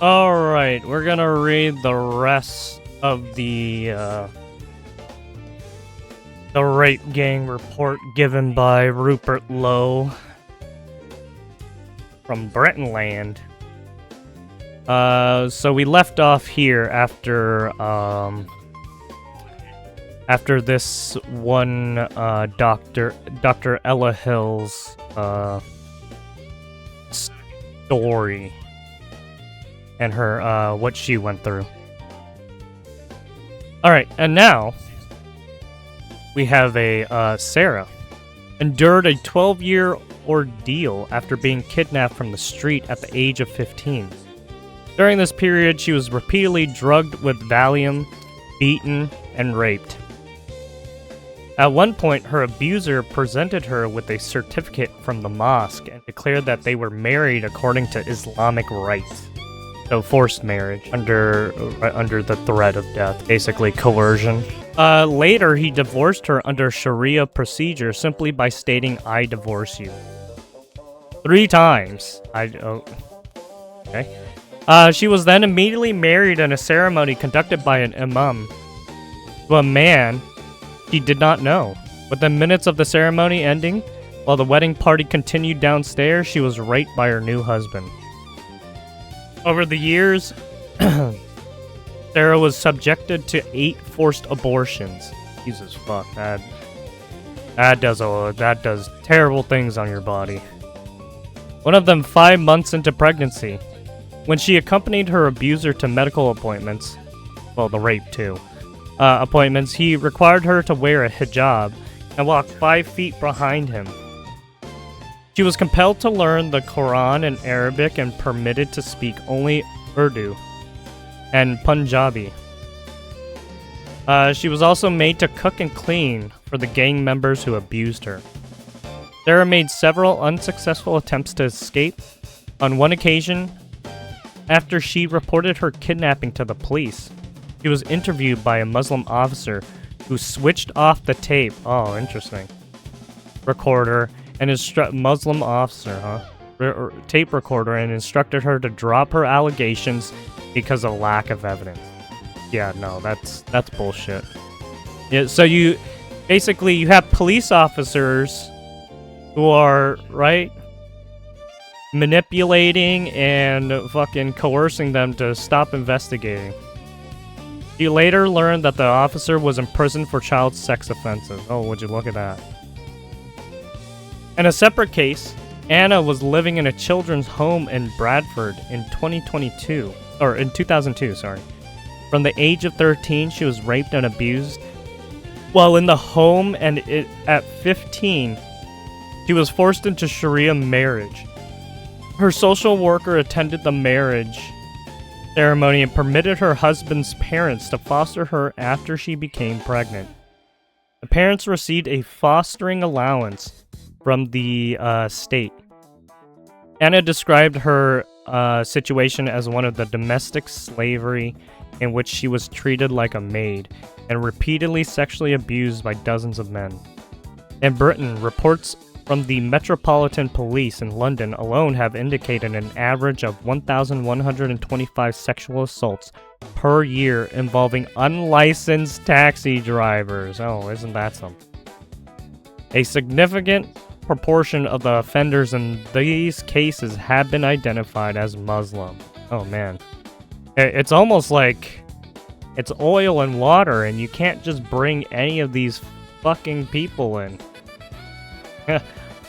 Alright, we're gonna read the rest of the rape gang report given by Rupert Lowe from Bretonland. So we left off here after this one, Dr. Ella Hill's, story. And her, what she went through. Alright, and now, we have a, Sarah. Endured a 12-year ordeal after being kidnapped from the street at the age of 15. During this period, she was repeatedly drugged with Valium, beaten, and raped. At one point, her abuser presented her with a certificate from the mosque and declared that they were married according to Islamic rites. So forced marriage under the threat of death, basically coercion. Later, he divorced her under Sharia procedure simply by stating, "I divorce you." 3 times. Okay. She was then immediately married in a ceremony conducted by an imam to a man he did not know. Within minutes of the ceremony ending, while the wedding party continued downstairs, she was raped by her new husband. Over the years, Sarah was subjected to 8 forced abortions. Jesus fuck, that does terrible things on your body. One of them 5 months into pregnancy. When she accompanied her abuser to medical appointments, well, the rape too, appointments, he required her to wear a hijab and walk 5 feet behind him. She was compelled to learn the Quran in Arabic and permitted to speak only Urdu and Punjabi. She was also made to cook and clean for the gang members who abused her. Sarah made several unsuccessful attempts to escape. On one occasion, after she reported her kidnapping to the police, she was interviewed by a Muslim officer who switched off the tape. Oh, interesting. Recorder and Muslim officer, tape recorder, and instructed her to drop her allegations because of lack of evidence. Yeah, no, that's bullshit. Yeah, so you have police officers who are, right, manipulating and fucking coercing them to stop investigating. She later learned that the officer was in prison for child sex offenses. Oh, would you look at that. In a separate case, Anna was living in a children's home in Bradford in 2002, sorry. From the age of 13, she was raped and abused while in the home, and at 15, she was forced into Sharia marriage. Her social worker attended the marriage ceremony and permitted her husband's parents to foster her after she became pregnant. The parents received a fostering allowance from the state. Anna described her situation as one of the domestic slavery in which she was treated like a maid and repeatedly sexually abused by dozens of men. In Britain, reports from the Metropolitan Police in London alone have indicated an average of 1,125 sexual assaults per year involving unlicensed taxi drivers. Oh, isn't that something? A significant proportion of the offenders in these cases have been identified as Muslim. Oh man. It's almost like it's oil and water and you can't just bring any of these fucking people in.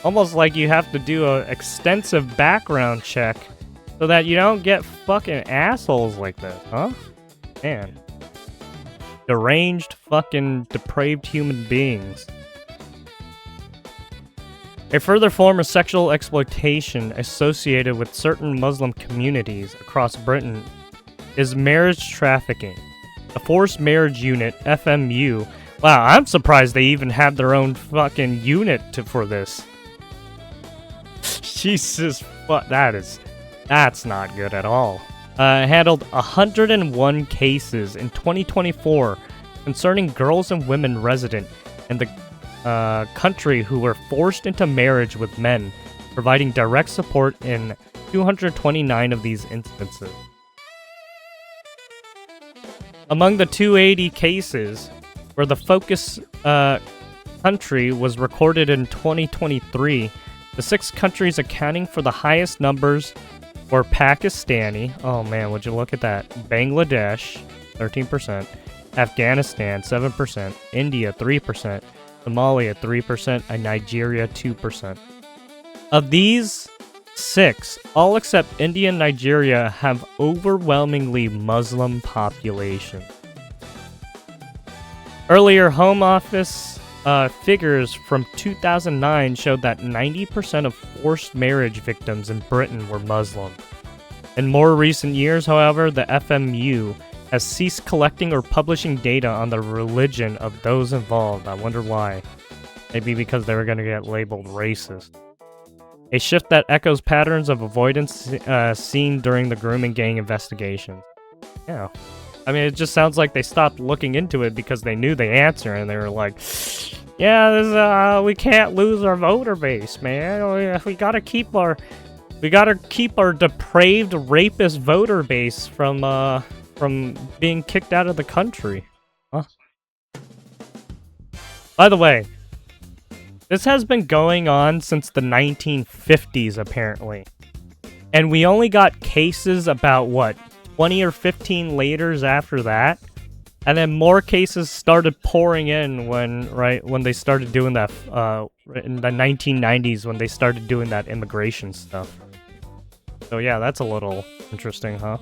Almost like you have to do an extensive background check so that you don't get fucking assholes like this, huh? Man. Deranged, fucking depraved human beings. A further form of sexual exploitation associated with certain Muslim communities across Britain is marriage trafficking. The Forced Marriage Unit, FMU. Wow, I'm surprised they even have their own fucking unit for this. Jesus, that's not good at all. Handled 101 cases in 2024 concerning girls and women resident in the country who were forced into marriage with men, providing direct support in 229 of these instances. Among the 280 cases where the focus country was recorded in 2023, the 6 countries accounting for the highest numbers were Pakistani, oh man, would you look at that, Bangladesh, 13%, Afghanistan, 7%, India, 3%, Somalia, 3%, and Nigeria, 2%. Of these 6, all except India and Nigeria have overwhelmingly Muslim population. Earlier Home Office figures from 2009 showed that 90% of forced marriage victims in Britain were Muslim. In more recent years, however, the FMU has ceased collecting or publishing data on the religion of those involved. I wonder why. Maybe because they were going to get labeled racist. A shift that echoes patterns of avoidance seen during the grooming gang investigation. Yeah. I mean, it just sounds like they stopped looking into it because they knew the answer, and they were like, yeah, this, we can't lose our voter base, man. We gotta keep our depraved rapist voter base from being kicked out of the country. Huh? By the way, this has been going on since the 1950s, apparently. And we only got cases about, what, 20 or 15 laters after that? And then more cases started pouring in when they started doing that, in the 1990s, when they started doing that immigration stuff. So yeah, that's a little interesting, huh?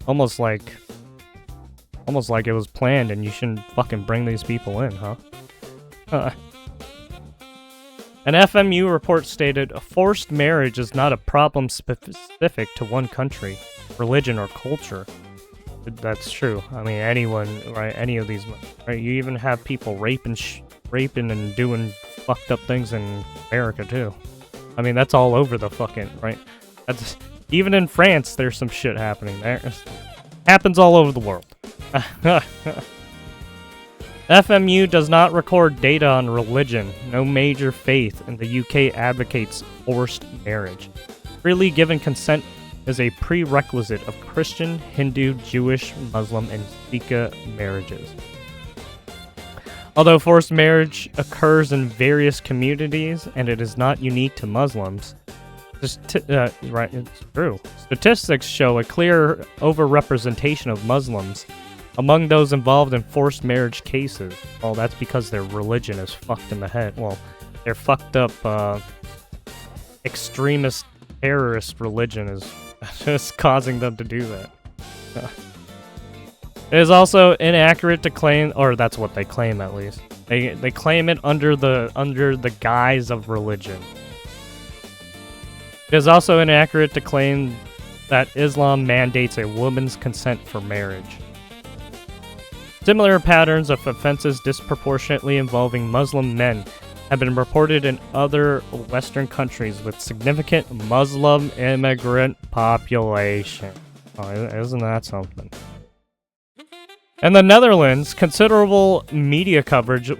Almost like it was planned and you shouldn't fucking bring these people in, huh? An FMU report stated, forced marriage is not a problem specific to one country, religion, or culture. That's true. I mean, anyone, right? Any of these, right? You even have people raping and doing fucked up things in America, too. I mean, that's all over the fucking, right? That's, even in France, there's some shit happening there. Happens all over the world. FMU does not record data on religion. No major faith in the UK advocates forced marriage. Freely given consent is a prerequisite of Christian, Hindu, Jewish, Muslim, and Sikh marriages. Although forced marriage occurs in various communities and it is not unique to Muslims, right, it's true. Statistics show a clear overrepresentation of Muslims among those involved in forced marriage cases. Well, that's because their religion is fucked in the head. Well, their fucked up, extremist, terrorist religion is just causing them to do that. It is also inaccurate to claim, or that's what they claim at least. They claim it under the guise of religion. It is also inaccurate to claim that Islam mandates a woman's consent for marriage. Similar patterns of offenses disproportionately involving Muslim men have been reported in other Western countries with significant Muslim immigrant population. Oh, isn't that something? In the Netherlands, considerable media coverage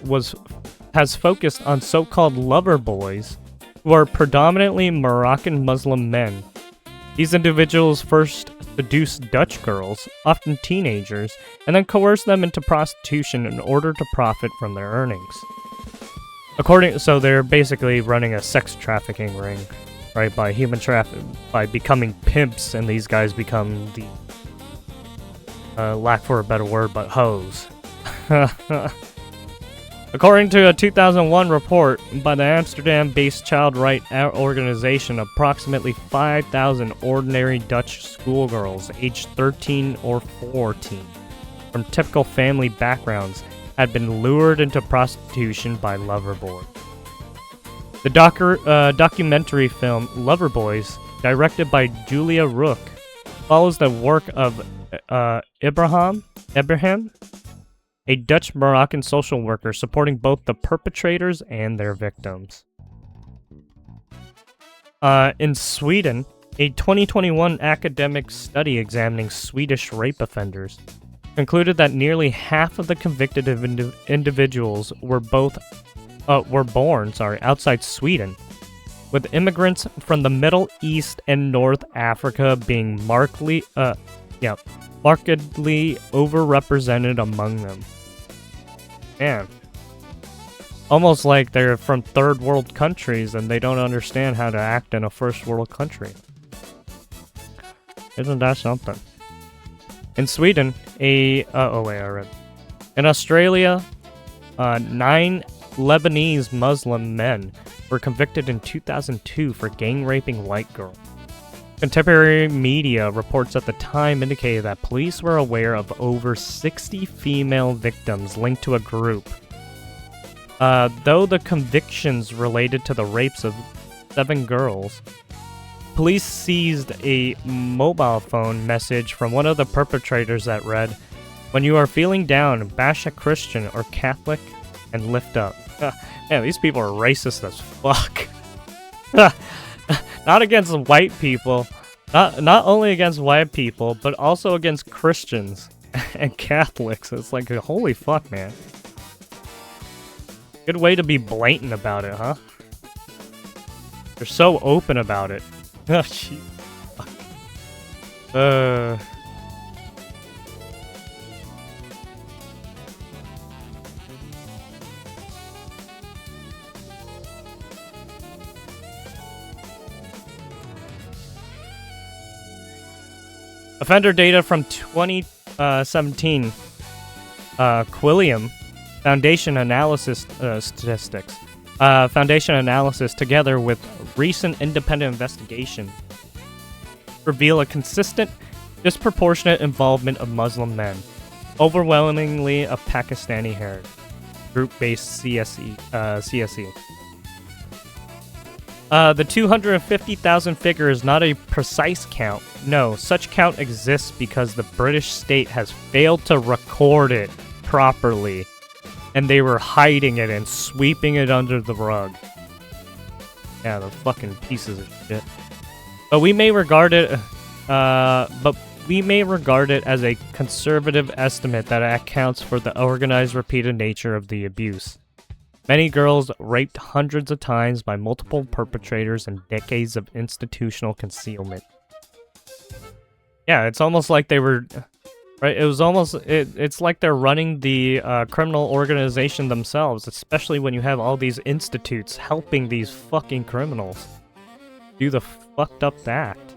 has focused on so-called lover boys, who are predominantly Moroccan Muslim men. These individuals first seduce Dutch girls, often teenagers, and then coerce them into prostitution in order to profit from their earnings. So they're basically running a sex trafficking ring, right? By by becoming pimps, and these guys become the, lack for a better word, but hoes. According to a 2001 report by the Amsterdam-based child right organization, approximately 5,000 ordinary Dutch schoolgirls aged 13 or 14 from typical family backgrounds had been lured into prostitution by lover boys. The documentary film Loverboys, directed by Julia Rook, follows the work of Ibrahim, a Dutch-Moroccan social worker supporting both the perpetrators and their victims. In Sweden, a 2021 academic study examining Swedish rape offenders concluded that nearly half of the convicted individuals were born outside Sweden, with immigrants from the Middle East and North Africa being markedly overrepresented among them. Man. Almost like they're from third world countries and they don't understand how to act in a first world country. Isn't that something? In Sweden, in Australia, 9 Lebanese Muslim men were convicted in 2002 for gang raping white girls. Contemporary media reports at the time indicated that police were aware of over 60 female victims linked to a group. Though the convictions related to the rapes of 7 girls, police seized a mobile phone message from one of the perpetrators that read, "When you are feeling down, bash a Christian or Catholic and lift up." Man, these people are racist as fuck. Not against white people. Not only against white people, but also against Christians and Catholics. It's like, holy fuck, man. Good way to be blatant about it, huh? They're so open about it. Oh, jeez. Offender data from 2017. Quilliam Foundation Analysis statistics. Foundation analysis, together with recent independent investigation, reveal a consistent, disproportionate involvement of Muslim men, overwhelmingly of Pakistani heritage. Group-based CSE. The 250,000 figure is not a precise count. No, such count exists because the British state has failed to record it properly, and they were hiding it and sweeping it under the rug. Yeah, the fucking pieces of shit. But we may regard it, as a conservative estimate that accounts for the organized, repeated nature of the abuse. Many girls raped hundreds of times by multiple perpetrators and decades of institutional concealment. Yeah, it's almost like they were, right? It's like they're running the criminal organization themselves, especially when you have all these institutes helping these fucking criminals do the fucked up act.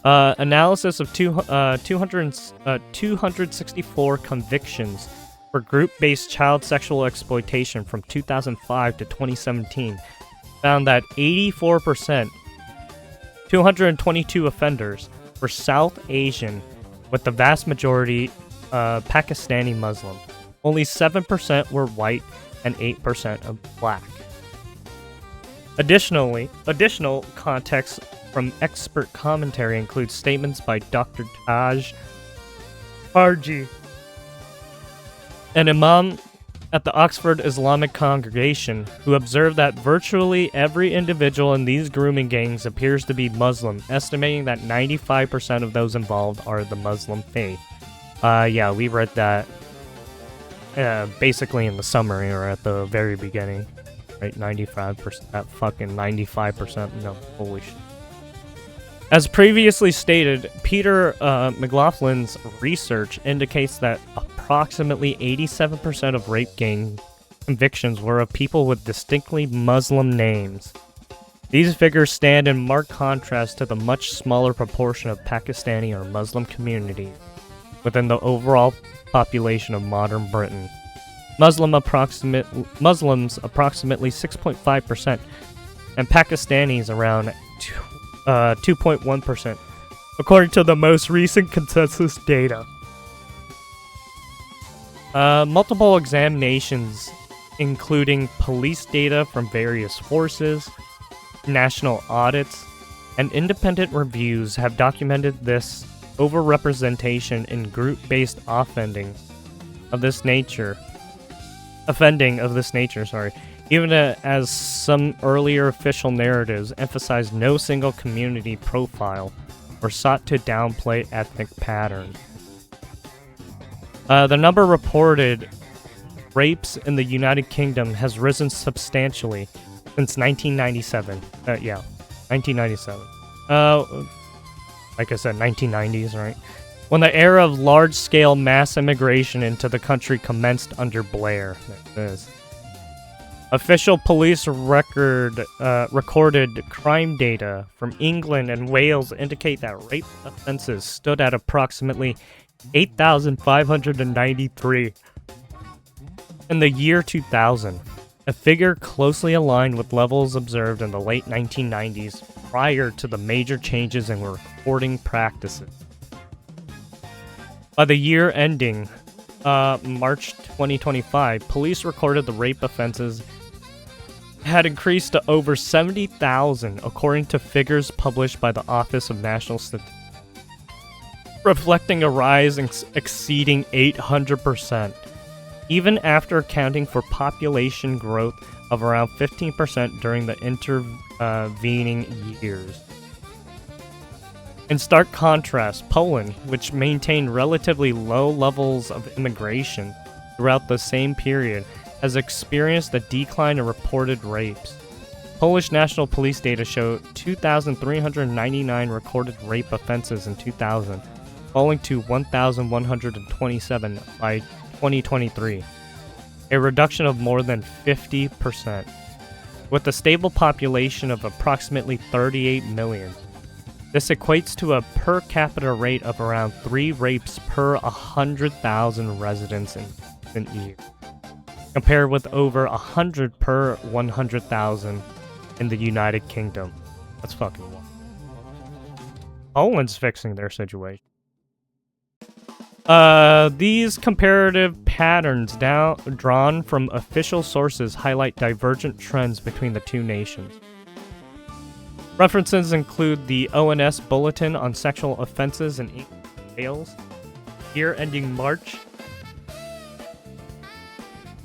Analysis of 264 convictions for group-based child sexual exploitation from 2005 to 2017 found that 84%, 222 offenders, were South Asian, with the vast majority Pakistani Muslim. Only 7% were white and 8% of black. Additional context from expert commentary includes statements by Dr. Taj Harji, an imam at the Oxford Islamic Congregation, who observed that virtually every individual in these grooming gangs appears to be Muslim, estimating that 95% of those involved are the Muslim faith. Yeah, we read that basically in the summary or at the very beginning. Right, 95%, that fucking 95%, no, holy shit. As previously stated, Peter McLaughlin's research indicates that approximately 87% of rape gang convictions were of people with distinctly Muslim names. These figures stand in marked contrast to the much smaller proportion of Pakistani or Muslim communities within the overall population of modern Britain. Muslims approximately 6.5%, and Pakistanis around 2.1%, according to the most recent consensus data. Multiple examinations, including police data from various forces, national audits, and independent reviews, have documented this overrepresentation in group-based offending of this nature, even as some earlier official narratives emphasized no single community profile or sought to downplay ethnic patterns. The number of reported rapes in the United Kingdom has risen substantially since 1997. 1997. Like I said, 1990s, right? when the era of large-scale mass immigration into the country commenced under Blair. There it is. Official police recorded crime data from England and Wales indicate that rape offenses stood at approximately 8,593 in the year 2000, a figure closely aligned with levels observed in the late 1990s prior to the major changes in reporting practices. By the year ending March 2025, police recorded the rape offenses had increased to over 70,000 according to figures published by the Office of National Statistics, reflecting a rise exceeding 800%, even after accounting for population growth of around 15% during the intervening years. In stark contrast, Poland, which maintained relatively low levels of immigration throughout the same period, has experienced a decline in reported rapes. Polish National Police data show 2,399 recorded rape offenses in 2000, falling to 1,127 by 2023, a reduction of more than 50%. With a stable population of approximately 38 million, this equates to a per capita rate of around 3 rapes per 100,000 residents in recent years, compared with over 100 per 100,000 in the United Kingdom. That's fucking wild. Poland's fixing their situation. These comparative patterns drawn from official sources highlight divergent trends between the two nations. References include the ONS Bulletin on Sexual Offenses in England and Wales, year ending March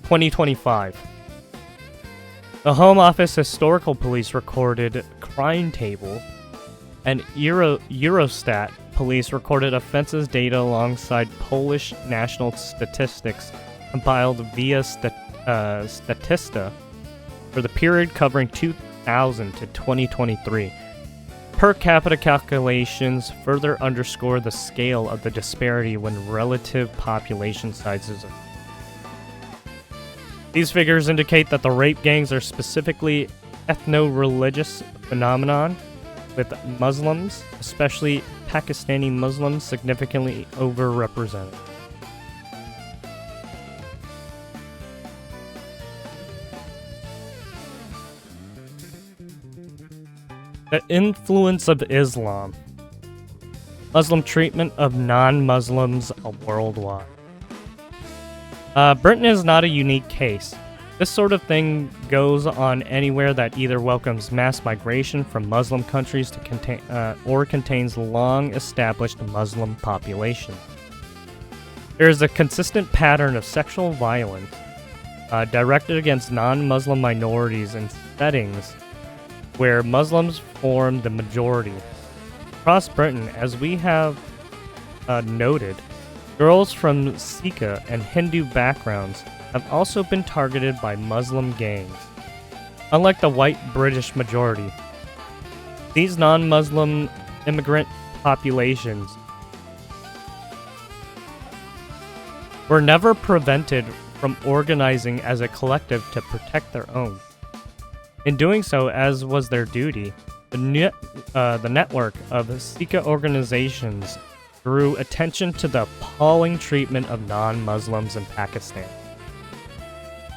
2025. The Home Office Historical Police recorded crime table, and Eurostat Police recorded offenses data alongside Polish national statistics compiled via Statista for the period covering 2000 to 2023. Per capita calculations further underscore the scale of the disparity when relative population sizes are. These figures indicate that the rape gangs are specifically ethno-religious phenomenon, with Muslims, especially Pakistani Muslims, significantly overrepresented. The influence of Islam. Muslim treatment of non-Muslims worldwide. Britain is not a unique case. This sort of thing goes on anywhere that either welcomes mass migration from Muslim countries to or contains long-established Muslim population. There is a consistent pattern of sexual violence directed against non-Muslim minorities in settings where Muslims form the majority. Across Britain, as we have noted, girls from Sikh and Hindu backgrounds have also been targeted by Muslim gangs. Unlike the white British majority, these non-Muslim immigrant populations were never prevented from organizing as a collective to protect their own. In doing so, as was their duty, the network of Sikh organizations drew attention to the appalling treatment of non-Muslims in Pakistan.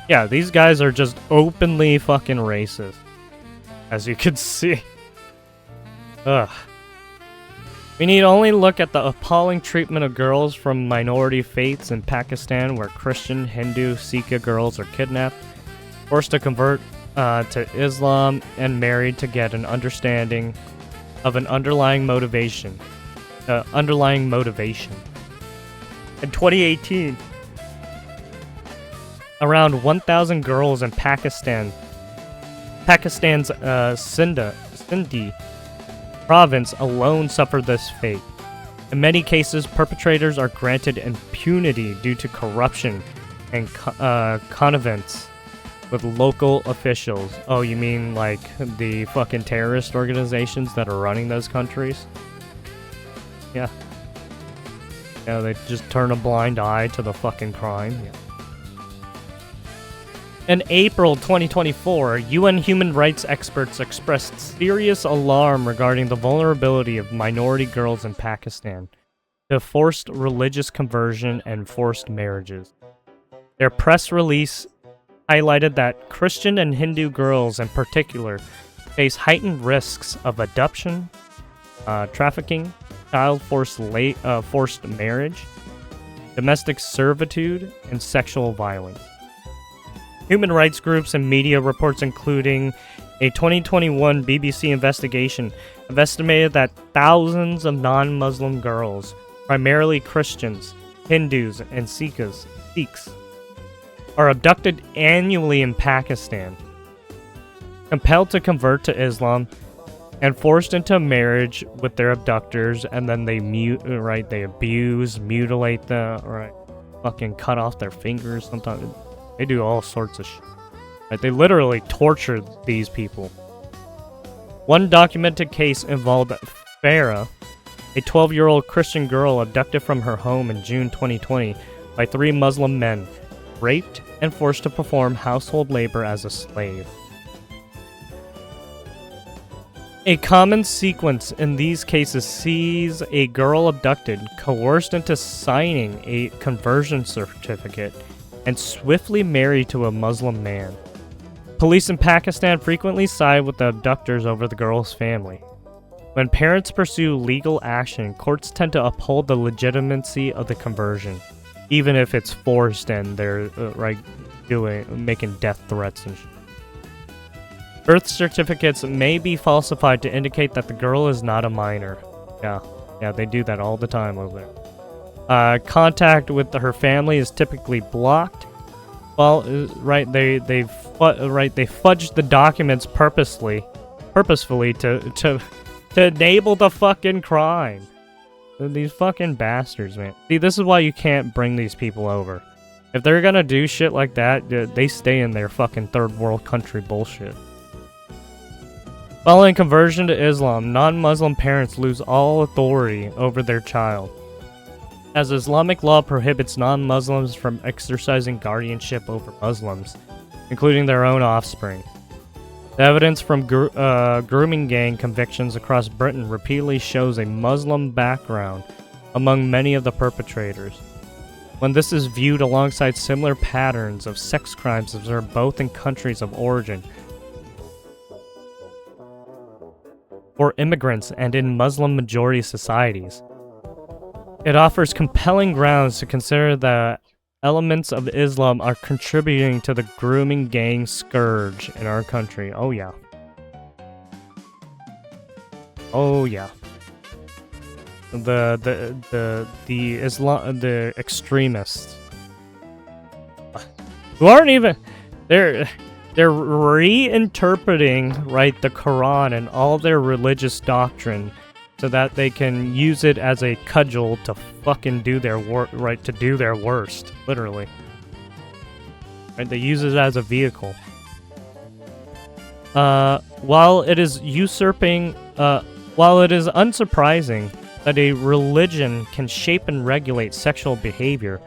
Yeah, these guys are just openly fucking racist, as you can see. Ugh. We need only look at the appalling treatment of girls from minority faiths in Pakistan, where Christian, Hindu, Sikh girls are kidnapped, forced to convert to Islam, and married to get an understanding of an underlying motivation. In 2018, around 1,000 girls in Pakistan's Sindhi province alone suffered this fate. In many cases, perpetrators are granted impunity due to corruption and connivance with local officials. Oh, you mean like the fucking terrorist organizations that are running those countries? Yeah. Yeah, they just turn a blind eye to the fucking crime. Yeah. In April 2024, UN human rights experts expressed serious alarm regarding the vulnerability of minority girls in Pakistan to forced religious conversion and forced marriages. Their press release highlighted that Christian and Hindu girls in particular face heightened risks of adoption, trafficking, child forced marriage, domestic servitude, and sexual violence. Human rights groups and media reports, including a 2021 BBC investigation, have estimated that thousands of non-Muslim girls, primarily Christians, Hindus, and Sikhs, are abducted annually in Pakistan, compelled to convert to Islam, and forced into marriage with their abductors, and then they abuse, mutilate them, fucking cut off their fingers. Sometimes they do all sorts of shit. Right? They literally torture these people. One documented case involved Farah, a 12-year-old Christian girl abducted from her home in June 2020 by 3 Muslim men, raped, and forced to perform household labor as a slave. A common sequence in these cases sees a girl abducted, coerced into signing a conversion certificate, and swiftly married to a Muslim man. Police in Pakistan frequently side with the abductors over the girl's family. When parents pursue legal action, courts tend to uphold the legitimacy of the conversion, even if it's forced and they're making death threats and shit. Birth certificates may be falsified to indicate that the girl is not a minor. Yeah, they do that all the time over there. Contact with her family is typically blocked. Well, they fudge the documents purposefully to enable the fucking crime. These fucking bastards, man. See, this is why you can't bring these people over. If they're gonna do shit like that, they stay in their fucking third world country bullshit. Following conversion to Islam, non-Muslim parents lose all authority over their child, as Islamic law prohibits non-Muslims from exercising guardianship over Muslims, including their own offspring. The evidence from grooming gang convictions across Britain repeatedly shows a Muslim background among many of the perpetrators. When this is viewed alongside similar patterns of sex crimes observed both in countries of origin for immigrants and in Muslim-majority societies, it offers compelling grounds to consider that elements of Islam are contributing to the grooming gang scourge in our country. Oh yeah. The extremists who aren't even they're reinterpreting the Quran and all their religious doctrine so that they can use it as a cudgel to fucking do their to do their worst, literally. They use it as a vehicle. While it is unsurprising that a religion can shape and regulate sexual behavior,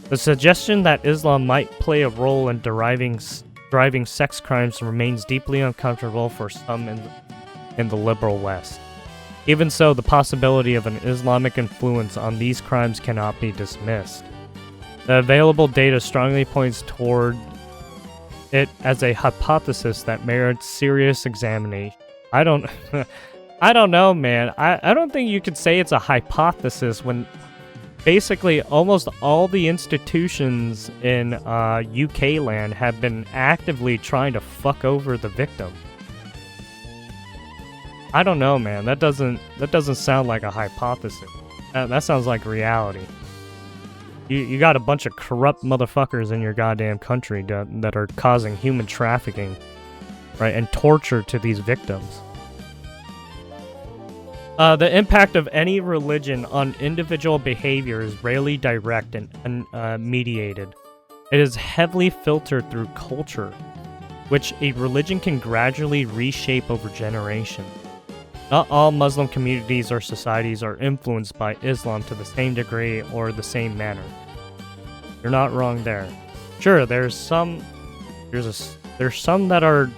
the suggestion that Islam might play a role in driving sex crimes remains deeply uncomfortable for some in the liberal West. Even so, the possibility of an Islamic influence on these crimes cannot be dismissed. The available data strongly points toward it as a hypothesis that merits serious examination. I don't know, man. I don't think you could say it's a hypothesis when basically almost all the institutions in UK land have been actively trying to fuck over the victim. I don't know, man. That doesn't sound like a hypothesis. That sounds like reality. You got a bunch of corrupt motherfuckers in your goddamn country that are causing human trafficking, and torture to these victims. The impact of any religion on individual behavior is rarely direct and mediated. It is heavily filtered through culture, which a religion can gradually reshape over generations. Not all Muslim communities or societies are influenced by Islam to the same degree or the same manner. You're not wrong there. Sure, there's some that are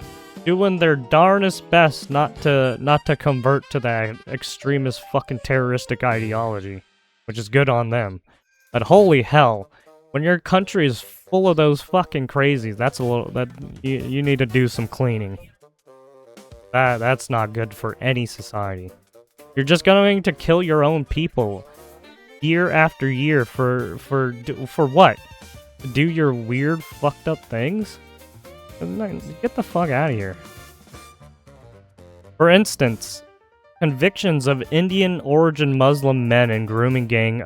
doing their darnest best not to convert to that extremist fucking terroristic ideology, which is good on them. But holy hell, when your country is full of those fucking crazies, you need to do some cleaning. That's not good for any society. You're just going to kill your own people year after year for what? To do your weird fucked up things? Get the fuck out of here. For instance, convictions of Indian origin Muslim men in grooming gang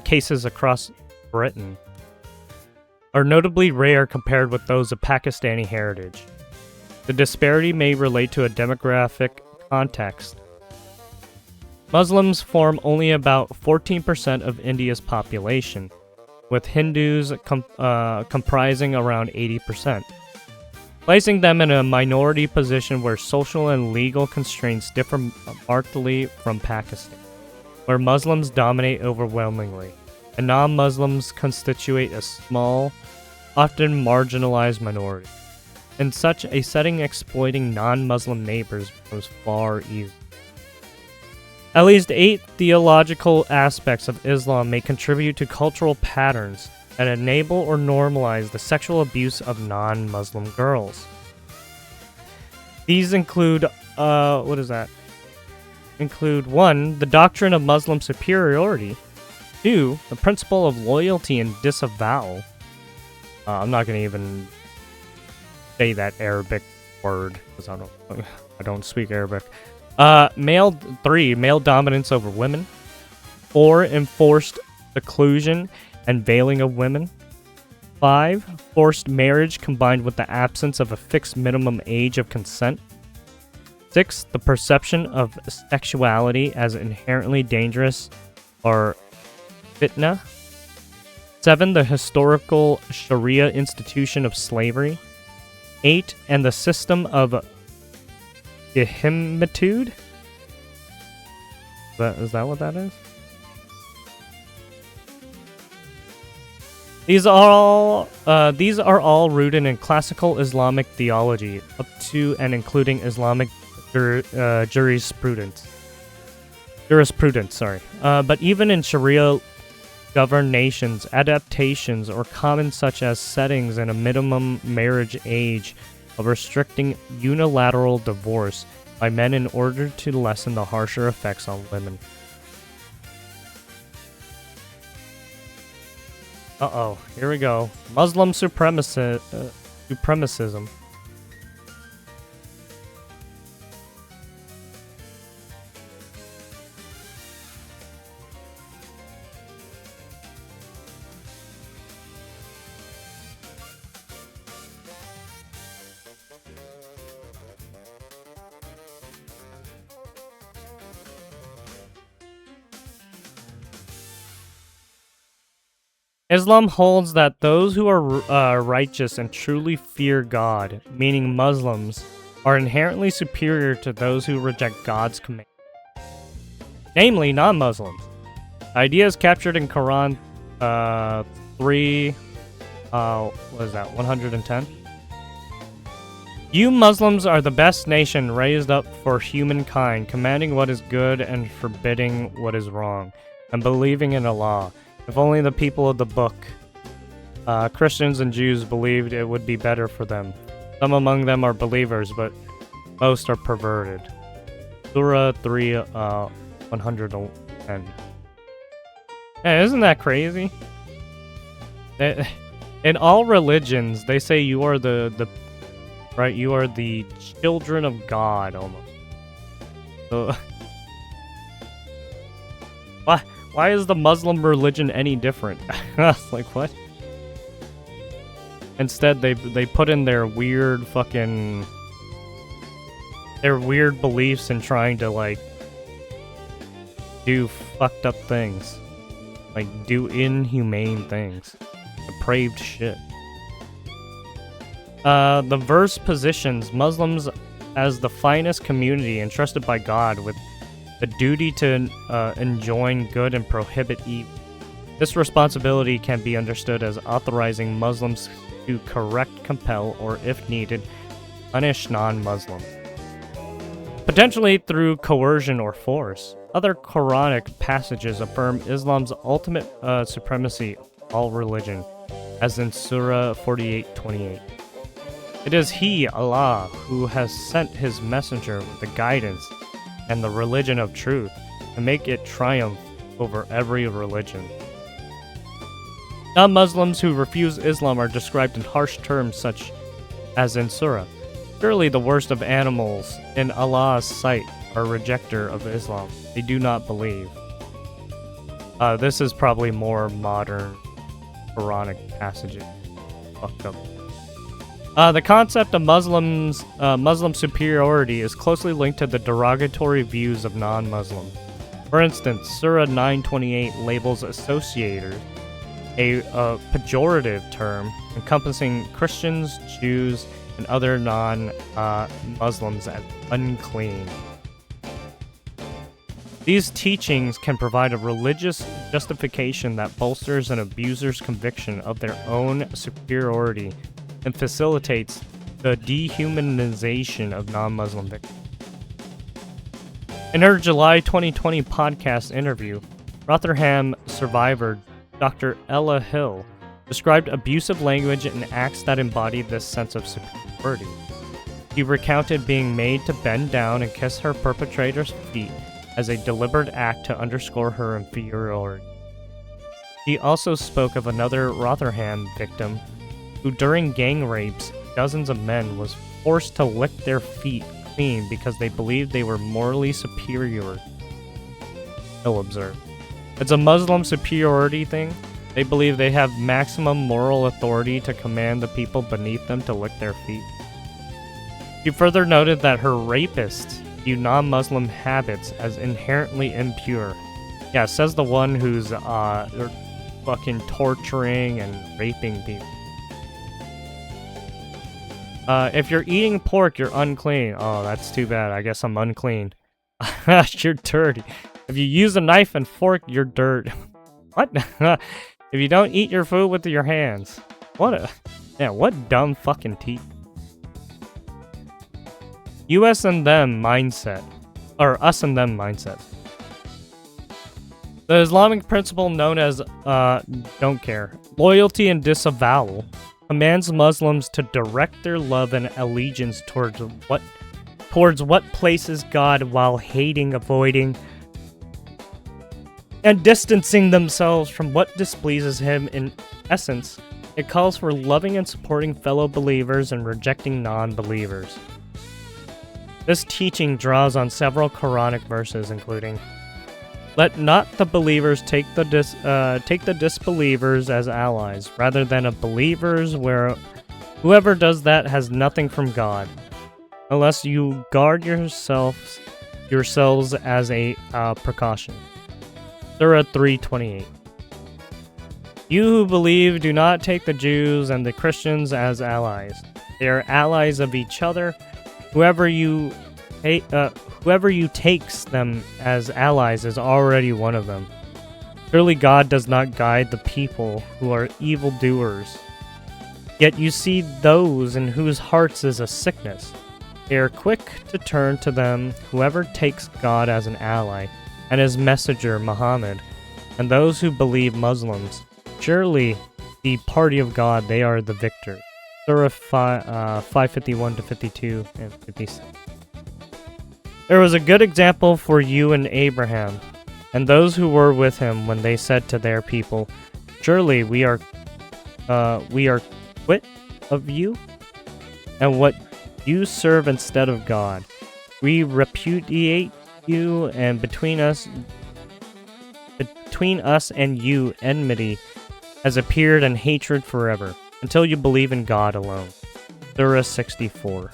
cases across Britain are notably rare compared with those of Pakistani heritage. The disparity may relate to a demographic context. Muslims form only about 14% of India's population, with Hindus comprising around 80%, placing them in a minority position where social and legal constraints differ markedly from Pakistan, where Muslims dominate overwhelmingly, and non-Muslims constitute a small, often marginalized minority. In such a setting, exploiting non-Muslim neighbors was far easier. At least 8 theological aspects of Islam may contribute to cultural patterns that enable or normalize the sexual abuse of non-Muslim girls. These include, Include 1, the doctrine of Muslim superiority. 2, the principle of loyalty and disavowal. I'm not going to even say that Arabic word because I don't speak Arabic. 3, male dominance over women. 4, enforced seclusion and veiling of women. 5, forced marriage combined with the absence of a fixed minimum age of consent. 6, the perception of sexuality as inherently dangerous or fitna. 7, the historical Sharia institution of slavery. 8, and the system of Gehimitude? Is that what that is? These are all rooted in classical Islamic theology, up to and including Islamic jurisprudence. But even in Sharia governed nations, adaptations or comments such as settings and a minimum marriage age of restricting unilateral divorce by men in order to lessen the harsher effects on women. Uh-oh, here we go. Muslim supremacism. Islam holds that those who are righteous and truly fear God, meaning Muslims, are inherently superior to those who reject God's command, namely non-Muslims. Ideas captured in Quran 110. You Muslims are the best nation raised up for humankind, commanding what is good and forbidding what is wrong, and believing in Allah. If only the people of the book, Christians and Jews, believed it would be better for them. Some among them are believers, but most are perverted. Surah 3, 110. Hey, isn't that crazy? In all religions, they say you are you are the children of God, almost. So, why is the Muslim religion any different? Like, what? Instead, they put in their weird fucking... their weird beliefs in trying to, like, do fucked up things. Like, do inhumane things. Depraved shit. The verse positions Muslims as the finest community entrusted by God with the duty to enjoin good and prohibit evil. This responsibility can be understood as authorizing Muslims to correct, compel, or if needed, punish non-Muslims, potentially through coercion or force. Other Quranic passages affirm Islam's ultimate supremacy of all religion, as in Surah 48:28. It is He, Allah, who has sent His messenger with the guidance and the religion of truth to make it triumph over every religion. Non-Muslims who refuse Islam are described in harsh terms such as in Surah. Surely the worst of animals in Allah's sight are rejecter of Islam. They do not believe. This is probably more modern Quranic passages. Fucked up. The concept of Muslim superiority is closely linked to the derogatory views of non-Muslims. For instance, Surah 9:28 labels associators, a pejorative term encompassing Christians, Jews, and other non-Muslims as unclean. These teachings can provide a religious justification that bolsters an abuser's conviction of their own superiority and facilitates the dehumanization of non-Muslim victims. In her July 2020 podcast interview, Rotherham survivor Dr. Ella Hill described abusive language and acts that embodied this sense of superiority. She recounted being made to bend down and kiss her perpetrator's feet as a deliberate act to underscore her inferiority. She also spoke of another Rotherham victim who, during gang rapes, dozens of men was forced to lick their feet clean because they believed they were morally superior. Hill observed. It's a Muslim superiority thing. They believe they have maximum moral authority to command the people beneath them to lick their feet. She further noted that her rapists view non-Muslim habits as inherently impure. Yeah, says the one who's they're fucking torturing and raping people. If you're eating pork, you're unclean. Oh, that's too bad. I guess I'm unclean. You're dirty. If you use a knife and fork, you're dirt. What? If you don't eat your food with your hands. What dumb fucking teeth. US and them mindset. Or us and them mindset. The Islamic principle known as don't care, loyalty and disavowal, commands Muslims to direct their love and allegiance towards what pleases God while hating, avoiding, and distancing themselves from what displeases Him. In essence, it calls for loving and supporting fellow believers and rejecting non-believers. This teaching draws on several Quranic verses, including, "Let not the believers take the disbelievers as allies, rather than of believers, where whoever does that has nothing from God, unless you guard yourselves as a precaution." Surah 3:28. "You who believe, do not take the Jews and the Christians as allies. They are allies of each other. Whoever you takes them as allies is already one of them. Surely God does not guide the people who are evildoers. Yet you see those in whose hearts is a sickness. They are quick to turn to them whoever takes God as an ally, and His messenger Muhammad, and those who believe Muslims. Surely the party of God, they are the victor." Surah 551 to 52 and 56. "There was a good example for you in Abraham, and those who were with him when they said to their people, 'Surely we are quit of you, and what you serve instead of God. We repudiate you, and between us and you enmity has appeared and hatred forever, until you believe in God alone." Surah 64.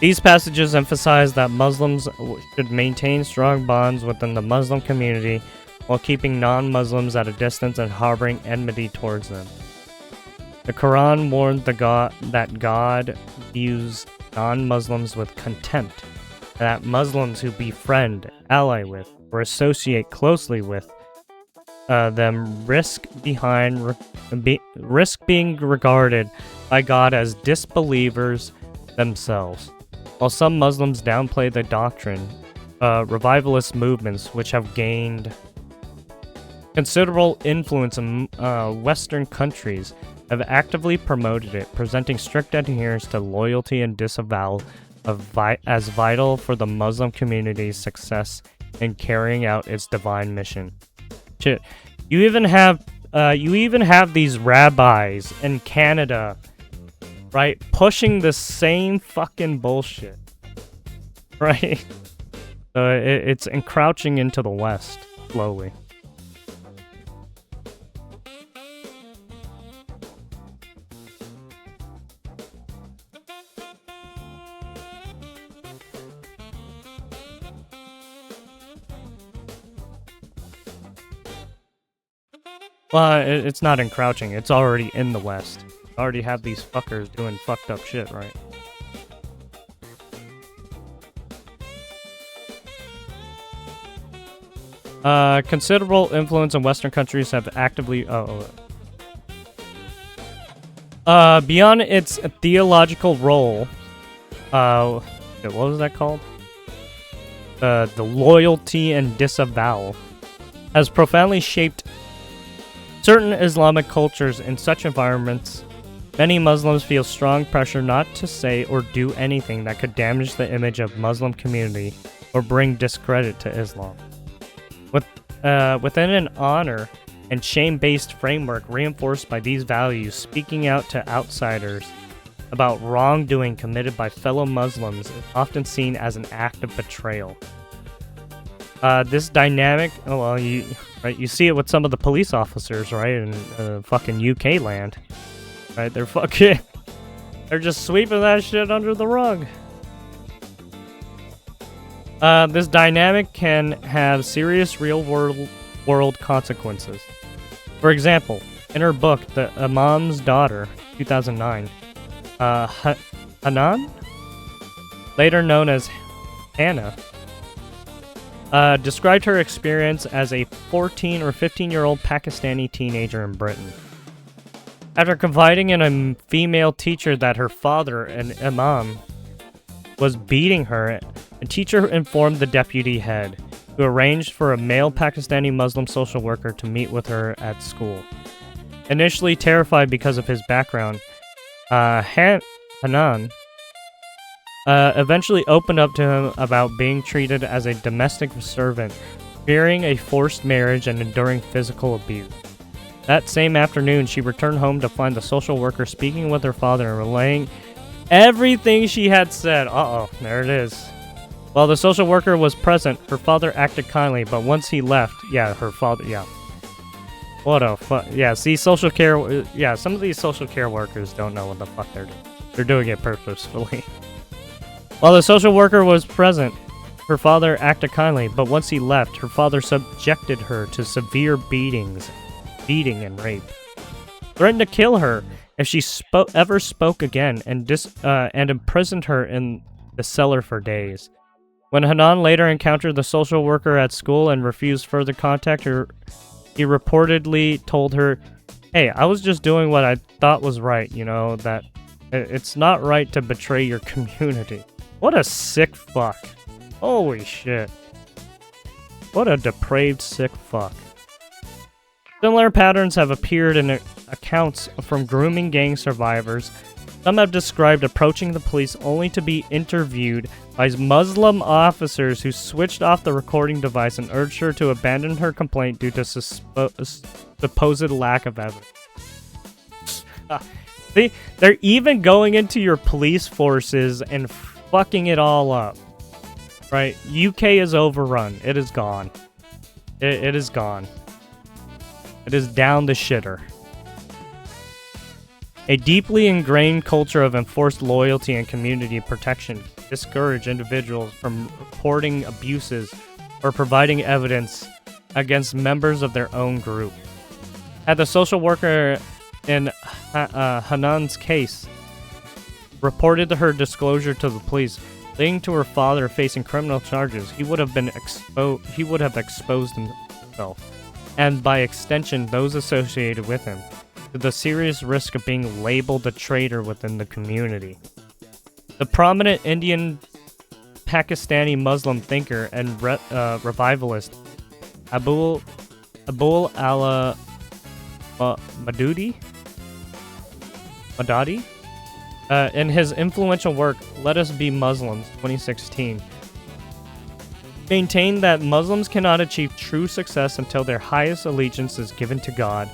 These passages emphasize that Muslims should maintain strong bonds within the Muslim community while keeping non-Muslims at a distance and harboring enmity towards them. The Quran warned that God views non-Muslims with contempt, and that Muslims who befriend, ally with, or associate closely with them risk being regarded by God as disbelievers themselves. While some Muslims downplay the doctrine, revivalist movements which have gained considerable influence in Western countries have actively promoted it, presenting strict adherence to loyalty and disavowal as vital for the Muslim community's success in carrying out its divine mission. Shit, you even have these rabbis in Canada, right, pushing the same fucking bullshit, right? So it's encroaching into the West slowly. Well, it's not encroaching. It's already in the West. Already have these fuckers doing fucked up shit, right? Considerable influence in Western countries have actively... beyond its theological role... what was that called? The loyalty and disavowal has profoundly shaped certain Islamic cultures. In such environments, many Muslims feel strong pressure not to say or do anything that could damage the image of Muslim community or bring discredit to Islam. Within an honor and shame-based framework reinforced by these values, speaking out to outsiders about wrongdoing committed by fellow Muslims is often seen as an act of betrayal. This dynamic, you see it with some of the police officers, right, in fucking UK land, right? They're just sweeping that shit under the rug. This dynamic can have serious real-world consequences. For example, in her book, The Imam's Daughter, 2009, Hanan, later known as Hannah, described her experience as a 14 or 15-year-old Pakistani teenager in Britain. After confiding in a female teacher that her father, an imam, was beating her, a teacher informed the deputy head, who arranged for a male Pakistani Muslim social worker to meet with her at school. Initially terrified because of his background, Hanan eventually opened up to him about being treated as a domestic servant, fearing a forced marriage and enduring physical abuse. That same afternoon, she returned home to find the social worker speaking with her father and relaying everything she had said. There it is. While the social worker was present, her father acted kindly, but once he left, what a fuck. Yeah, see, social care, some of these social care workers don't know what the fuck they're doing. They're doing it purposefully. While the social worker was present, her father acted kindly, but once he left, her father subjected her to severe beating and rape. Threatened to kill her if she ever spoke again, and imprisoned her in the cellar for days. When Hanan later encountered the social worker at school and refused further contact, he reportedly told her, "Hey, I was just doing what I thought was right, that it's not right to betray your community." What a sick fuck. Holy shit. What a depraved sick fuck. Similar patterns have appeared in accounts from grooming gang survivors. Some have described approaching the police only to be interviewed by Muslim officers who switched off the recording device and urged her to abandon her complaint due to supposed lack of evidence. See, they're even going into your police forces and fucking it all up. Right? UK is overrun. It is gone. It is gone. It is down the shitter. A deeply ingrained culture of enforced loyalty and community protection discourage individuals from reporting abuses or providing evidence against members of their own group. Had the social worker in Hanan's case reported her disclosure to the police, leading to her father facing criminal charges. He would have exposed himself, and by extension those associated with him, to the serious risk of being labeled a traitor within the community. The prominent Indian Pakistani Muslim thinker and revivalist Abul Ala Madadi, in his influential work Let Us Be Muslims 2016, maintained that Muslims cannot achieve true success until their highest allegiance is given to God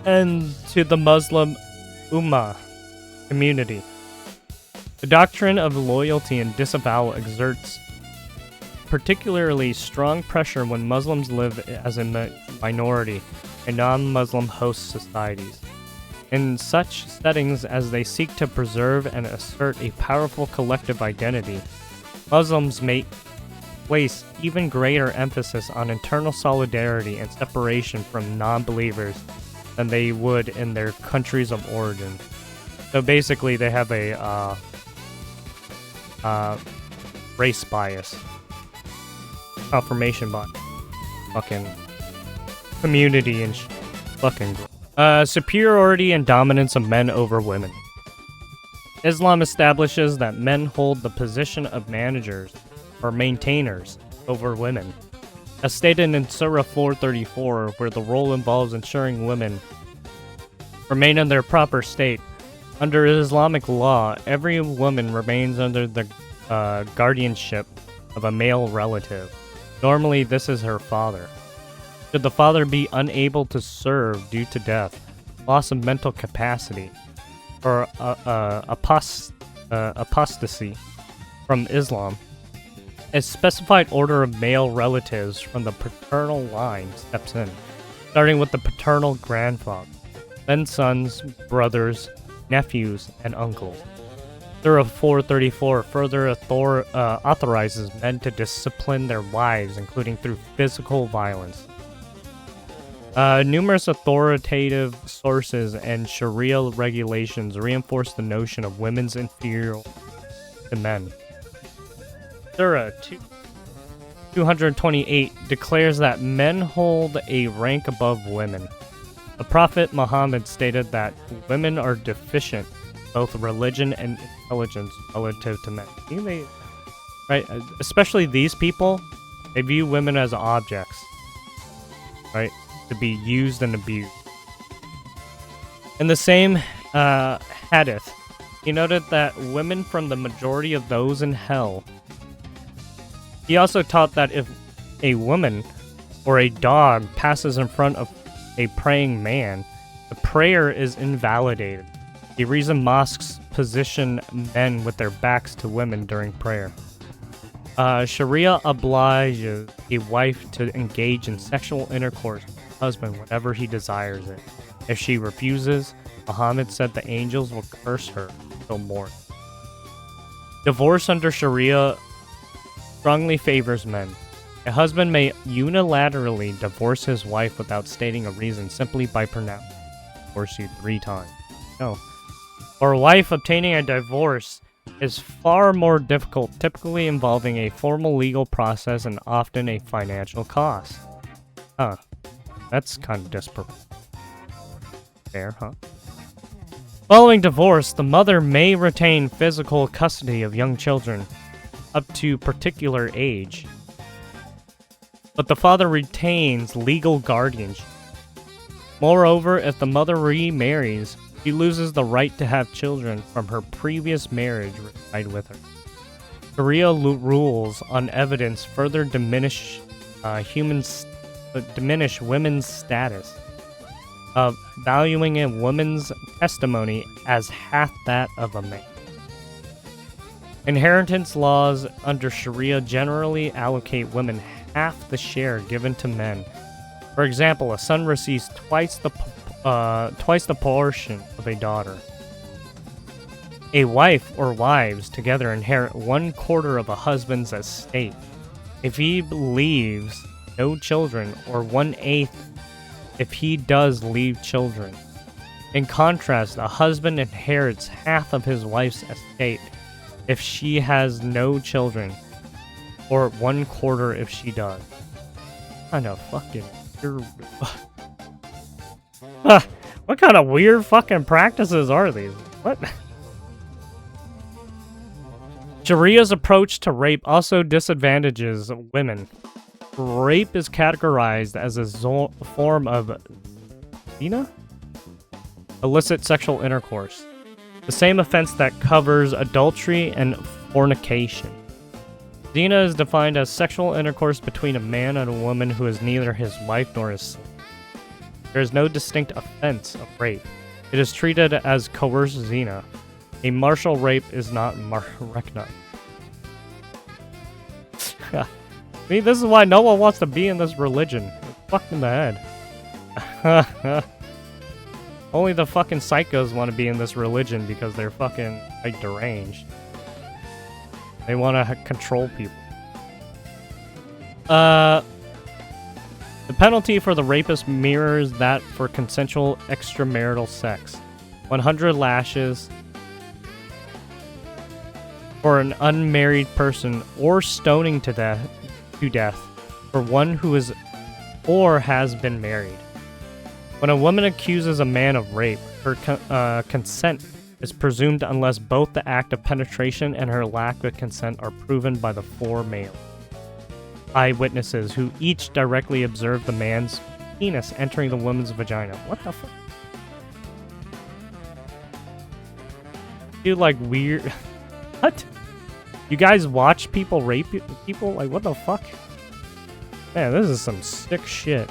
and to the Muslim Ummah community. The doctrine of loyalty and disavowal exerts particularly strong pressure when Muslims live as a minority in non-Muslim host societies. In such settings as they seek to preserve and assert a powerful collective identity, Muslims may place even greater emphasis on internal solidarity and separation from non-believers than they would in their countries of origin. So basically, they have a race bias, confirmation bias, fucking community and fucking superiority and dominance of men over women. Islam establishes that men hold the position of managers or maintainers over women, as stated in Surah 434, where the role involves ensuring women remain in their proper state. Under Islamic law, every woman remains under the guardianship of a male relative. Normally, this is her father. Should the father be unable to serve due to death, loss of mental capacity, or apostasy from Islam, a specified order of male relatives from the paternal line steps in, starting with the paternal grandfather, then sons, brothers, nephews, and uncles. Surah 434 further authorizes men to discipline their wives, including through physical violence. Numerous authoritative sources and Sharia regulations reinforce the notion of women's inferiority to men. Surah 228 declares that men hold a rank above women. The Prophet Muhammad stated that women are deficient in both religion and intelligence relative to men. Right? Especially these people, they view women as objects, right? To be used and abused. In the same hadith, he noted that women from the majority of those in hell. He also taught that if a woman or a dog passes in front of a praying man, the prayer is invalidated. The reason mosques position men with their backs to women during prayer. Sharia obliges a wife to engage in sexual intercourse with her husband whenever he desires it. If she refuses, Muhammad said the angels will curse her until morning. Divorce under Sharia strongly favors men. A husband may unilaterally divorce his wife without stating a reason simply by pronouncing divorce you 3 times. No. For a wife, obtaining a divorce is far more difficult, typically involving a formal legal process and often a financial cost. Huh. That's kind of disproportionate. Fair, huh? Following divorce, the mother may retain physical custody of young children up to particular age, but the father retains legal guardianship. Moreover, if the mother remarries, she loses the right to have children from her previous marriage reside with her. Sharia rules on evidence further diminish women's status of valuing a woman's testimony as half that of a man. Inheritance laws under Sharia generally allocate women half the share given to men. For example, a son receives twice the portion of a daughter. A wife or wives together inherit 1/4 of a husband's estate. If he leaves no children, or 1/8 if he does leave children. In contrast, a husband inherits half of his wife's estate if she has no children, or 1/4 if she does. Kind of fucking weird. What kind of weird fucking practices are these? What? Sharia's approach to rape also disadvantages women. Rape is categorized as a form of zina? Illicit sexual intercourse. The same offense that covers adultery and fornication. Zina is defined as sexual intercourse between a man and a woman who is neither his wife nor his slave. There is no distinct offense of rape. It is treated as coerced zina. A martial rape is not recognized. See, this is why no one wants to be in this religion. It's fucked in the head. Only the fucking psychos want to be in this religion because they're fucking, like, deranged. They want to control people. The penalty for the rapist mirrors that for consensual extramarital sex. 100 lashes for an unmarried person, or stoning to death for one who is or has been married. When a woman accuses a man of rape, her consent is presumed unless both the act of penetration and her lack of consent are proven by the 4 male eyewitnesses who each directly observed the man's penis entering the woman's vagina. What the fuck? Dude, like, weird... What? You guys watch people rape people? Like, what the fuck? Man, this is some sick shit.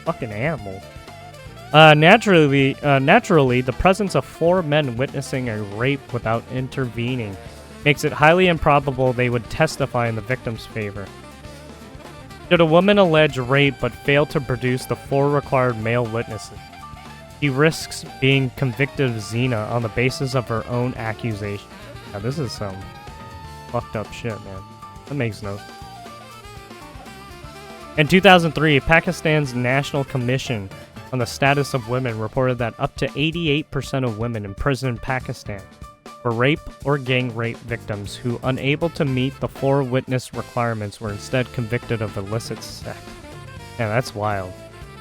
Fucking animal. Naturally, the presence of 4 men witnessing a rape without intervening makes it highly improbable they would testify in the victim's favor. Should a woman allege rape but fail to produce the 4 required male witnesses, she risks being convicted of zina on the basis of her own accusation. Now, this is some fucked up shit, man. That makes no sense. In 2003, Pakistan's National Commission on the Status of Women reported that up to 88% of women imprisoned in Pakistan were rape or gang rape victims who, unable to meet the 4 witness requirements, were instead convicted of illicit sex. Yeah, that's wild.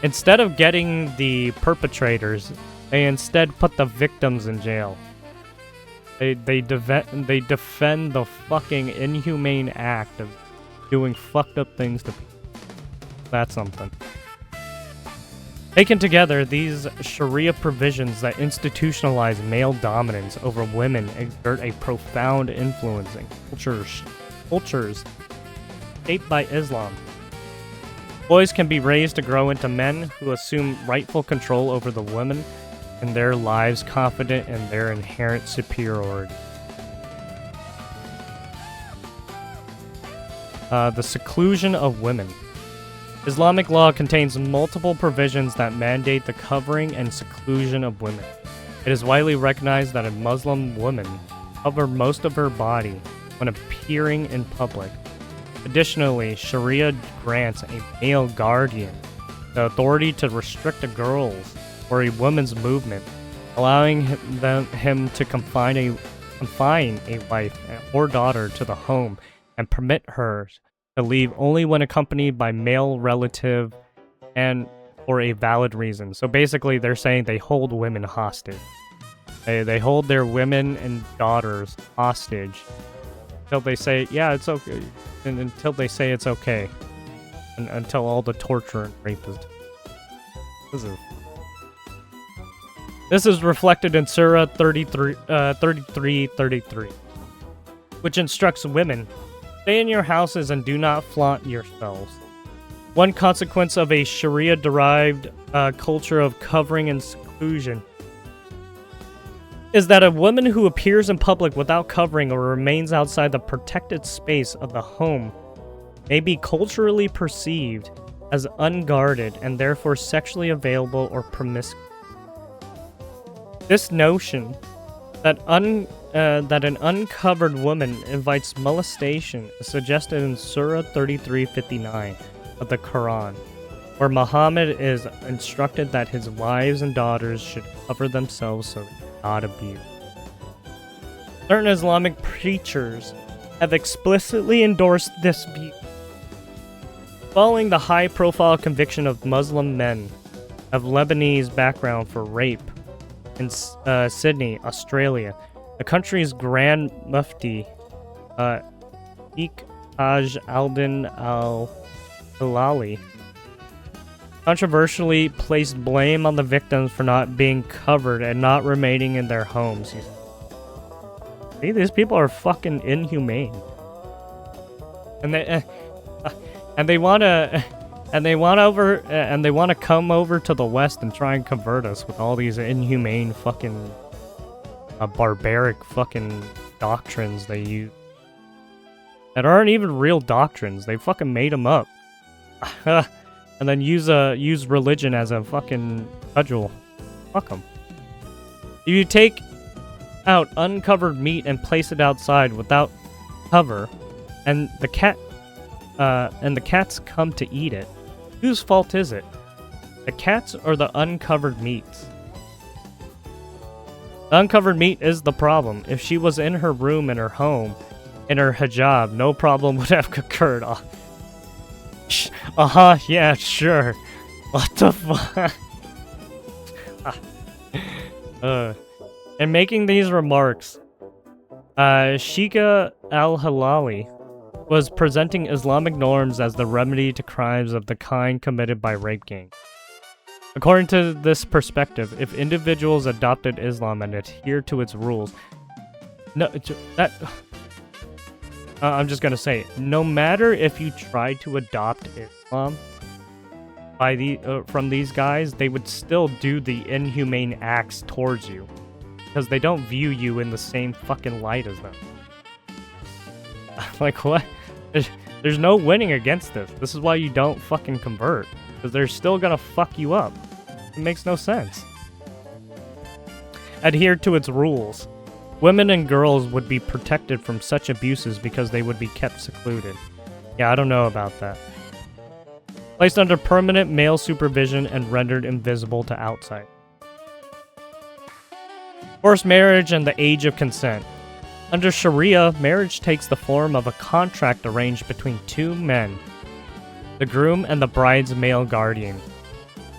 Instead of getting the perpetrators, they instead put the victims in jail. They defend the fucking inhumane act of doing fucked up things to people. That's something. Taken together, these Sharia provisions that institutionalize male dominance over women exert a profound influence in cultures shaped by Islam. Boys can be raised to grow into men who assume rightful control over the women in their lives, confident in their inherent superiority. The seclusion of women. Islamic law contains multiple provisions that mandate the covering and seclusion of women. It is widely recognized that a Muslim woman cover most of her body when appearing in public. Additionally, Sharia grants a male guardian the authority to restrict a girl's or a woman's movement, allowing him to confine a wife or daughter to the home and permit her to leave only when accompanied by male relative and for a valid reason. So basically, they're saying they hold women hostage. They hold their women and daughters hostage until they say, yeah, it's okay, and until they say it's okay, and until all the torture and rape is done. This is reflected in Surah 33:33, which instructs women, stay in your houses and do not flaunt yourselves. One consequence of a Sharia-derived culture of covering and seclusion is that a woman who appears in public without covering or remains outside the protected space of the home may be culturally perceived as unguarded and therefore sexually available or promiscuous. This notion that an uncovered woman invites molestation is suggested in Surah 33:59 of the Quran, where Muhammad is instructed that his wives and daughters should cover themselves so they're not abused. Certain Islamic preachers have explicitly endorsed this view. Following the high-profile conviction of Muslim men of Lebanese background for rape in Sydney, Australia, the country's Grand Mufti, Sheikh Taj al-Din al-Hilali, controversially placed blame on the victims for not being covered and not remaining in their homes. See, these people are fucking inhumane, and they want to come over to the West and try and convert us with all these inhumane fucking barbaric fucking doctrines they use that aren't even real doctrines. They fucking made them up. And then use religion as a fucking cudgel. Fuck them. If you take out uncovered meat and place it outside without cover, and the cats come to eat it, whose fault is it? The cats or the uncovered meats? The uncovered meat is the problem. If she was in her room in her home, in her hijab, no problem would have occurred. Yeah, sure. What the fuck? In making these remarks, Sheikha al-Hilali was presenting Islamic norms as the remedy to crimes of the kind committed by rape gangs. According to this perspective, if individuals adopted Islam and adhered to its rules, I'm just gonna say, no matter if you tried to adopt Islam from these guys, they would still do the inhumane acts towards you, because they don't view you in the same fucking light as them. Like, what? There's no winning against this. This is why you don't fucking convert, because they're still gonna fuck you up. It makes no sense. Adhere to its rules. Women and girls would be protected from such abuses because they would be kept secluded. Yeah, I don't know about that. Placed under permanent male supervision and rendered invisible to outside. Forced marriage and the age of consent. Under Sharia, marriage takes the form of a contract arranged between two men, the groom and the bride's male guardian.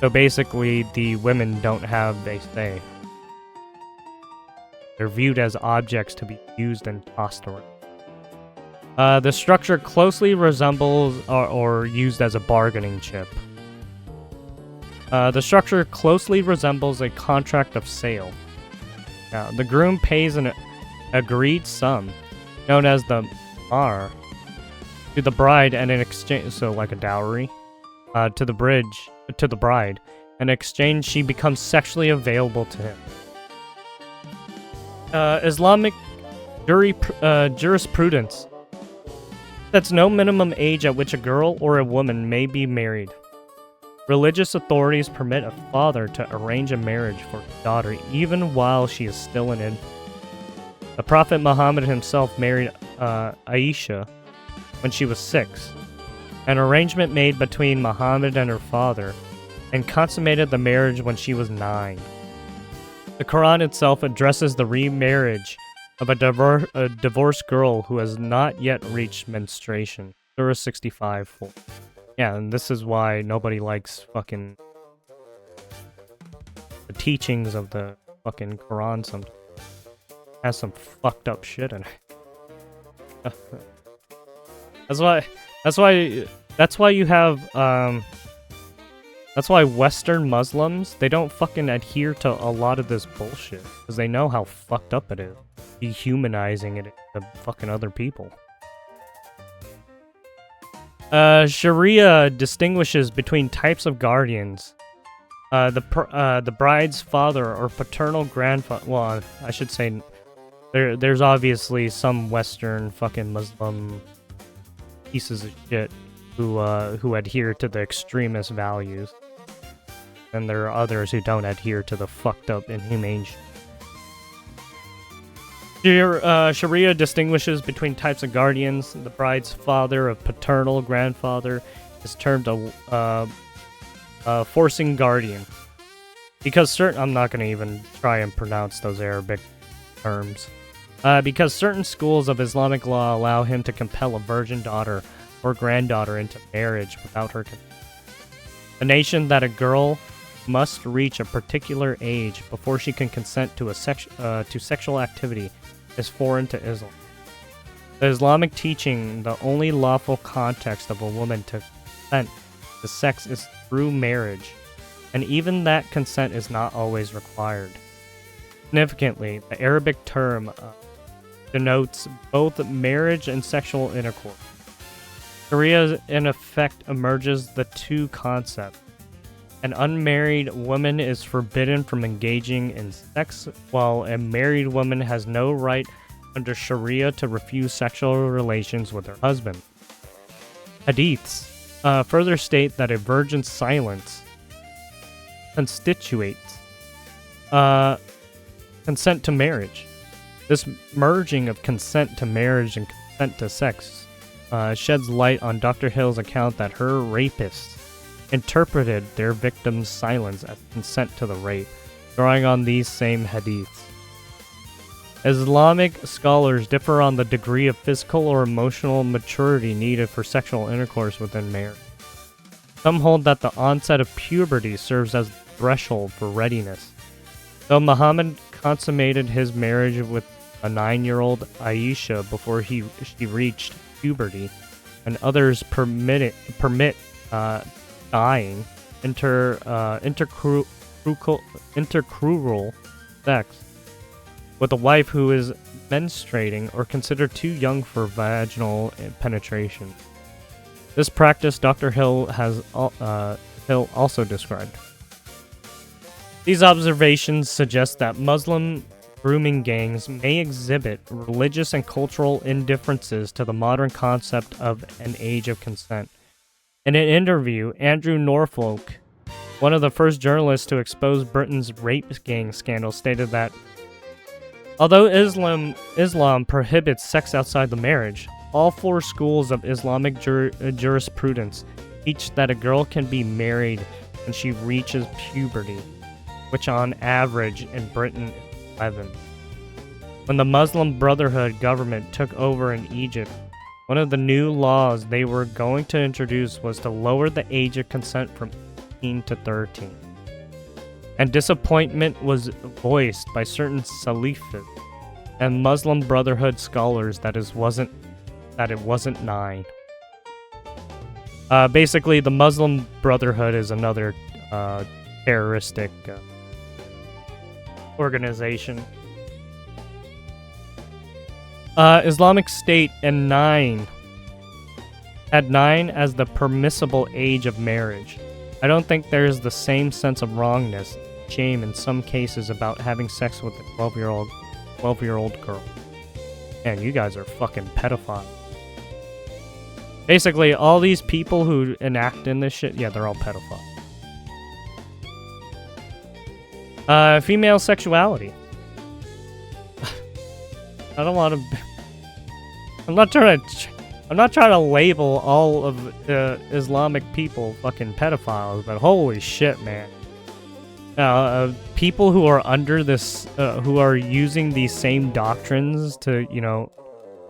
So basically, the women don't have a say. They're viewed as objects to be used and tossed around. The structure closely resembles or used as a bargaining chip. The structure closely resembles a contract of sale. Now, the groom pays an agreed sum, known as the mahr, to the bride, and in exchange, so like a dowry, to the bride. In exchange, she becomes sexually available to him. Islamic jurisprudence sets no minimum age at which a girl or a woman may be married. Religious authorities permit a father to arrange a marriage for his daughter even while she is still an infant. The Prophet Muhammad himself married Aisha when she was 6. An arrangement made between Muhammad and her father, and consummated the marriage when she was 9. The Quran itself addresses the remarriage of a divorced girl who has not yet reached menstruation. Surah 65:4. Yeah, and this is why nobody likes fucking the teachings of the fucking Quran. Sometimes has some fucked up shit in it. That's why you have that's why Western Muslims, they don't fucking adhere to a lot of this bullshit, because they know how fucked up it is, dehumanizing it to fucking other people. Sharia distinguishes between types of guardians. The bride's father or paternal grandfather. Well, I should say, there's obviously some Western fucking Muslim pieces of shit who adhere to the extremist values, and there are others who don't adhere to the fucked up inhumane shit. Sharia distinguishes between types of guardians. The bride's father, or paternal grandfather, is termed a forcing guardian. Because I'm not going to even try and pronounce those Arabic terms. Because certain schools of Islamic law allow him to compel a virgin daughter or granddaughter into marriage without her consent. The nation that a girl must reach a particular age before she can consent to sexual activity is foreign to Islam. The Islamic teaching, the only lawful context of a woman to consent to sex is through marriage, and even that consent is not always required. Significantly, the Arabic term denotes both marriage and sexual intercourse. Sharia, in effect, emerges the two concepts. An unmarried woman is forbidden from engaging in sex, while a married woman has no right under Sharia to refuse sexual relations with her husband. Hadiths further state that a virgin's silence constitutes consent to marriage. This merging of consent to marriage and consent to sex sheds light on Dr. Hill's account that her rapists interpreted their victim's silence as consent to the rape, drawing on these same hadiths. Islamic scholars differ on the degree of physical or emotional maturity needed for sexual intercourse within marriage. Some hold that the onset of puberty serves as the threshold for readiness. Though Muhammad consummated his marriage with a 9-year-old Aisha before she reached puberty, and others permit dying intercrural sex with a wife who is menstruating or considered too young for vaginal penetration. This practice Dr. Hill also described. These observations suggest that Muslim grooming gangs may exhibit religious and cultural indifferences to the modern concept of an age of consent. In an interview, Andrew Norfolk, one of the first journalists to expose Britain's rape gang scandal, stated that although Islam prohibits sex outside the marriage, all 4 schools of Islamic jurisprudence teach that a girl can be married when she reaches puberty, which on average in Britain is 11. When the Muslim Brotherhood government took over in Egypt, one of the new laws they were going to introduce was to lower the age of consent from 18 to 13. And disappointment was voiced by certain Salafis and Muslim Brotherhood scholars that it wasn't 9. Basically, the Muslim Brotherhood is another terroristic organization. Islamic State had 9 as the permissible age of marriage. I don't think there is the same sense of wrongness, shame in some cases about having sex with a 12-year-old girl. Man, you guys are fucking pedophiles. Basically, all these people who enact in this shit, yeah, they're all pedophiles. Female sexuality. I don't want to. I'm not trying to label all of Islamic people fucking pedophiles, but holy shit, man. People who are under this, who are using these same doctrines to,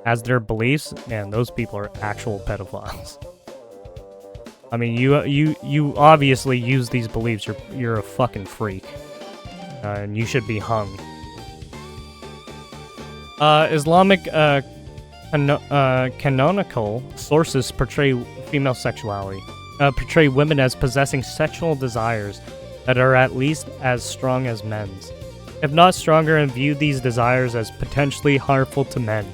as their beliefs, man, those people are actual pedophiles. I mean, you obviously use these beliefs. You're a fucking freak, and you should be hung. Islamic canonical sources portray female sexuality, portray women as possessing sexual desires that are at least as strong as men's, if not stronger, and view these desires as potentially harmful to men.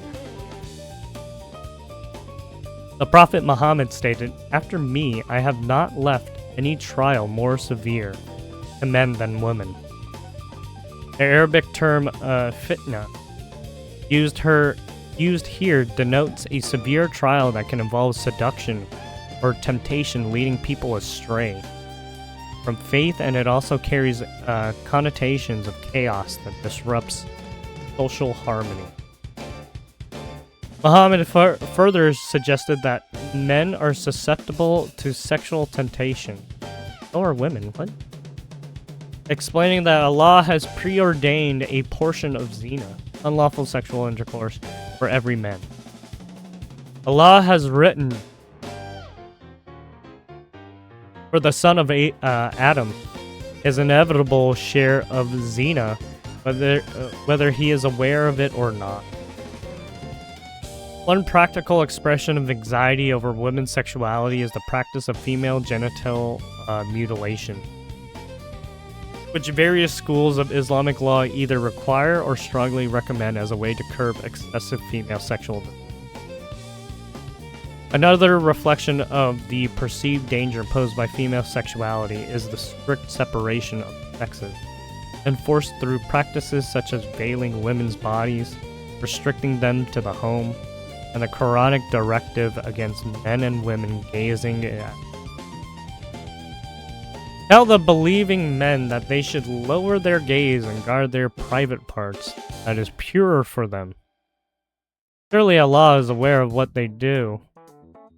The Prophet Muhammad stated, "After me, I have not left any trial more severe to men than women." The Arabic term fitna, used here, denotes a severe trial that can involve seduction or temptation, leading people astray from faith, and it also carries connotations of chaos that disrupts social harmony. Muhammad further suggested that men are susceptible to sexual temptation, So are women. What? Explaining that Allah has preordained a portion of zina, unlawful sexual intercourse, for every man. Allah has written for the son of Adam his inevitable share of zina, whether he is aware of it or not. One practical expression of anxiety over women's sexuality is the practice of female genital mutilation, which various schools of Islamic law either require or strongly recommend as a way to curb excessive female sexual. Another reflection of the perceived danger posed by female sexuality is the strict separation of sexes, enforced through practices such as veiling women's bodies, restricting them to the home, and the Quranic directive against men and women gazing at. Tell the believing men that they should lower their gaze and guard their private parts, that is purer for them. Surely Allah is aware of what they do.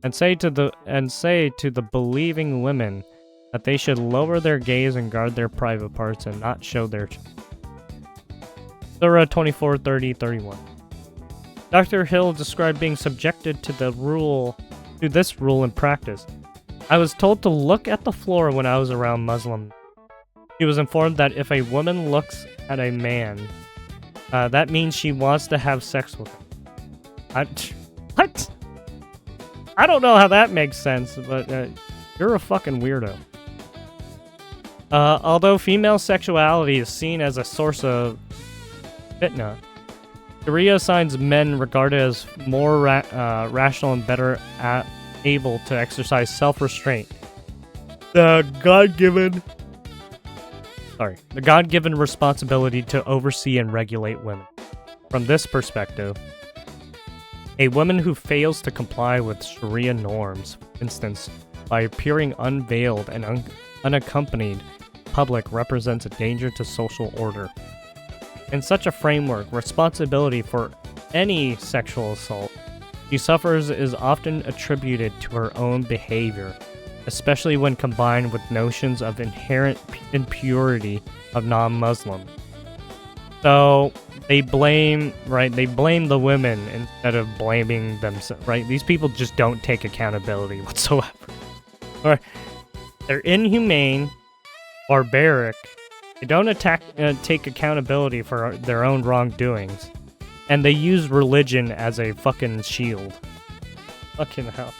And say to the believing women that they should lower their gaze and guard their private parts and not show their Surah 24:30-31. Dr. Hill described being subjected to this rule in practice. I was told to look at the floor when I was around Muslims. He was informed that if a woman looks at a man, that means she wants to have sex with him. What? I don't know how that makes sense, but you're a fucking weirdo. Although female sexuality is seen as a source of fitna, Sharia assigns men regarded as more rational and better able to exercise self-restraint. The God-given responsibility to oversee and regulate women. From this perspective, a woman who fails to comply with Sharia norms, for instance, by appearing unveiled and unaccompanied public, represents a danger to social order. In such a framework, responsibility for any sexual assault she suffers is often attributed to her own behavior, especially when combined with notions of inherent impurity of non-Muslims. So they blame the women instead of blaming themselves, right? These people just don't take accountability whatsoever. Or they're inhumane, barbaric, they don't take accountability for their own wrongdoings, and they use religion as a fucking shield. Fucking hell.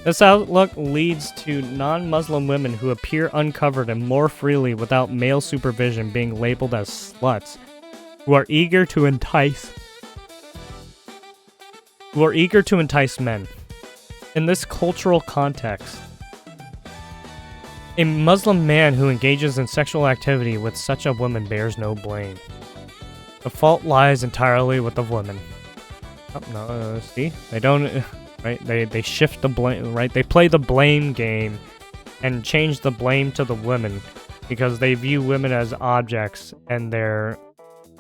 This outlook leads to non-Muslim women who appear uncovered and more freely without male supervision being labeled as sluts, who are eager to entice men. In this cultural context, a Muslim man who engages in sexual activity with such a woman bears no blame. The fault lies entirely with the woman. Oh, no, see? They don't... Right? They shift the blame, right? They play the blame game and change the blame to the women because they view women as objects and their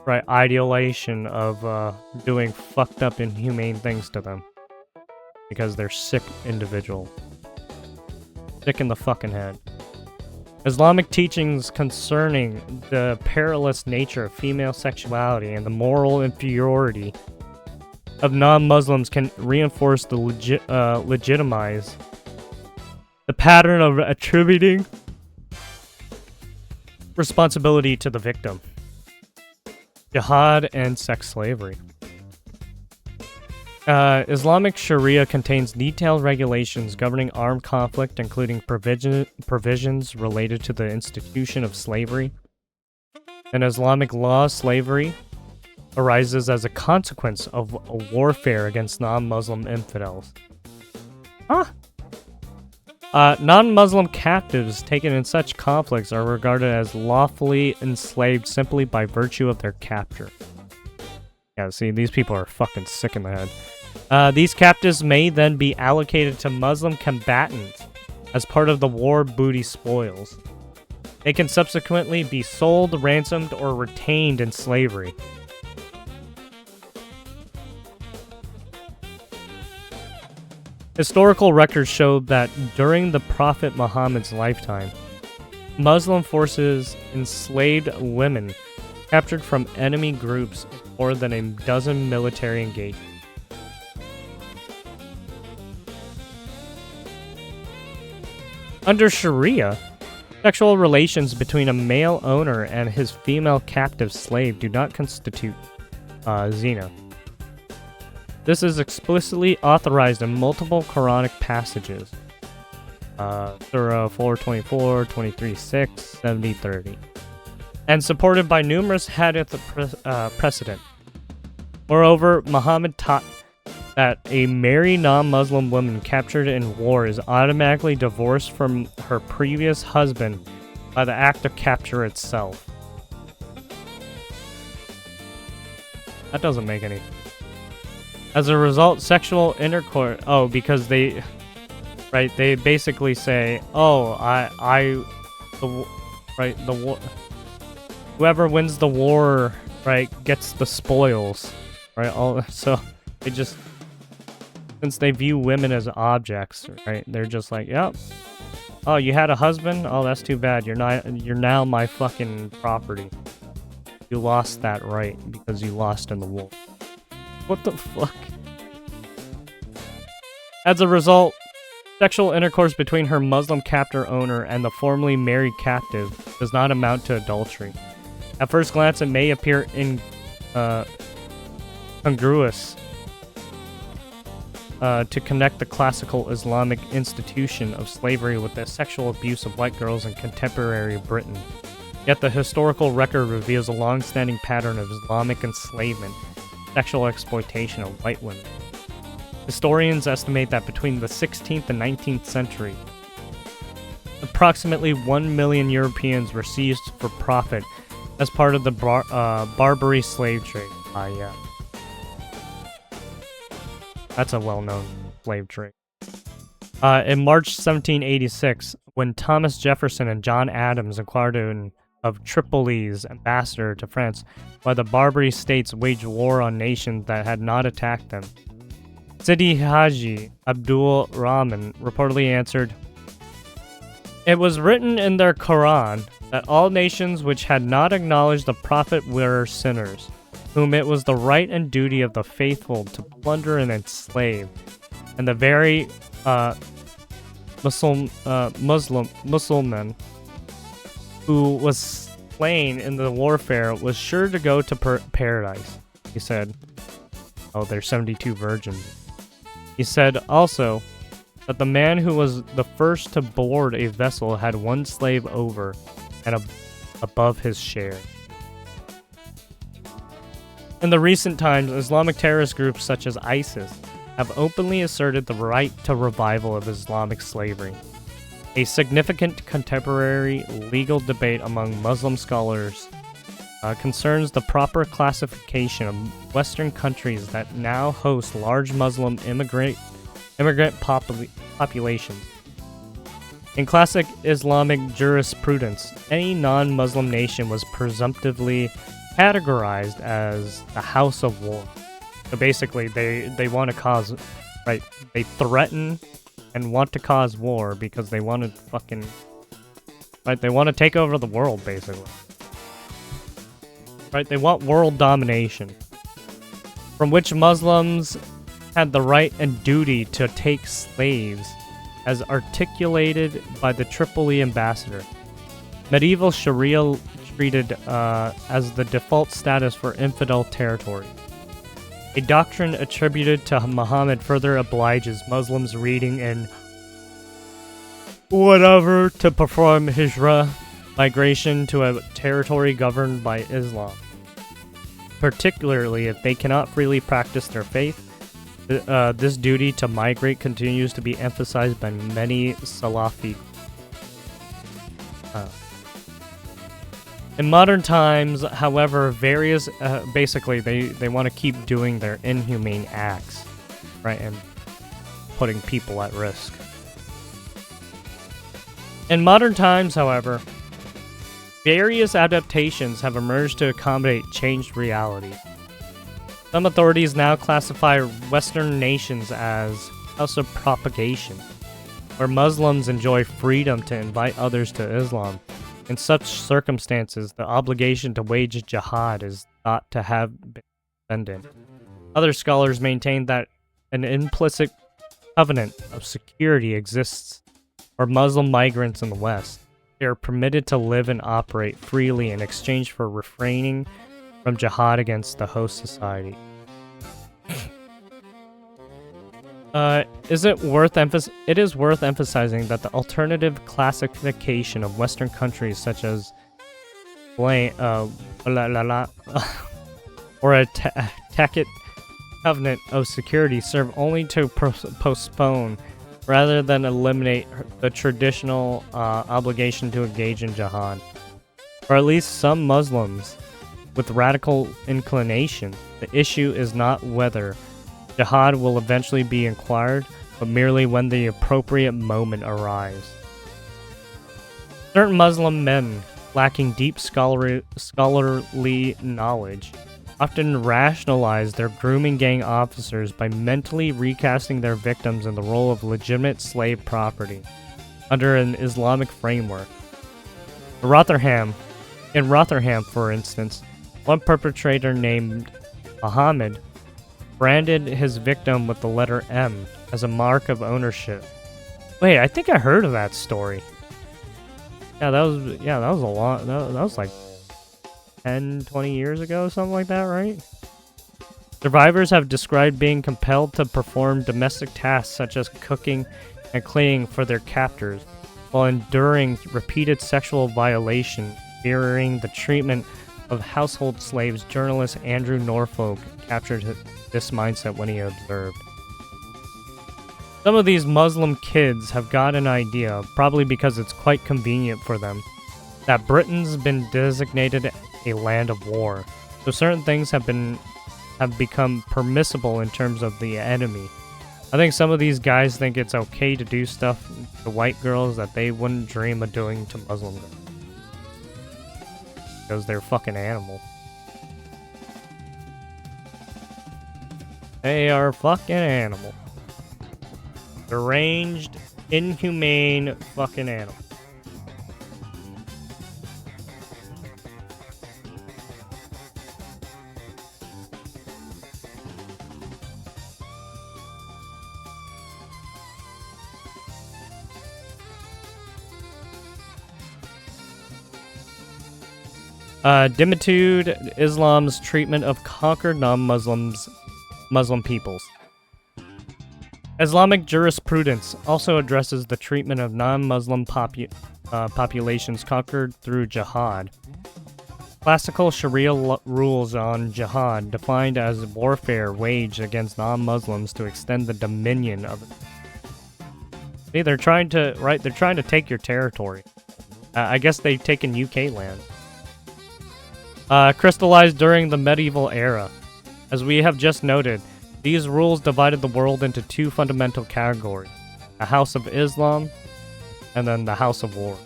ideation of doing fucked up inhumane things to them because they're sick individuals. Sick in the fucking head. Islamic teachings concerning the perilous nature of female sexuality and the moral inferiority of non-Muslims can reinforce the legitimize the pattern of attributing responsibility to the victim. Jihad and sex slavery. Islamic Sharia contains detailed regulations governing armed conflict, including provisions related to the institution of slavery. In Islamic law, slavery arises as a consequence of a warfare against non-Muslim infidels. Huh? Non-Muslim captives taken in such conflicts are regarded as lawfully enslaved simply by virtue of their capture. Yeah, see, these people are fucking sick in the head. These captives may then be allocated to Muslim combatants as part of the war booty spoils. They can subsequently be sold, ransomed, or retained in slavery. Historical records show that during the Prophet Muhammad's lifetime, Muslim forces enslaved women captured from enemy groups in more than a dozen military engagements. Under Sharia, sexual relations between a male owner and his female captive slave do not constitute zina. This is explicitly authorized in multiple Quranic passages. Surah 4:24, 23:6, 70:30, and supported by numerous hadith precedent. Moreover, Muhammad taught that a married non-Muslim woman captured in war is automatically divorced from her previous husband by the act of capture itself. That doesn't make any sense. As a result, sexual intercourse... Oh, because they... Right, they basically say, oh, the war... Whoever wins the war, right, gets the spoils, right? So, they just... Since they view women as objects, right, they're just like, yep. Oh, you had a husband? Oh, that's too bad. You're now my fucking property. You lost that right because you lost in the war. What the fuck? As a result, sexual intercourse between her Muslim captor owner and the formerly married captive does not amount to adultery. At first glance, it may appear incongruous to connect the classical Islamic institution of slavery with the sexual abuse of white girls in contemporary Britain. Yet the historical record reveals a long-standing pattern of Islamic enslavement, sexual exploitation of white women. Historians estimate that between the 16th and 19th century, approximately 1 million Europeans were seized for profit as part of the Barbary slave trade. Yeah. That's a well-known slave trade. In March 1786, when Thomas Jefferson and John Adams inquired of Tripoli's ambassador to France why the Barbary states waged war on nations that had not attacked them, Sidi Haji Abdul Rahman reportedly answered, "It was written in their Quran that all nations which had not acknowledged the Prophet were sinners, whom it was the right and duty of the faithful to plunder and enslave, and the very Muslim who was slain in the warfare was sure to go to paradise." He said, oh, there's 72 virgins. He said also that the man who was the first to board a vessel had one slave over and above his share. In the recent times, Islamic terrorist groups such as ISIS have openly asserted the right to revival of Islamic slavery. A significant contemporary legal debate among Muslim scholars concerns the proper classification of Western countries that now host large Muslim immigrant populations. In classic Islamic jurisprudence, any non-Muslim nation was presumptively categorized as the house of war. So basically, they want to cause, right? They threaten and want to cause war because they want to fucking, right? They want to take over the world, basically. Right? They want world domination, from which Muslims had the right and duty to take slaves, as articulated by the Tripoli ambassador. Medieval Sharia treated as the default status for infidel territory. A doctrine attributed to Muhammad further obliges Muslims reading in whatever to perform hijrah, migration to a territory governed by Islam, particularly if they cannot freely practice their faith. This duty to migrate continues to be emphasized by many Salafi. In modern times, however, various basically they want to keep doing their inhumane acts, right, and putting people at risk. In modern times, however, various adaptations have emerged to accommodate changed realities. Some authorities now classify Western nations as house of propagation, where Muslims enjoy freedom to invite others to Islam. In such circumstances, the obligation to wage jihad is thought to have been suspended. Other scholars maintain that an implicit covenant of security exists for Muslim migrants in the West. They are permitted to live and operate freely in exchange for refraining from jihad against the host society. It is worth emphasizing that the alternative classification of Western countries such as or a tacit covenant of security serve only to postpone rather than eliminate the traditional obligation to engage in jihad. For at least some Muslims with radical inclination, the issue is not whether jihad will eventually be inquired, but merely when the appropriate moment arrives. Certain Muslim men, lacking deep scholarly knowledge, often rationalize their grooming gang officers by mentally recasting their victims in the role of legitimate slave property under an Islamic framework. In Rotherham, for instance, one perpetrator named Muhammad branded his victim with the letter M as a mark of ownership. Wait, I think I heard of that story. That was like 10, 20 years ago, something like that, right? Survivors have described being compelled to perform domestic tasks such as cooking and cleaning for their captors, while enduring repeated sexual violation, mirroring the treatment of household slaves. Journalist Andrew Norfolk captured this mindset when he observed. Some of these Muslim kids have got an idea, probably because it's quite convenient for them, that Britain's been designated a land of war, so certain things have become permissible in terms of the enemy. I think some of these guys think it's okay to do stuff to white girls that they wouldn't dream of doing to Muslim girls. Because they're fucking animals. They are fucking animals. Deranged, inhumane fucking animals. Dimitude, Islam's treatment of conquered Muslim peoples. Islamic jurisprudence also addresses the treatment of non-Muslim populations conquered through jihad. Classical Sharia rules on jihad, defined as warfare waged against non-Muslims to extend the dominion of. See, they're trying to take your territory. I guess they've taken UK land. Crystallized during the medieval era. As we have just noted, these rules divided the world into two fundamental categories: the House of Islam and then the House of War.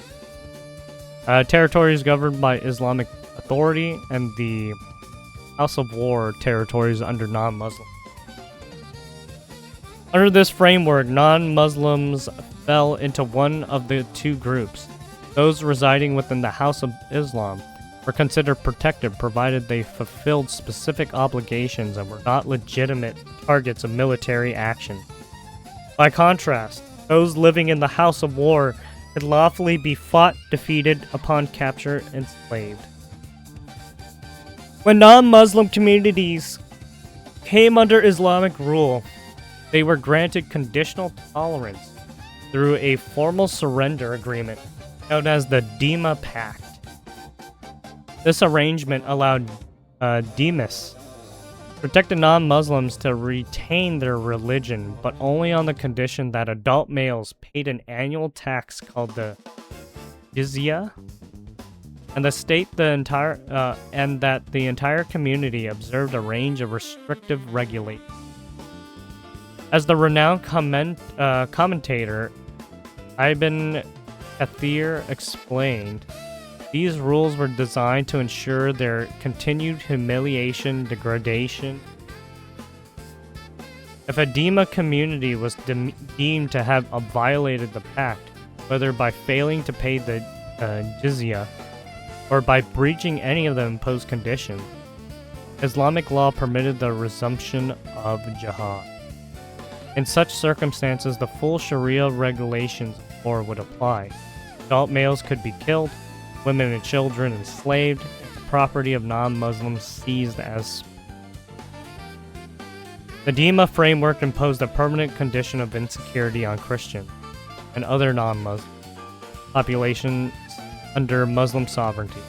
Territories governed by Islamic authority and the House of War territories under non-Muslims. Under this framework, non-Muslims fell into one of the two groups. Those residing within the House of Islam were considered protected provided they fulfilled specific obligations and were not legitimate targets of military action. By contrast, those living in the House of War could lawfully be fought, defeated, upon capture, enslaved. When non-Muslim communities came under Islamic rule, they were granted conditional tolerance through a formal surrender agreement known as the Dima Pact. This arrangement allowed Demas protected non-Muslims to retain their religion, but only on the condition that adult males paid an annual tax called the jizya, and that the entire community observed a range of restrictive regulations. As the renowned commentator Ibn Kathir explained, these rules were designed to ensure their continued humiliation, degradation, If a Dima community was deemed to have violated the pact, whether by failing to pay the jizya or by breaching any of the imposed conditions, Islamic law permitted the resumption of jihad. In such circumstances, the full Sharia regulations of war would apply. Adult males could be killed, women and children enslaved, and the property of non-Muslims seized as. The Dima framework imposed a permanent condition of insecurity on Christians and other non-Muslim populations under Muslim sovereignty.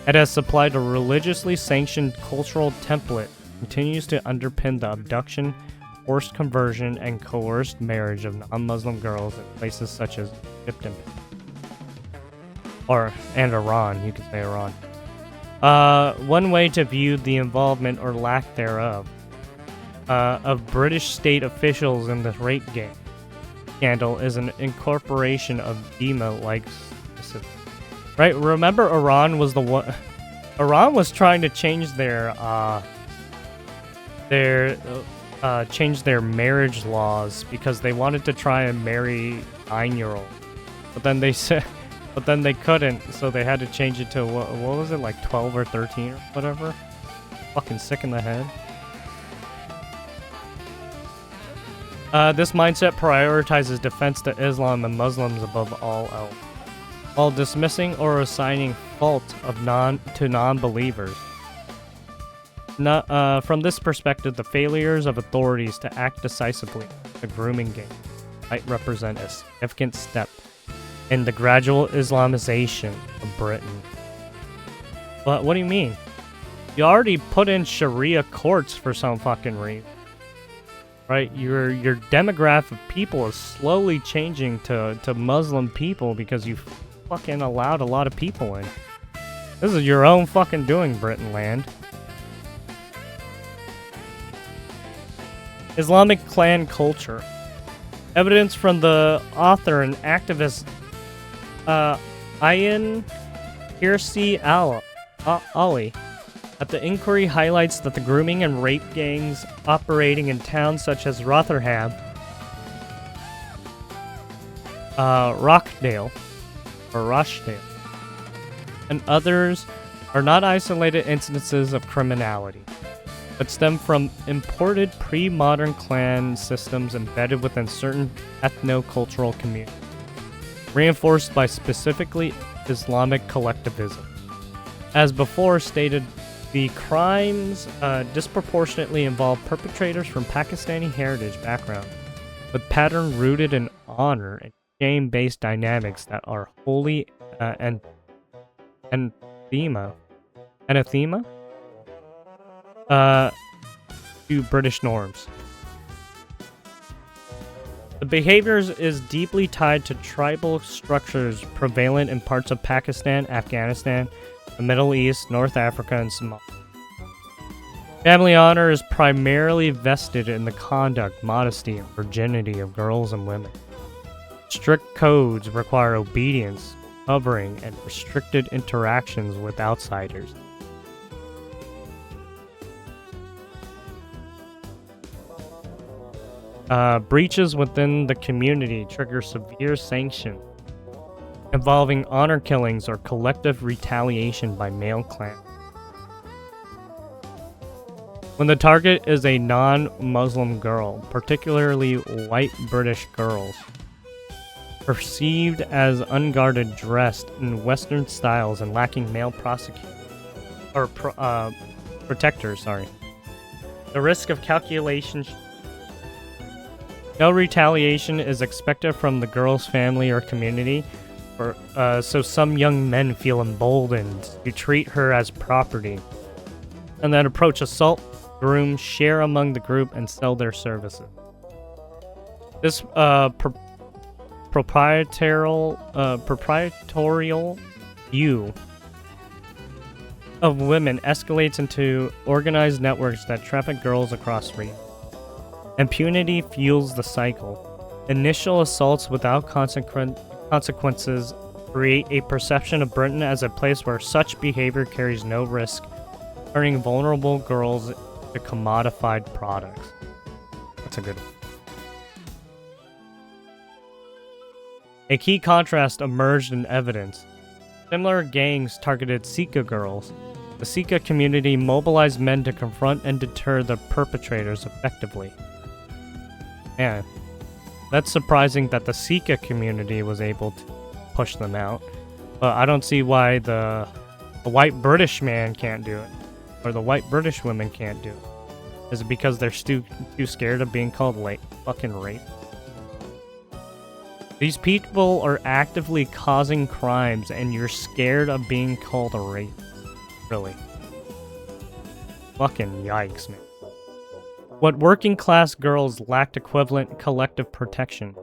It has supplied a religiously sanctioned cultural template that continues to underpin the abduction, forced conversion, and coerced marriage of non-Muslim girls in places such as Egypt and Iran. You could say Iran. One way to view the involvement or lack thereof of British state officials in the rape scandal is an incorporation of Dima-like specifics. Right? Remember, Iran was the one. Iran was trying to change their marriage laws because they wanted to try and marry 9-year-olds, but then they couldn't, so they had to change it to what was it, like 12 or 13 or whatever. Fucking sick in the head. This mindset prioritizes defense to Islam and Muslims above all else, while dismissing or assigning fault to non-believers. From this perspective, the failures of authorities to act decisively in the grooming game might represent a significant step in the gradual Islamization of Britain. But what do you mean? You already put in Sharia courts for some fucking reason. Right, your demographic of people is slowly changing to Muslim people because you fucking allowed a lot of people in. This is your own fucking doing, Britain land. Islamic clan culture. Evidence from the author and activist Ayan Hirsi Ali at the inquiry highlights that the grooming and rape gangs operating in towns such as Rotherham, Rochdale, and others are not isolated instances of criminality, but stem from imported pre-modern clan systems embedded within certain ethno-cultural communities, reinforced by specifically Islamic collectivism. As before stated, the crimes disproportionately involve perpetrators from Pakistani heritage background, with pattern rooted in honor and shame-based dynamics that are wholly anathema to British norms. The behaviors is deeply tied to tribal structures prevalent in parts of Pakistan, Afghanistan, the Middle East, North Africa, and Somalia. Family honor is primarily vested in the conduct, modesty, and virginity of girls and women. Strict codes require obedience, covering, and restricted interactions with outsiders. Breaches within the community trigger severe sanctions, involving honor killings or collective retaliation by male clans. When the target is a non-Muslim girl, particularly white British girls, perceived as unguarded, dressed in Western styles and lacking male protectors, the risk of calculation. No retaliation is expected from the girl's family or community, so some young men feel emboldened to treat her as property, and then approach assault, groom, share among the group, and sell their services. This proprietorial view of women escalates into organized networks that traffic girls across regions. Impunity fuels the cycle. Initial assaults without consequences create a perception of Britain as a place where such behavior carries no risk, turning vulnerable girls into commodified products. That's a good one. A key contrast emerged in evidence. Similar gangs targeted Sika girls. The Sika community mobilized men to confront and deter the perpetrators effectively. Man, that's surprising that the Sika community was able to push them out. But I don't see why the white British man can't do it. Or the white British women can't do it. Is it because they're too scared of being called fucking rape? These people are actively causing crimes and you're scared of being called a rape. Really. Fucking yikes, man. What working class girls lacked equivalent collective protection,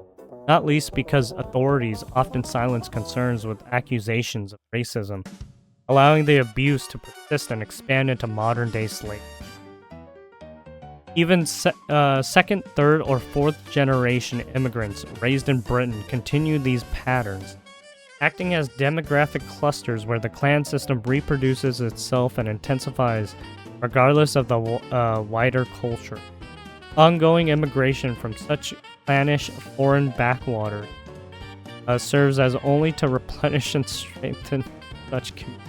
not least because authorities often silence concerns with accusations of racism, allowing the abuse to persist and expand into modern-day slavery. Even second, third, or fourth generation immigrants raised in Britain continue these patterns, acting as demographic clusters where the clan system reproduces itself and intensifies regardless of the wider culture. Ongoing immigration from such clannish foreign backwater serves as only to replenish and strengthen such communities.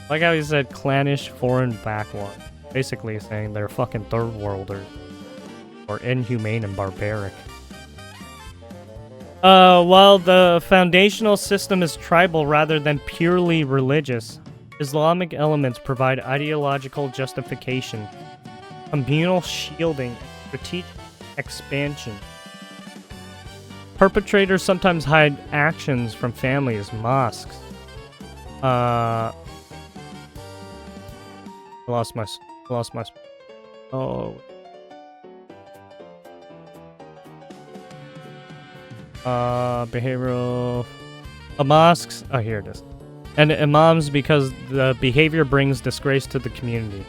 Like how he said clannish foreign backwater. Basically saying they're fucking third worlders. Or inhumane and barbaric. While the foundational system is tribal rather than purely religious, Islamic elements provide ideological justification, communal shielding, and strategic expansion. Perpetrators sometimes hide actions from families, mosques. I lost my. Oh. Behavioral. Mosques. Oh, here it is. And imams because the behavior brings disgrace to the community.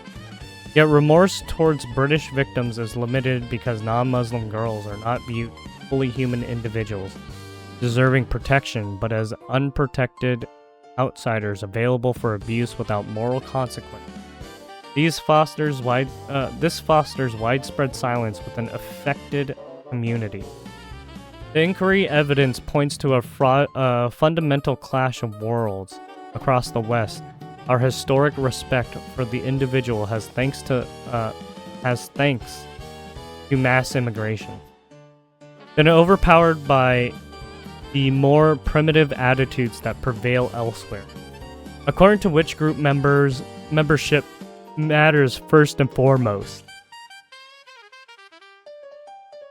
Yet remorse towards British victims is limited because non-Muslim girls are not viewed fully human individuals, deserving protection, but as unprotected outsiders available for abuse without moral consequence. This fosters widespread silence within affected community. The inquiry evidence points to a fundamental clash of worlds across the West. Our historic respect for the individual has thanks to mass immigration been overpowered by the more primitive attitudes that prevail elsewhere, according to which group membership matters first and foremost.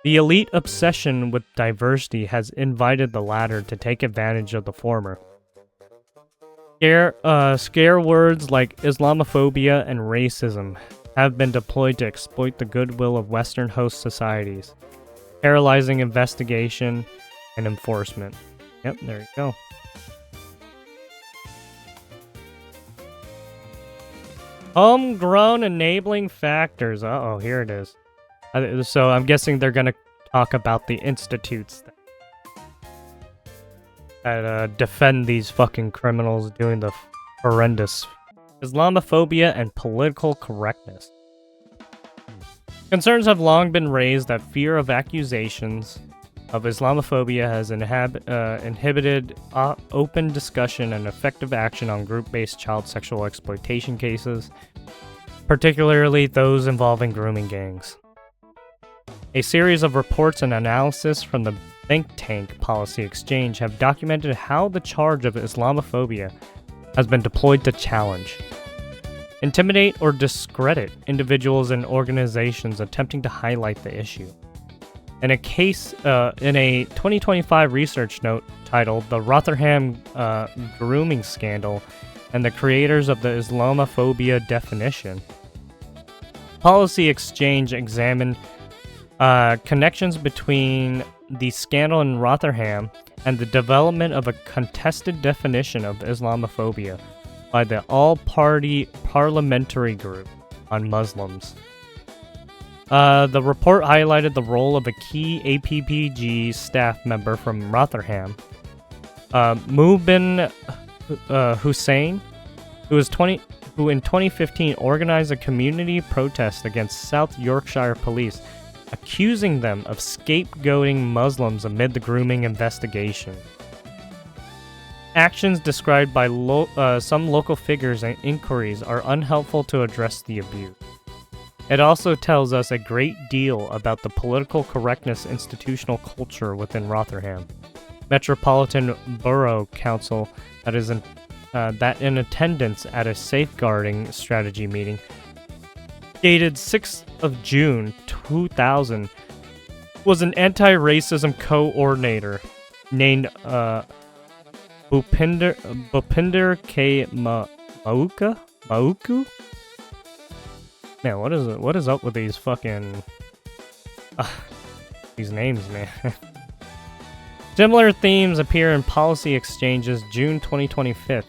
The elite obsession with diversity has invited the latter to take advantage of the former. Scare words like Islamophobia and racism have been deployed to exploit the goodwill of Western host societies, paralyzing investigation and enforcement. Yep, there you go. Homegrown enabling factors. Uh-oh, here it is. So I'm guessing they're going to talk about the institutes that defend these fucking criminals doing the horrendous Islamophobia and political correctness. Concerns have long been raised that fear of accusations of Islamophobia has inhibited open discussion and effective action on group-based child sexual exploitation cases, particularly those involving grooming gangs. A series of reports and analysis from the think tank Policy Exchange have documented how the charge of Islamophobia has been deployed to challenge, intimidate, or discredit individuals and organizations attempting to highlight the issue. In a 2025 research note titled "The Rotherham Grooming Scandal and the Creators of the Islamophobia Definition," Policy Exchange examined connections between the scandal in Rotherham and the development of a contested definition of Islamophobia by the All-Party Parliamentary Group on Muslims. The report highlighted the role of a key APPG staff member from Rotherham, Mubin Hussain, who who in 2015 organized a community protest against South Yorkshire police, accusing them of scapegoating Muslims amid the grooming investigation. Actions described by some local figures and inquiries are unhelpful to address the abuse. It also tells us a great deal about the political correctness institutional culture within Rotherham. Metropolitan Borough Council that in attendance at a safeguarding strategy meeting dated 6th of June 2000 was an anti-racism coordinator named Bhupinder K. Mauku? Man, what is up with these fucking these names, man? Similar themes appear in Policy Exchange's June 2025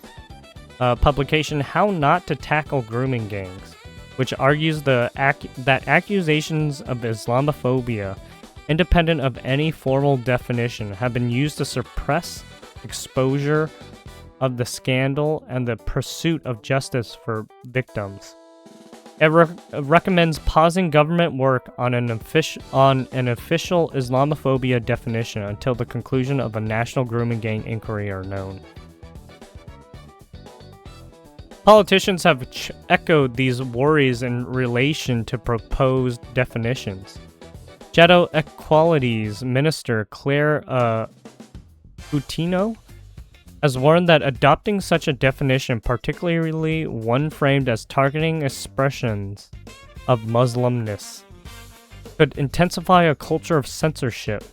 publication How Not to Tackle Grooming Gangs, which argues that accusations of Islamophobia, independent of any formal definition, have been used to suppress exposure of the scandal and the pursuit of justice for victims. It recommends pausing government work on an official Islamophobia definition until the conclusion of a national grooming gang inquiry are known. Politicians have echoed these worries in relation to proposed definitions. Gender Equalities Minister Claire Coutinho has warned that adopting such a definition, particularly one framed as targeting expressions of Muslimness, could intensify a culture of censorship.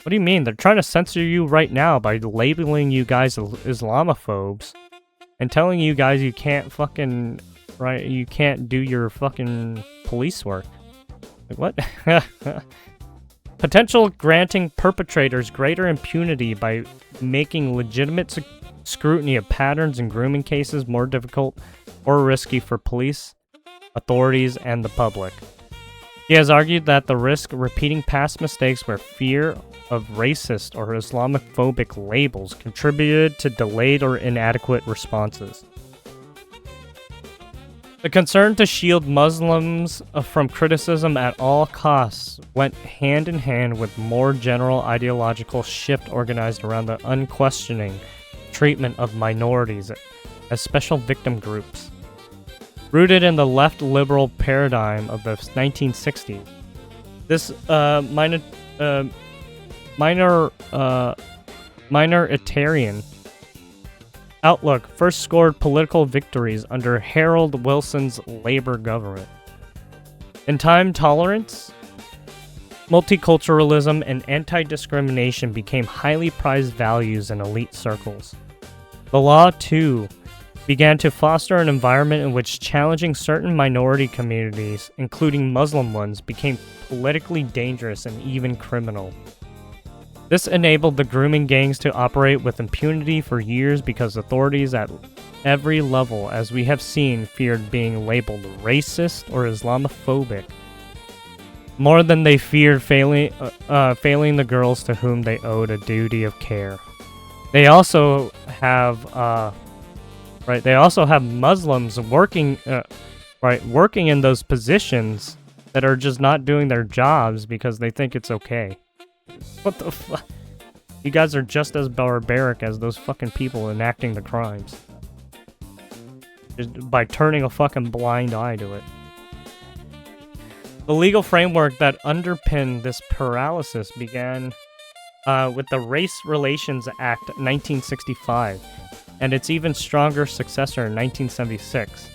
What do you mean? They're trying to censor you right now by labeling you guys Islamophobes and telling you guys you can't fucking, right, you can't do your fucking police work. Like, what? Potential granting perpetrators greater impunity by making legitimate scrutiny of patterns in grooming cases more difficult or risky for police, authorities, and the public. He has argued that the risk of repeating past mistakes where fear of racist or Islamophobic labels contributed to delayed or inadequate responses. The concern to shield Muslims from criticism at all costs went hand in hand with more general ideological shift organized around the unquestioning treatment of minorities as special victim groups. Rooted in the left liberal paradigm of the 1960s, this minoritarian outlook first scored political victories under Harold Wilson's Labour government. In time, tolerance, multiculturalism, and anti-discrimination became highly prized values in elite circles. The law, too, began to foster an environment in which challenging certain minority communities, including Muslim ones, became politically dangerous and even criminal. This enabled the grooming gangs to operate with impunity for years because authorities at every level, as we have seen, feared being labeled racist or Islamophobic, more than they feared failing the girls to whom they owed a duty of care. They also have Muslims working in those positions that are just not doing their jobs because they think it's okay. What the fuck? You guys are just as barbaric as those fucking people enacting the crimes. Just by turning a fucking blind eye to it. The legal framework that underpinned this paralysis began with the Race Relations Act 1965 and its even stronger successor in 1976.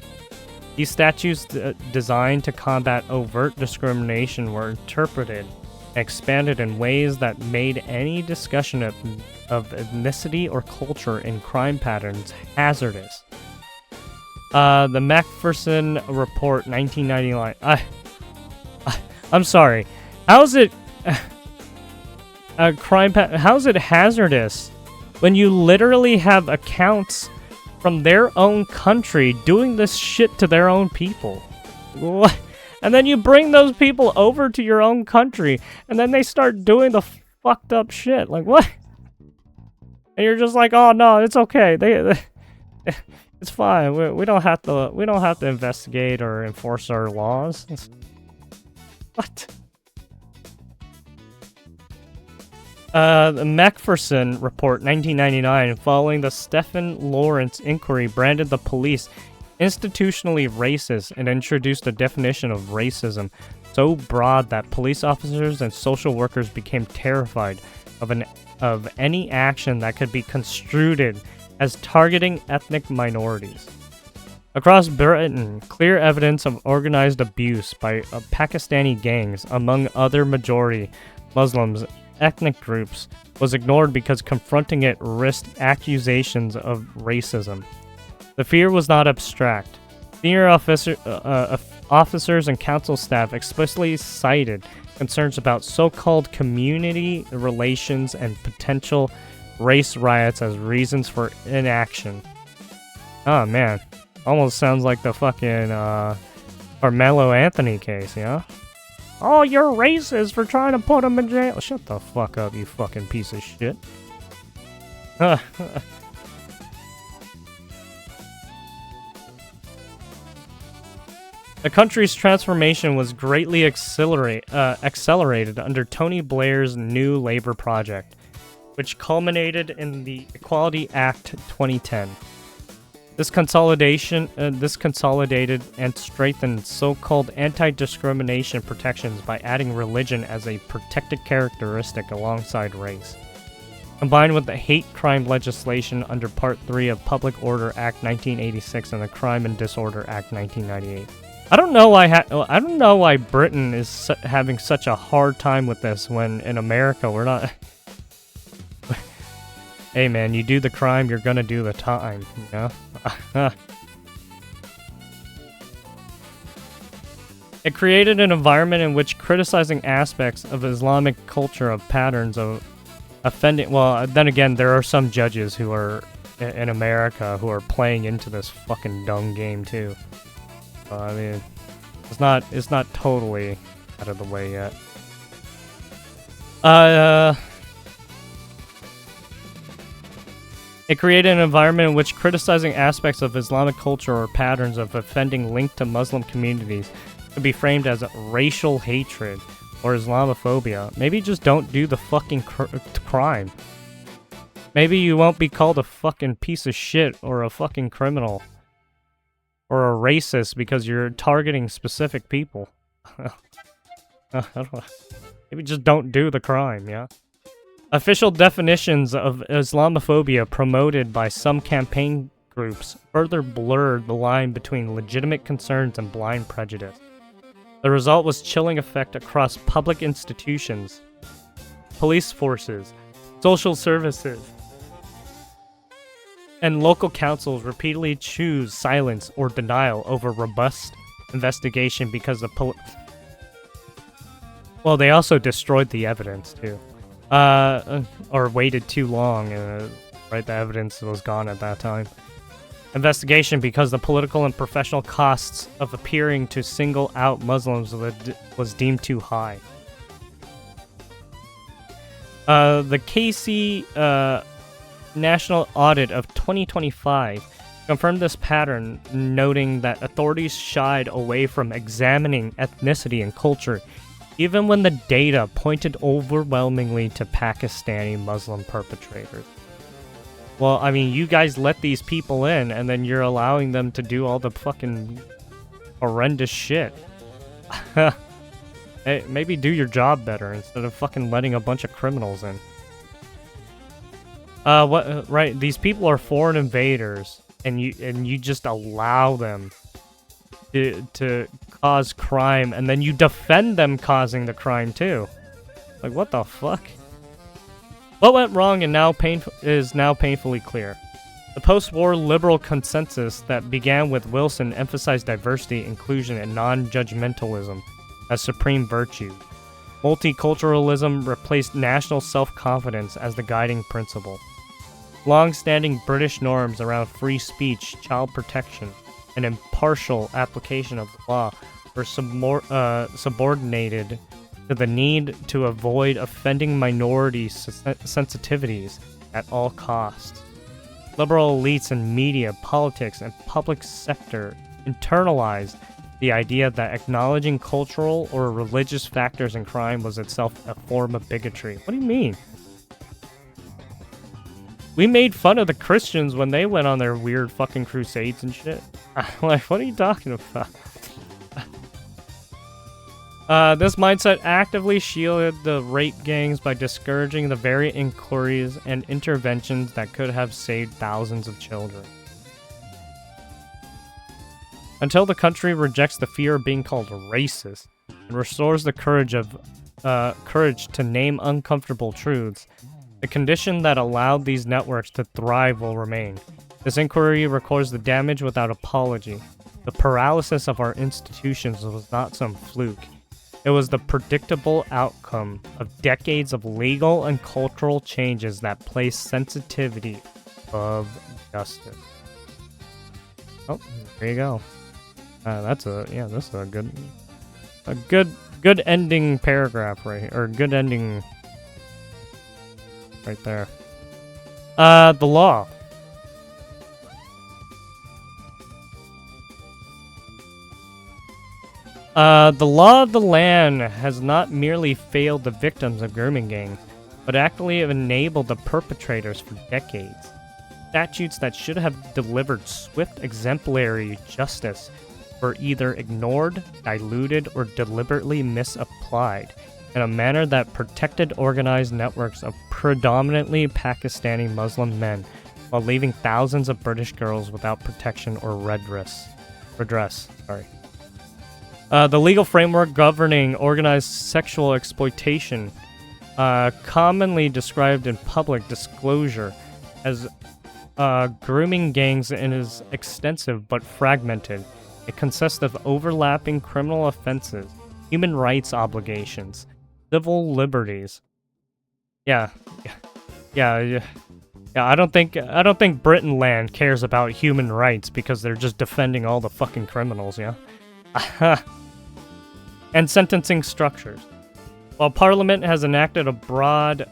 These statutes designed to combat overt discrimination were interpreted expanded in ways that made any discussion of ethnicity or culture in crime patterns hazardous. The Macpherson Report, 1999. I'm sorry. How's it how's it hazardous when you literally have accounts from their own country doing this shit to their own people? What? And then you bring those people over to your own country, and then they start doing the fucked up shit. Like, what? And you're just like, oh, no, it's okay. It's fine. We don't have to investigate or enforce our laws. What? The Macpherson Report, 1999, following the Stephen Lawrence inquiry, branded the police institutionally racist and introduced a definition of racism so broad that police officers and social workers became terrified of any action that could be construed as targeting ethnic minorities. Across Britain, clear evidence of organized abuse by Pakistani gangs, among other majority Muslims ethnic groups, was ignored because confronting it risked accusations of racism. The fear was not abstract. Senior officers and council staff explicitly cited concerns about so-called community relations and potential race riots as reasons for inaction. Oh man, almost sounds like the fucking Carmelo Anthony case, you know? Oh, you're racist for trying to put him in jail. Shut the fuck up, you fucking piece of shit. The country's transformation was greatly accelerated under Tony Blair's New Labour Project, which culminated in the Equality Act 2010. This consolidated and strengthened so-called anti-discrimination protections by adding religion as a protected characteristic alongside race. Combined with the hate crime legislation under Part 3 of Public Order Act 1986 and the Crime and Disorder Act 1998. I don't know why Britain is having such a hard time with this when in America we're not. Hey man, you do the crime, you're gonna do the time, you know? It created an environment in which criticizing aspects of Islamic culture of patterns of offending. Well, then again, there are some judges who are in America who are playing into this fucking dumb game too. I mean, it's not totally out of the way yet. It created an environment in which criticizing aspects of Islamic culture or patterns of offending linked to Muslim communities could be framed as racial hatred or Islamophobia. Maybe just don't do the fucking crime. Maybe you won't be called a fucking piece of shit or a fucking criminal or a racist because you're targeting specific people. I don't know. Maybe just don't do the crime, yeah? Official definitions of Islamophobia promoted by some campaign groups further blurred the line between legitimate concerns and blind prejudice. The result was chilling effect across public institutions, police forces, social services, and local councils repeatedly choose silence or denial over robust investigation because of well, they also destroyed the evidence too. Or waited too long, right? The evidence was gone at that time. Investigation because the political and professional costs of appearing to single out Muslims was deemed too high. The KC National Audit of 2025 confirmed this pattern, noting that authorities shied away from examining ethnicity and culture even when the data pointed overwhelmingly to Pakistani Muslim perpetrators. Well, I mean, you guys let these people in, and then you're allowing them to do all the fucking horrendous shit. Hey, maybe do your job better instead of fucking letting a bunch of criminals in. Right, these people are foreign invaders, and you just allow them to cause crime, and then you defend them causing the crime too. Like, what the fuck? What went wrong and is now painfully clear. The post-war liberal consensus that began with Wilson emphasized diversity, inclusion, and non-judgmentalism as supreme virtue. Multiculturalism replaced national self-confidence as the guiding principle. Long-standing British norms around free speech, child protection, and impartial application of the law were subordinated to the need to avoid offending minority sensitivities at all costs. Liberal elites in media, politics, and public sector internalized the idea that acknowledging cultural or religious factors in crime was itself a form of bigotry. What do you mean? We made fun of the Christians when they went on their weird fucking crusades and shit. Like, what are you talking about? This mindset actively shielded the rape gangs by discouraging the very inquiries and interventions that could have saved thousands of children. Until the country rejects the fear of being called racist and restores the courage to name uncomfortable truths, the condition that allowed these networks to thrive will remain. This inquiry records the damage without apology. The paralysis of our institutions was not some fluke. It was the predictable outcome of decades of legal and cultural changes that place sensitivity above justice. Oh, there you go. This is a good ending paragraph right here, or good ending right there. The law. The law of the land has not merely failed the victims of grooming gangs, but actually have enabled the perpetrators for decades. Statutes that should have delivered swift exemplary justice were either ignored, diluted, or deliberately misapplied in a manner that protected organized networks of predominantly Pakistani Muslim men while leaving thousands of British girls without protection or redress. The legal framework governing organized sexual exploitation, commonly described in public disclosure as grooming gangs, and is extensive but fragmented. It consists of overlapping criminal offenses, human rights obligations, civil liberties. Yeah. I don't think Britain land cares about human rights because they're just defending all the fucking criminals, yeah? And sentencing structures. While Parliament has enacted a broad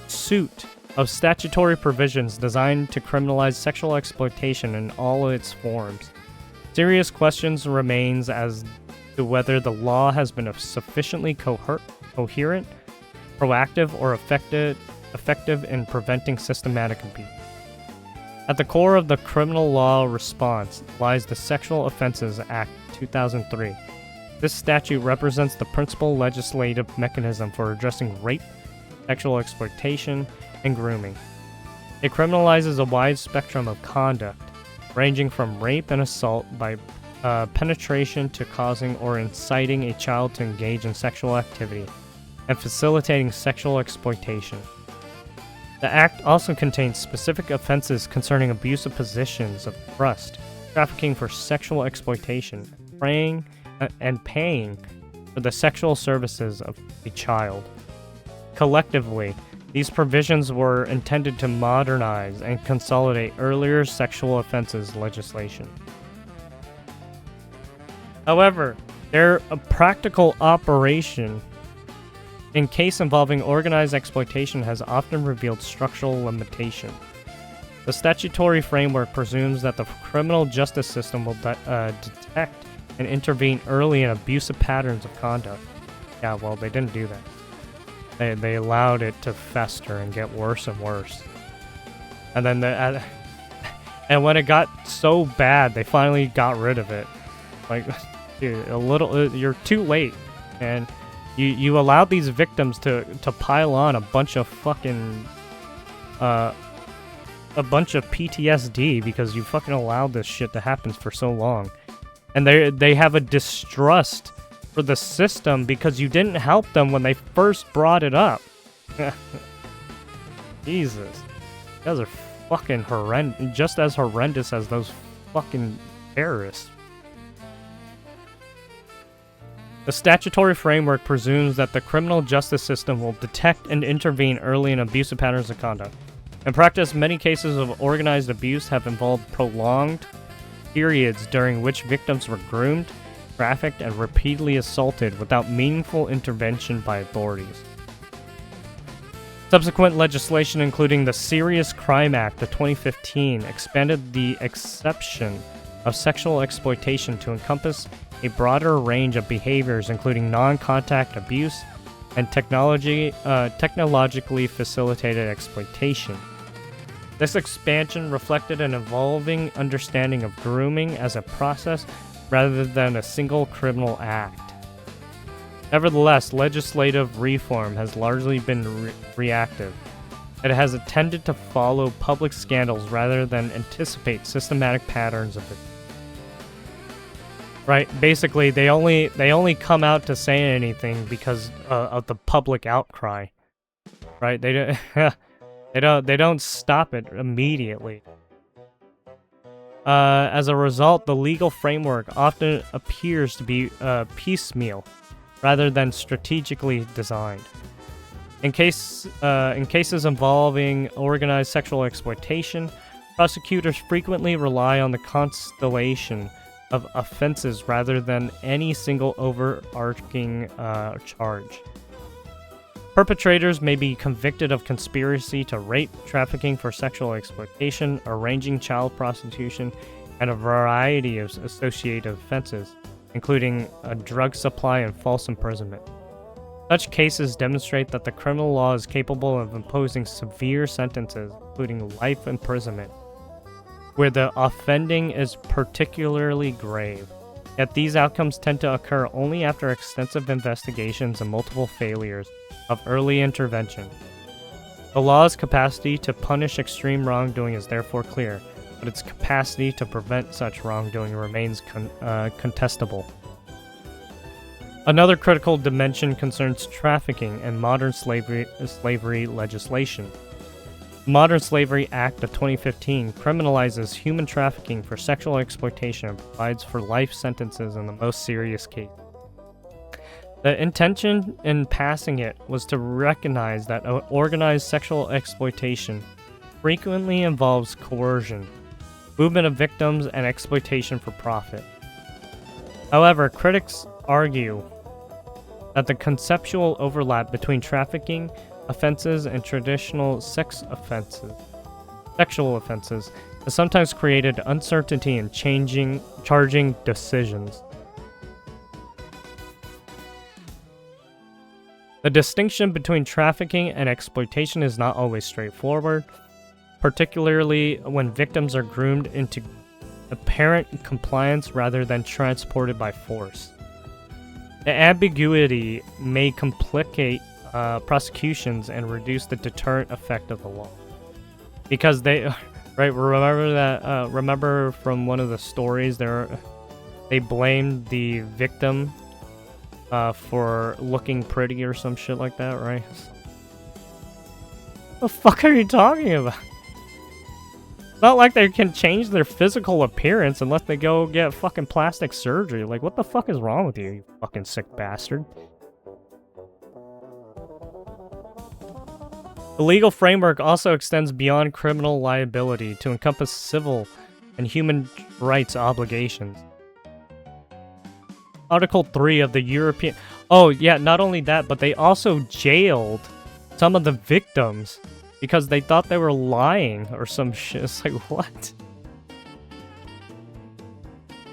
suite of statutory provisions designed to criminalize sexual exploitation in all its forms, serious questions remains as to whether the law has been sufficiently coherent, proactive, or effective in preventing systematic abuse. At the core of the criminal law response lies the Sexual Offences Act 2003. This statute represents the principal legislative mechanism for addressing rape, sexual exploitation, and grooming. It criminalizes a wide spectrum of conduct, ranging from rape and assault by penetration to causing or inciting a child to engage in sexual activity, and facilitating sexual exploitation. The Act also contains specific offenses concerning abusive positions of trust, trafficking for sexual exploitation, preying and paying for the sexual services of a child. Collectively, these provisions were intended to modernize and consolidate earlier sexual offenses legislation. However, their practical operation in case involving organized exploitation has often revealed structural limitation. The statutory framework presumes that the criminal justice system will detect and intervene early in abusive patterns of conduct. Yeah, well, they didn't do that. They allowed it to fester and get worse and worse. And then and when it got so bad, they finally got rid of it. Like, dude, you're too late, and you allowed these victims to pile on a bunch of fucking a bunch of PTSD because you fucking allowed this shit to happen for so long. And they have a distrust for the system because you didn't help them when they first brought it up. Jesus. You guys are fucking horrendous, just as horrendous as those fucking terrorists. The statutory framework presumes that the criminal justice system will detect and intervene early in abusive patterns of conduct. In practice, many cases of organized abuse have involved prolonged periods during which victims were groomed, trafficked, and repeatedly assaulted without meaningful intervention by authorities. Subsequent legislation, including the Serious Crime Act of 2015, expanded the exception of sexual exploitation to encompass a broader range of behaviors, including non-contact abuse and technologically facilitated exploitation. This expansion reflected an evolving understanding of grooming as a process rather than a single criminal act. Nevertheless, legislative reform has largely been reactive. It has tended to follow public scandals rather than anticipate systematic patterns of it. Right, basically, they only come out to say anything because of the public outcry. Right, they don't stop it immediately. As a result, the legal framework often appears to be piecemeal, rather than strategically designed. In cases involving organized sexual exploitation, prosecutors frequently rely on the constellation of offenses rather than any single overarching charge. Perpetrators may be convicted of conspiracy to rape, trafficking for sexual exploitation, arranging child prostitution, and a variety of associated offenses, including a drug supply and false imprisonment. Such cases demonstrate that the criminal law is capable of imposing severe sentences, including life imprisonment, where the offending is particularly grave. Yet these outcomes tend to occur only after extensive investigations and multiple failures of early intervention. The law's capacity to punish extreme wrongdoing is therefore clear, but its capacity to prevent such wrongdoing remains contestable. Another critical dimension concerns trafficking and modern slavery legislation. The Modern Slavery Act of 2015 criminalizes human trafficking for sexual exploitation and provides for life sentences in the most serious cases. The intention in passing it was to recognize that organized sexual exploitation frequently involves coercion, movement of victims, and exploitation for profit. However, critics argue that the conceptual overlap between trafficking offenses and traditional sexual offenses has sometimes created uncertainty in charging decisions. The distinction between trafficking and exploitation is not always straightforward, particularly when victims are groomed into apparent compliance rather than transported by force. The ambiguity may complicate prosecutions and reduce the deterrent effect of the law. Because they, right, remember from one of the stories, they blamed the victim for looking pretty or some shit like that, right? What the fuck are you talking about? It's not like they can change their physical appearance unless they go get fucking plastic surgery. Like, what the fuck is wrong with you, you fucking sick bastard? The legal framework also extends beyond criminal liability to encompass civil and human rights obligations. Article 3 of the European... Oh, yeah, not only that, but they also jailed some of the victims because they thought they were lying or some shit. It's like, what?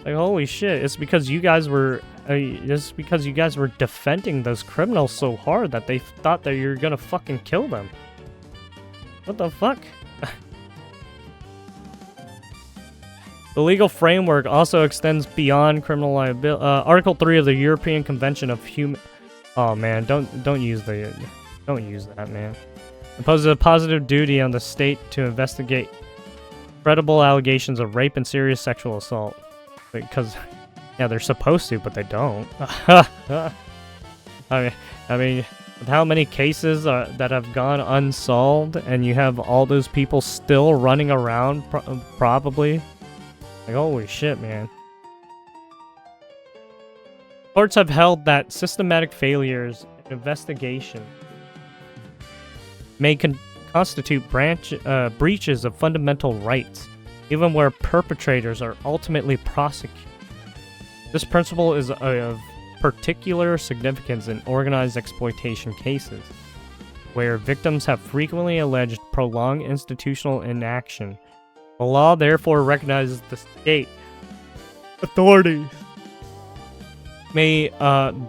Like, holy shit, it's because you guys were... it's because you guys were defending those criminals so hard that they thought that you were gonna fucking kill them. What the fuck? The legal framework also extends beyond criminal liability. Article 3 of the European Convention of Human... Oh man, don't use that, man. Imposes a positive duty on the state to investigate credible allegations of rape and serious sexual assault. Because, yeah, they're supposed to, but they don't. I mean, with how many cases that have gone unsolved, and you have all those people still running around, probably. Like, holy shit, man. Courts have held that systematic failures in investigation may constitute breaches of fundamental rights, even where perpetrators are ultimately prosecuted. This principle is of particular significance in organized exploitation cases. where victims have frequently alleged prolonged institutional inaction. The law therefore recognizes the state authorities may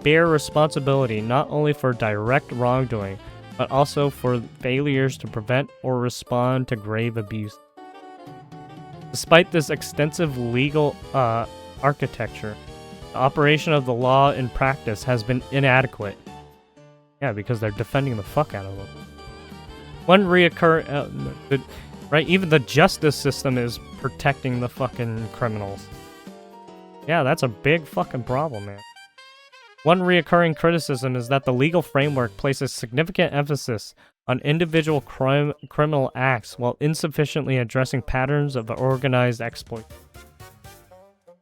bear responsibility not only for direct wrongdoing, but also for failures to prevent or respond to grave abuse. Despite this extensive legal architecture, the operation of the law in practice has been inadequate. Yeah, because they're defending the fuck out of them. One right? Even the justice system is protecting the fucking criminals. Yeah, that's a big fucking problem, man. One reoccurring criticism is that the legal framework places significant emphasis on individual criminal acts while insufficiently addressing patterns of organized exploit.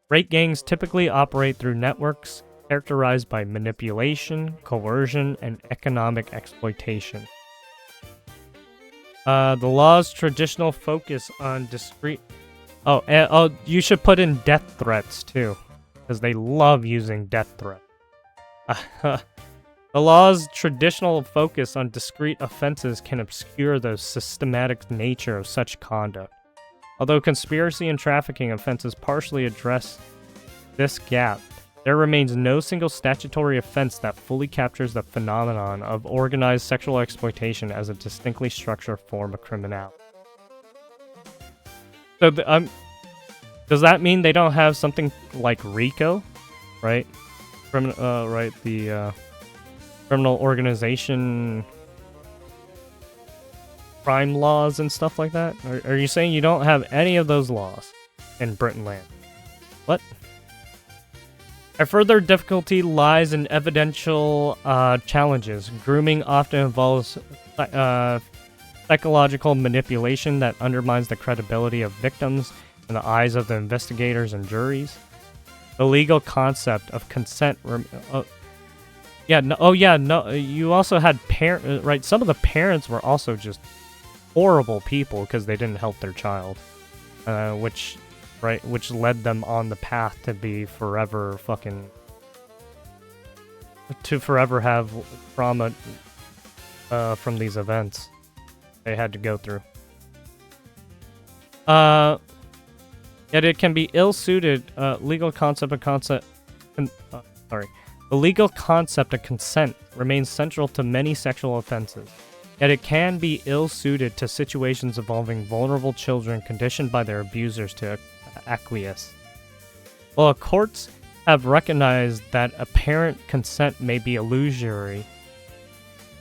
Rape gangs typically operate through networks characterized by manipulation, coercion, and economic exploitation. The law's traditional focus on discrete... you should put in death threats, too. Because they love using death threats. The law's traditional focus on discrete offenses can obscure the systematic nature of such conduct. Although conspiracy and trafficking offenses partially address this gap, there remains no single statutory offense that fully captures the phenomenon of organized sexual exploitation as a distinctly structured form of criminality. So, does that mean they don't have something like RICO, right? The criminal organization crime laws and stuff like that? Are you saying you don't have any of those laws in Britain land? What? A further difficulty lies in evidential challenges. Grooming often involves psychological manipulation that undermines the credibility of victims in the eyes of the investigators and juries. The legal concept of consent. You also had right? Some of the parents were also just horrible people because they didn't help their child, which led them on the path to be forever have trauma from these events they had to go through. Yet it can be ill-suited. The legal concept of consent remains central to many sexual offenses. Yet it can be ill-suited to situations involving vulnerable children conditioned by their abusers to acquiesce. While courts have recognized that apparent consent may be illusory,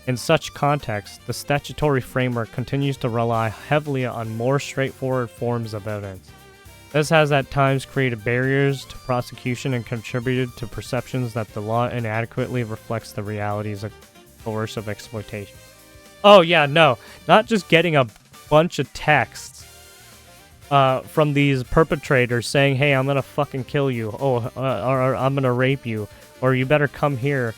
in such contexts, the statutory framework continues to rely heavily on more straightforward forms of evidence. This has at times created barriers to prosecution and contributed to perceptions that the law inadequately reflects the realities of coercive exploitation. Oh yeah, no. Not just getting a bunch of texts from these perpetrators saying, hey, I'm gonna fucking kill you. Or I'm gonna rape you. Or you better come here.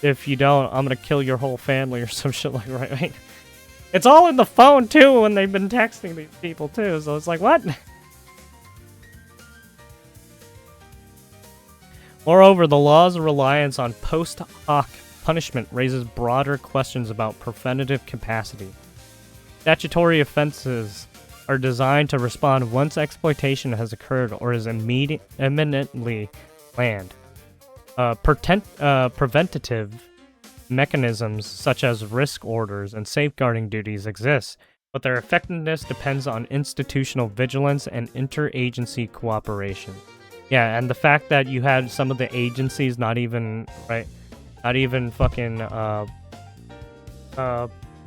If you don't, I'm gonna kill your whole family or some shit like that, right? It's all in the phone, too, when they've been texting these people, too. So it's like, what? Moreover, the law's reliance on post hoc punishment raises broader questions about preventative capacity. Statutory offenses are designed to respond once exploitation has occurred or is imminently planned. Preventative mechanisms such as risk orders and safeguarding duties exist, but their effectiveness depends on institutional vigilance and interagency cooperation. Yeah, and the fact that you had some of the agencies not even fucking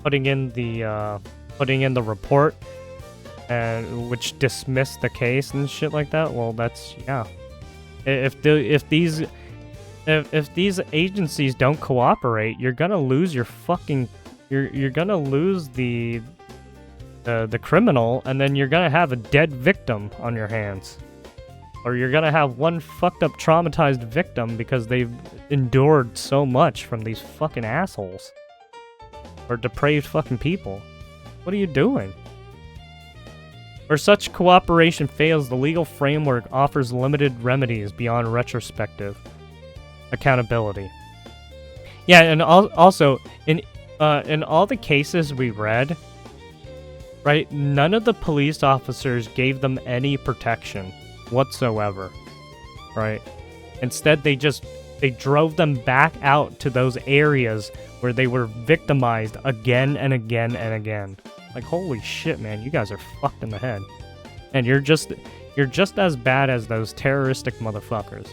putting in the report, and which dismissed the case and shit like that. Well, that's yeah. If these agencies don't cooperate, you're gonna lose your fucking... You're gonna lose the criminal, and then you're gonna have a dead victim on your hands. Or you're gonna have one fucked up traumatized victim because they've endured so much from these fucking assholes. Or depraved fucking people. What are you doing? Where such cooperation fails, the legal framework offers limited remedies beyond retrospective accountability. Yeah, and also in in all the cases we read, right, none of the police officers gave them any protection whatsoever, right? Instead, they drove them back out to those areas where they were victimized again and again and again. Like, holy shit, man, you guys are fucked in the head. And you're just as bad as those terroristic motherfuckers.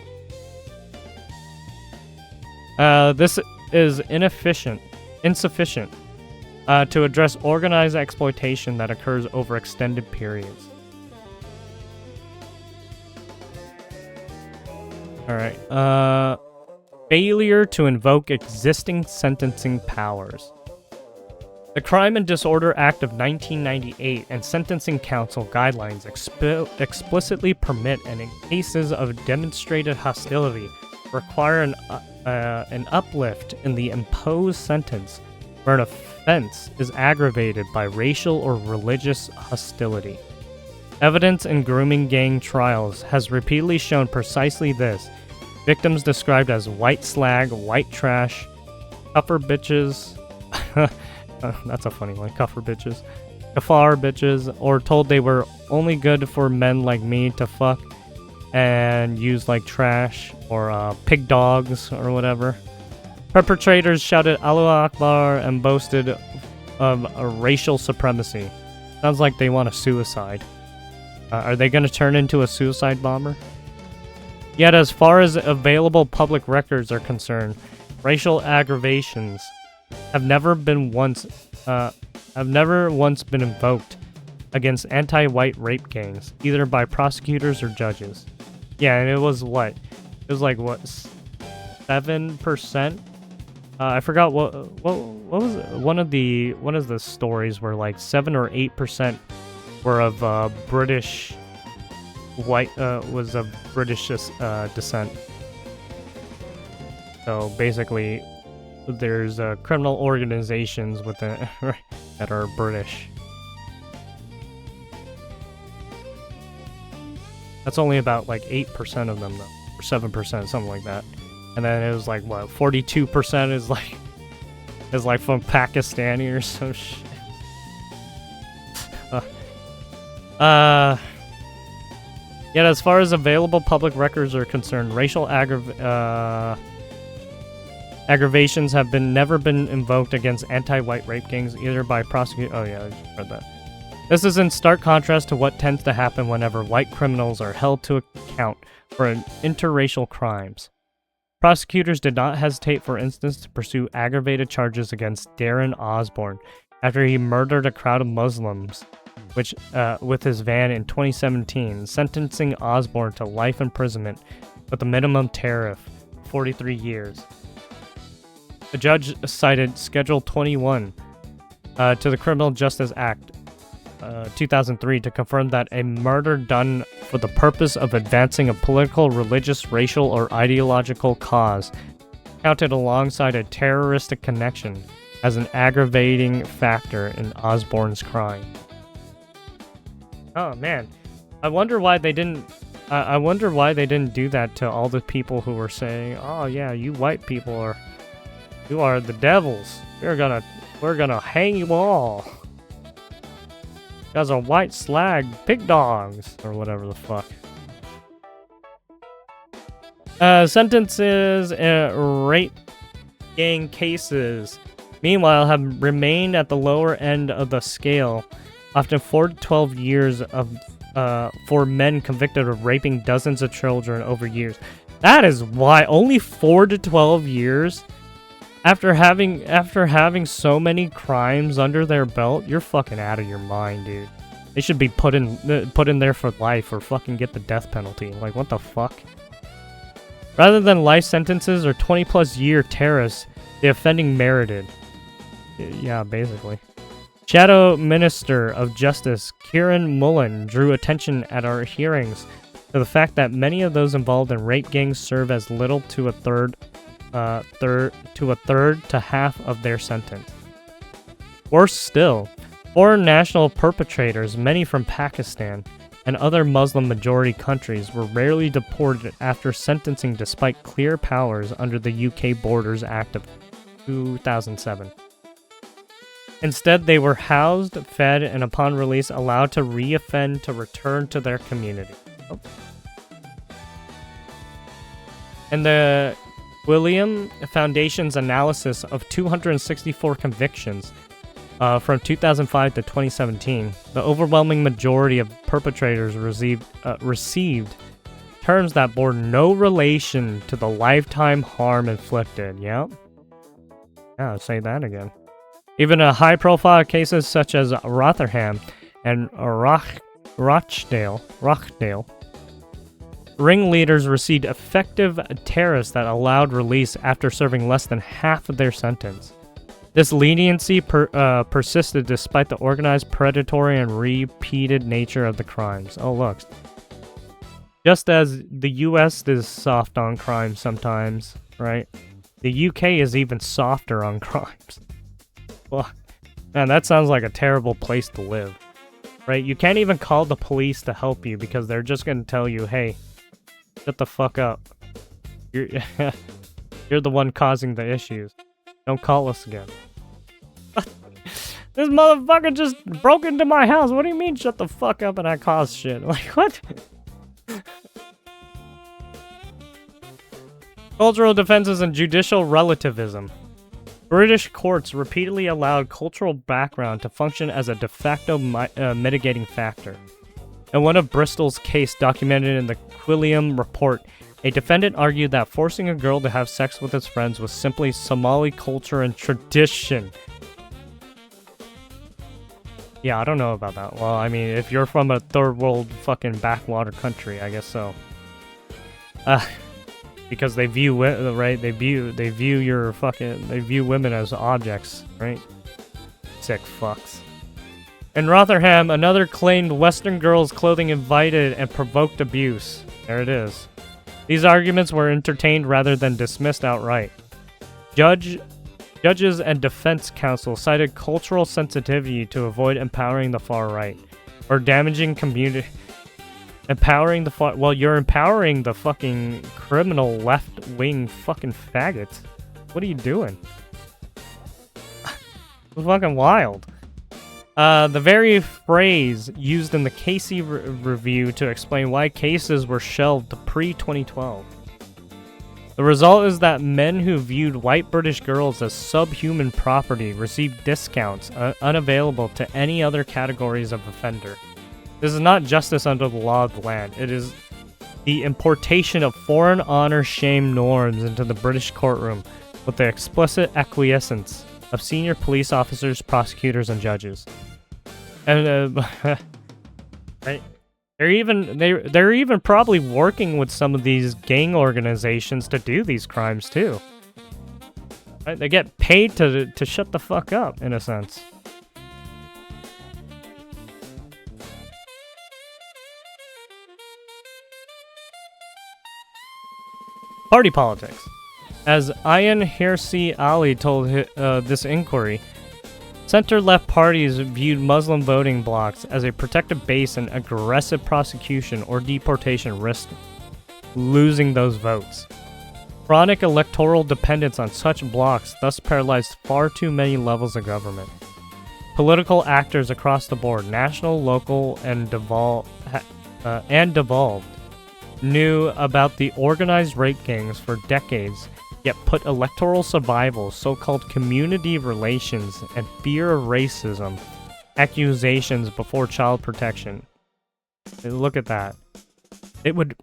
This is insufficient to address organized exploitation that occurs over extended periods. Alright, failure to invoke existing sentencing powers. The Crime and Disorder Act of 1998 and Sentencing Council guidelines explicitly permit, and in cases of demonstrated hostility, require an uplift in the imposed sentence where an offense is aggravated by racial or religious hostility. Evidence in grooming gang trials has repeatedly shown precisely this. Victims described as white slag, white trash, cuffer bitches, that's a funny one, cuffer bitches, kafar bitches, or told they were only good for men like me to fuck and use like trash or pig dogs or whatever. Perpetrators shouted Allahu Akbar and boasted of a racial supremacy. Sounds like they want a suicide. Are they going to turn into a suicide bomber? Yet as far as available public records are concerned, racial aggravations have never once been invoked against anti-white rape gangs, either by prosecutors or judges. Yeah, and it was what? It was like what, 7%? I forgot what was it? One of the stories where like 7 or 8% were of British white was of British descent. So basically, there's criminal organizations within that are British. That's only about like 8% of them though, or 7%, something like that. And then it was like what, 42% is like from Pakistani or some shit. Yet as far as available public records are concerned, racial aggravations have never been invoked against anti-white rape gangs, either by prosecutors. Oh yeah, I just read that. This is in stark contrast to what tends to happen whenever white criminals are held to account for interracial crimes. Prosecutors did not hesitate, for instance, to pursue aggravated charges against Darren Osborne after he murdered a crowd of Muslims with his van in 2017, sentencing Osborne to life imprisonment with a minimum tariff, 43 years. The judge cited Schedule 21 to the Criminal Justice Act 2003 to confirm that a murder done for the purpose of advancing a political, religious, racial, or ideological cause counted alongside a terroristic connection as an aggravating factor in Osborne's crime. Oh man, I wonder why they didn't. I wonder why they didn't do that to all the people who were saying, "Oh yeah, you white people you are the devils. We're gonna hang you all. You guys are white slag pig dogs," or whatever the fuck. Sentences in rape gang cases, meanwhile, have remained at the lower end of the scale, often 4 to 12 years for men convicted of raping dozens of children over years. That is why only 4 to 12 years after having so many crimes under their belt. You're fucking out of your mind, dude. They should be put in there for life or fucking get the death penalty. Like, what the fuck? Rather than life sentences or 20+ year terrorists, the offending merited. Yeah, basically. Shadow Minister of Justice Kieran Mullen drew attention at our hearings to the fact that many of those involved in rape gangs serve as little to a third to half of their sentence. Worse still, foreign national perpetrators, many from Pakistan and other Muslim-majority countries, were rarely deported after sentencing despite clear powers under the UK Borders Act of 2007. Instead, they were housed, fed, and upon release allowed to reoffend to return to their community. Oh. And the William Foundation's analysis of 264 convictions from 2005 to 2017, the overwhelming majority of perpetrators received terms that bore no relation to the lifetime harm inflicted. Yep. Yeah, I'll say that again. Even high-profile cases such as Rotherham and Rochdale, ringleaders received effective tariffs that allowed release after serving less than half of their sentence. This leniency persisted despite the organized, predatory, and repeated nature of the crimes. Oh, look. Just as the US is soft on crime sometimes, right? The UK is even softer on crimes. Well, man, that sounds like a terrible place to live, right? You can't even call the police to help you because they're just going to tell you, hey, shut the fuck up. You're the one causing the issues. Don't call us again. This motherfucker just broke into my house. What do you mean shut the fuck up and I caused shit? Like, what? Cultural diffenses and judicial relativism. British courts repeatedly allowed cultural background to function as a de facto mitigating factor. In one of Bristol's case documented in the Quilliam Report, a defendant argued that forcing a girl to have sex with his friends was simply Somali culture and tradition. Yeah, I don't know about that. Well, I mean, if you're from a third world fucking backwater country, I guess so. Because they view right, they view women as objects, right? Sick fucks. In Rotherham, another claimed Western girl's clothing invited and provoked abuse. There it is. These arguments were entertained rather than dismissed outright. Judges and defense counsel cited cultural sensitivity to avoid empowering the far right, or damaging community. Empowering the well, you're empowering the fucking criminal left-wing fucking faggots. What are you doing? It's fucking wild. The very phrase used in the Casey review to explain why cases were shelved pre-2012. The result is that men who viewed white British girls as subhuman property received discounts unavailable to any other categories of offender. This is not justice under the law of the land. It is the importation of foreign honor shame norms into the British courtroom with the explicit acquiescence of senior police officers, prosecutors, and judges. And right, they're even probably working with some of these gang organizations to do these crimes too. Right? They get paid to shut the fuck up, in a sense. Party politics. As Ayan Hirsi Ali told this inquiry, center-left parties viewed Muslim voting blocs as a protective base and aggressive prosecution or deportation risked losing those votes. Chronic electoral dependence on such blocs thus paralyzed far too many levels of government. Political actors across the board, national, local, and devolved, knew about the organized rape gangs for decades, yet put electoral survival, so-called community relations, and fear of racism accusations before child protection. Look at that. They would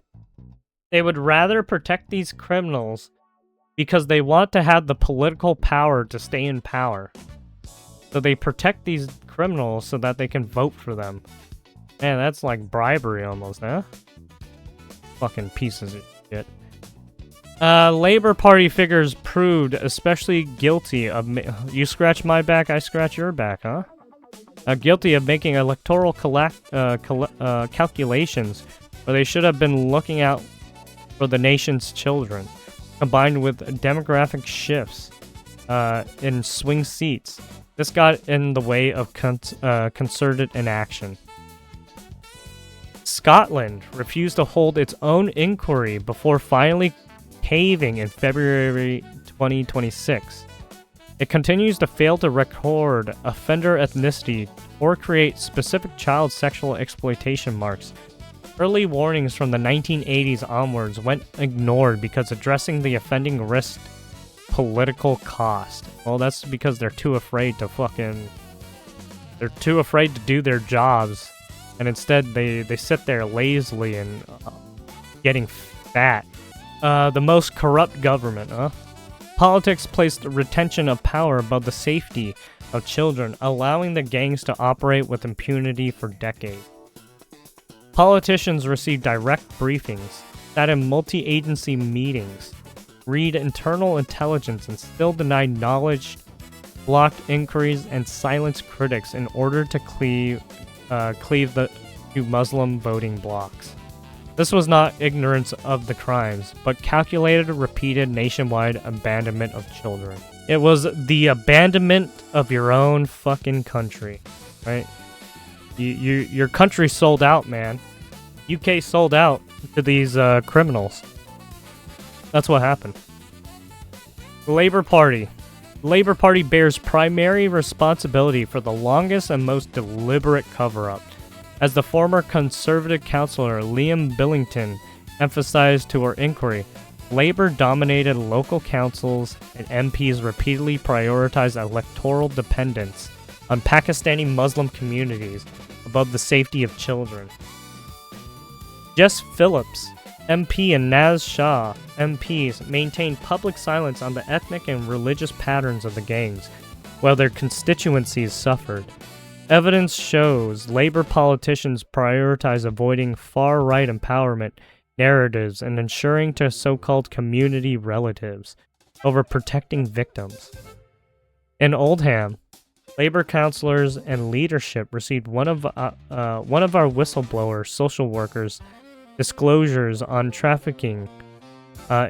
rather protect these criminals because they want to have the political power to stay in power. So they protect these criminals so that they can vote for them. Man, that's like bribery almost, huh? Fucking pieces of shit. Labor Party figures proved especially guilty of... You scratch my back, I scratch your back, huh? Guilty of making electoral calculations where they should have been looking out for the nation's children, combined with demographic shifts in swing seats. This got in the way of concerted inaction. Scotland refused to hold its own inquiry before finally caving in February 2026. It continues to fail to record offender ethnicity or create specific child sexual exploitation marks. Early warnings from the 1980s onwards went ignored because addressing the offending risked political cost. Well, that's because they're too afraid to do their jobs, and instead they sit there lazily and getting fat. The most corrupt government, huh? Politics placed retention of power above the safety of children, allowing the gangs to operate with impunity for decades. Politicians received direct briefings, sat in multi-agency meetings, read internal intelligence, and still denied knowledge, blocked inquiries, and silenced critics in order to cleave to Muslim voting blocs. This was not ignorance of the crimes, but calculated, repeated nationwide abandonment of children. It was the abandonment of your own fucking country, right? Your country sold out, man. UK sold out to these criminals. That's what happened. The Labour Party. The Labour Party bears primary responsibility for the longest and most deliberate cover-up. As the former Conservative councillor Liam Billington emphasized to our inquiry, Labour-dominated local councils and MPs repeatedly prioritized electoral dependence on Pakistani Muslim communities above the safety of children. Jess Phillips, MP, and Naz Shah, MPs, maintained public silence on the ethnic and religious patterns of the gangs, while their constituencies suffered. Evidence shows Labour politicians prioritize avoiding far-right empowerment narratives and ensuring to so-called community relatives over protecting victims. In Oldham, Labour councillors and leadership received one of our whistleblower social workers' disclosures on trafficking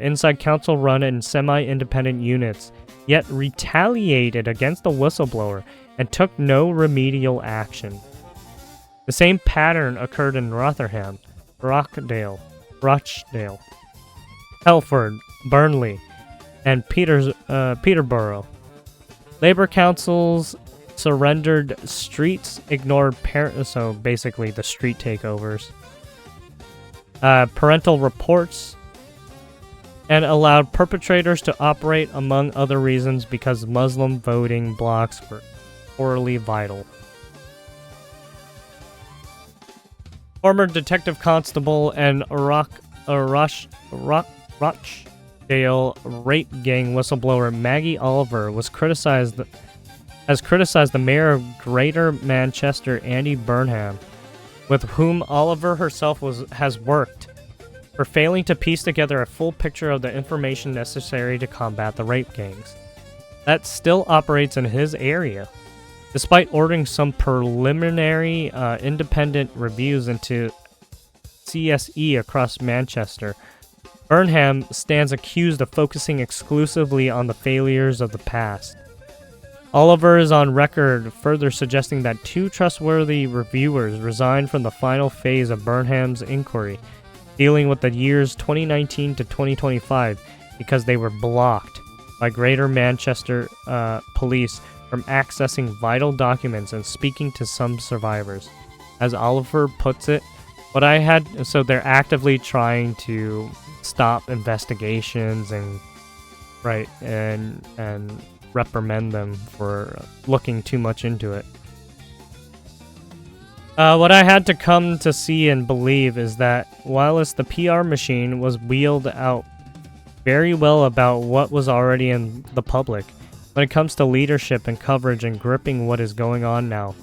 inside council-run and semi-independent units, yet retaliated against the whistleblower and took no remedial action. The same pattern occurred in Rotherham, Rochdale, Telford, Burnley, and Peterborough. Labour councils surrendered streets, ignored so basically the street takeovers, parental reports, and allowed perpetrators to operate, among other reasons, because Muslim voting blocs were orally vital. Former detective constable and Rochdale rape gang whistleblower Maggie Oliver has criticized the mayor of Greater Manchester, Andy Burnham, with whom Oliver herself has worked, for failing to piece together a full picture of the information necessary to combat the rape gangs. That still operates in his area. Despite ordering some preliminary independent reviews into CSE across Manchester, Burnham stands accused of focusing exclusively on the failures of the past. Oliver is on record further suggesting that two trustworthy reviewers resigned from the final phase of Burnham's inquiry, dealing with the years 2019 to 2025, because they were blocked by Greater Manchester police from accessing vital documents and speaking to some survivors. As Oliver puts it, so they're actively trying to stop investigations and reprimand them for looking too much into it. What I had to come to see and believe is that whilst the PR machine was wheeled out very well about what was already in the public, when it comes to leadership and coverage and gripping what is going on now,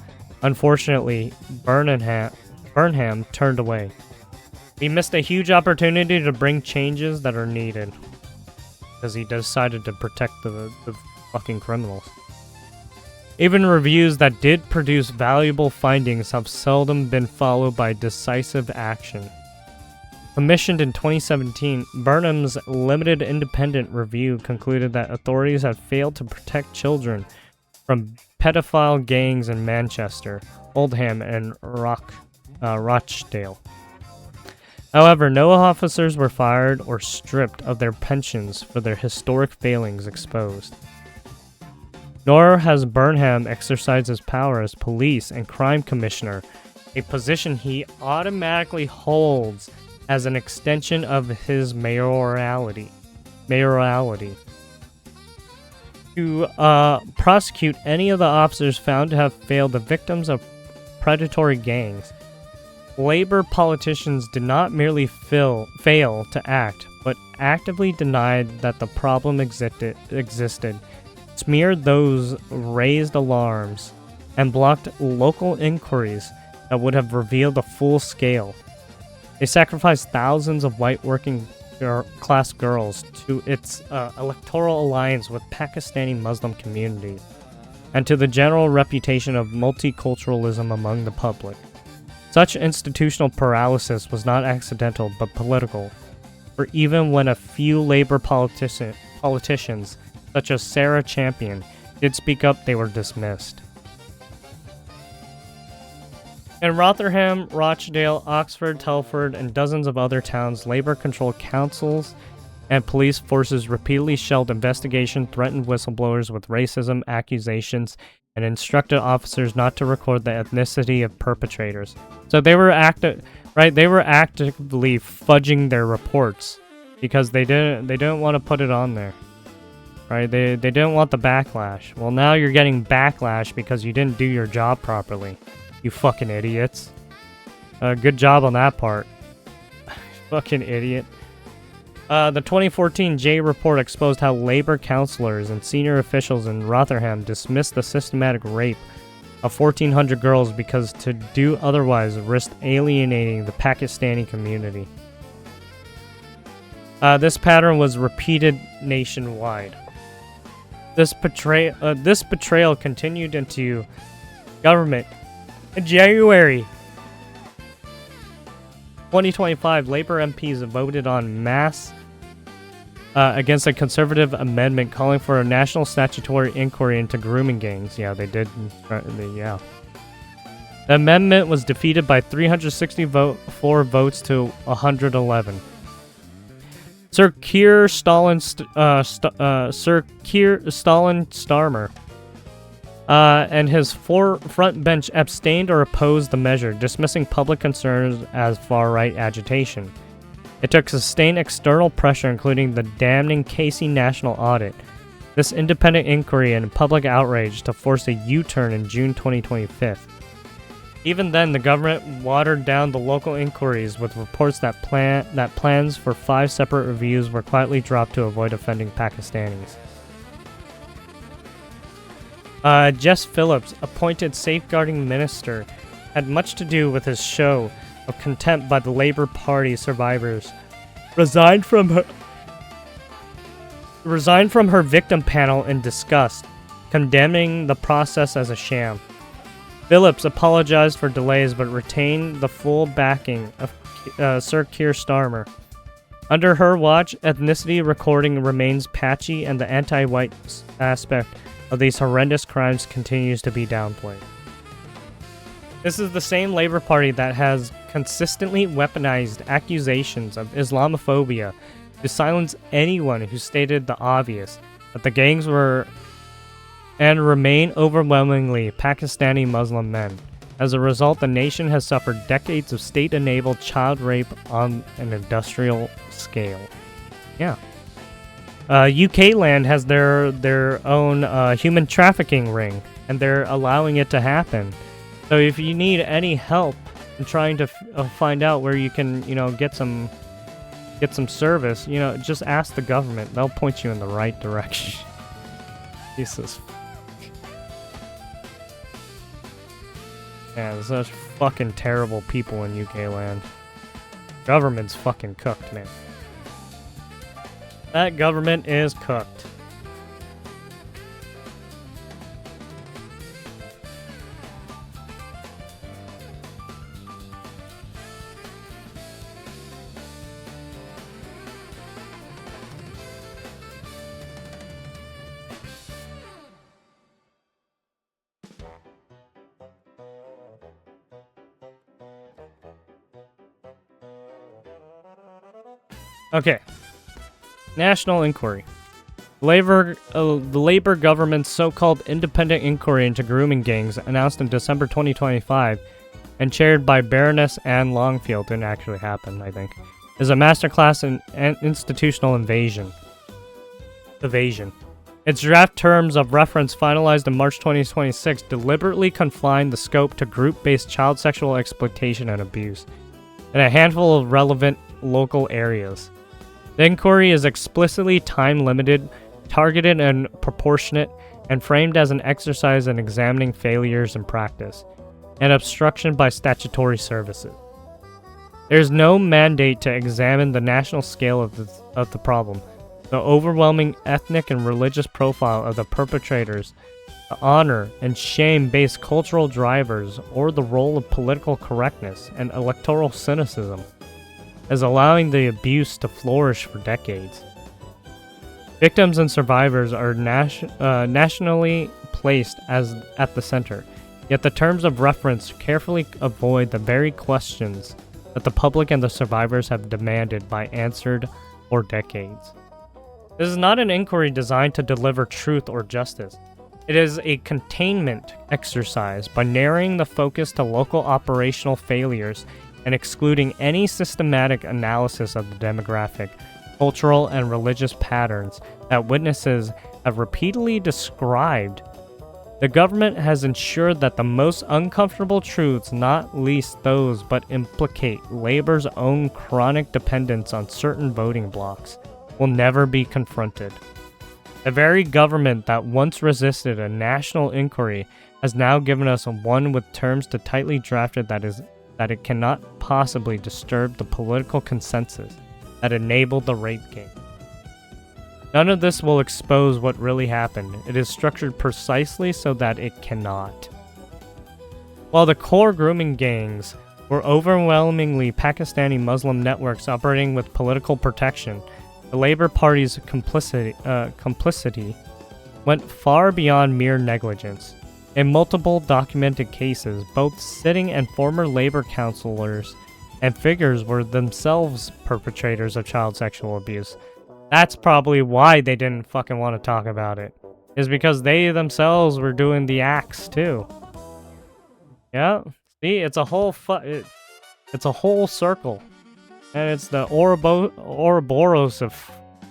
unfortunately, Burnham turned away. He missed a huge opportunity to bring changes that are needed, because he decided to protect the fucking criminals. Even reviews that did produce valuable findings have seldom been followed by decisive action. Commissioned in 2017, Burnham's limited independent review concluded that authorities had failed to protect children from pedophile gangs in Manchester, Oldham, and Rochdale. However, no officers were fired or stripped of their pensions for their historic failings exposed. nor has Burnham exercised his power as police and crime commissioner, a position he automatically holds as an extension of his mayoralty. To prosecute any of the officers found to have failed the victims of predatory gangs. Labor politicians did not merely fail to act, but actively denied that the problem existed, smeared those raised alarms, and blocked local inquiries that would have revealed the full scale. They sacrificed thousands of white working class girls to its electoral alliance with Pakistani Muslim communities, and to the general reputation of multiculturalism among the public. Such institutional paralysis was not accidental but political, for even when a few labor politicians, such as Sarah Champion, did speak up, they were dismissed. In Rotherham, Rochdale, Oxford, Telford, and dozens of other towns, labor-controlled councils and police forces repeatedly shelled investigation, threatened whistleblowers with racism accusations, and instructed officers not to record the ethnicity of perpetrators. So they were They were actively fudging their reports because they didn't want to put it on there. Right? They didn't want the backlash. Well, now you're getting backlash because you didn't do your job properly. You fucking idiots. Good job on that part. Fucking idiot. The 2014 J report exposed how labor counselors and senior officials in Rotherham dismissed the systematic rape of 1,400 girls because to do otherwise risked alienating the Pakistani community. This pattern was repeated nationwide. This betrayal continued into government. In January 2025, Labour MPs voted en masse against a Conservative amendment calling for a national statutory inquiry into grooming gangs. Yeah, they did. Yeah. The amendment was defeated by 364 votes to 111. Sir Keir Stalin Starmer and his front bench abstained or opposed the measure, dismissing public concerns as far-right agitation. It took sustained external pressure, including the damning Casey National Audit, this independent inquiry, and public outrage to force a U-turn in June 2025. Even then, the government watered down the local inquiries with reports that plans for 5 separate reviews were quietly dropped to avoid offending Pakistanis. Jess Phillips, appointed safeguarding minister, had much to do with his show of contempt by the Labour Party survivors. Resigned from her victim panel in disgust, condemning the process as a sham. Phillips apologized for delays but retained the full backing of Sir Keir Starmer. Under her watch, ethnicity recording remains patchy and the anti-white aspect of these horrendous crimes continues to be downplayed. This is the same Labour Party that has consistently weaponized accusations of Islamophobia to silence anyone who stated the obvious, that the gangs were and remain overwhelmingly Pakistani Muslim men. As a result, the nation has suffered decades of state-enabled child rape on an industrial scale. Yeah. UK land has their own human trafficking ring, and they're allowing it to happen. So if you need any help in trying to find out where you can, get some service, just ask the government. They'll point you in the right direction. Jesus. Yeah, there's such fucking terrible people in UK land. Government's fucking cooked, man. That government is cooked. Okay. National inquiry. The Labor government's so-called independent inquiry into grooming gangs, announced in December 2025 and chaired by Baroness Anne Longfield, didn't actually happen, I think, is a masterclass in institutional evasion. Its draft terms of reference, finalized in March 2026, deliberately confined the scope to group-based child sexual exploitation and abuse in a handful of relevant local areas. The inquiry is explicitly time-limited, targeted and proportionate, and framed as an exercise in examining failures in practice and obstruction by statutory services. There is no mandate to examine the national scale of the problem, the overwhelming ethnic and religious profile of the perpetrators, the honor and shame-based cultural drivers, or the role of political correctness and electoral cynicism as allowing the abuse to flourish for decades. Victims and survivors are nationally placed as at the center, yet the terms of reference carefully avoid the very questions that the public and the survivors have demanded by answered for decades. This is not an inquiry designed to deliver truth or justice. It is a containment exercise by narrowing the focus to local operational failures and excluding any systematic analysis of the demographic, cultural, and religious patterns that witnesses have repeatedly described. The government has ensured that the most uncomfortable truths, not least those but implicate labor's own chronic dependence on certain voting blocks, will never be confronted. The very government that once resisted a national inquiry has now given us one with terms so tightly drafted that it cannot possibly disturb the political consensus that enabled the rape gang. None of this will expose what really happened. It is structured precisely so that it cannot. While the core grooming gangs were overwhelmingly Pakistani Muslim networks operating with political protection, the Labour Party's complicity went far beyond mere negligence. In multiple documented cases, both sitting and former Labour councillors and figures were themselves perpetrators of child sexual abuse. That's probably why they didn't fucking want to talk about it. Is because they themselves were doing the acts too. Yeah, see, it's a whole it's a whole circle. And it's the Ouroboros of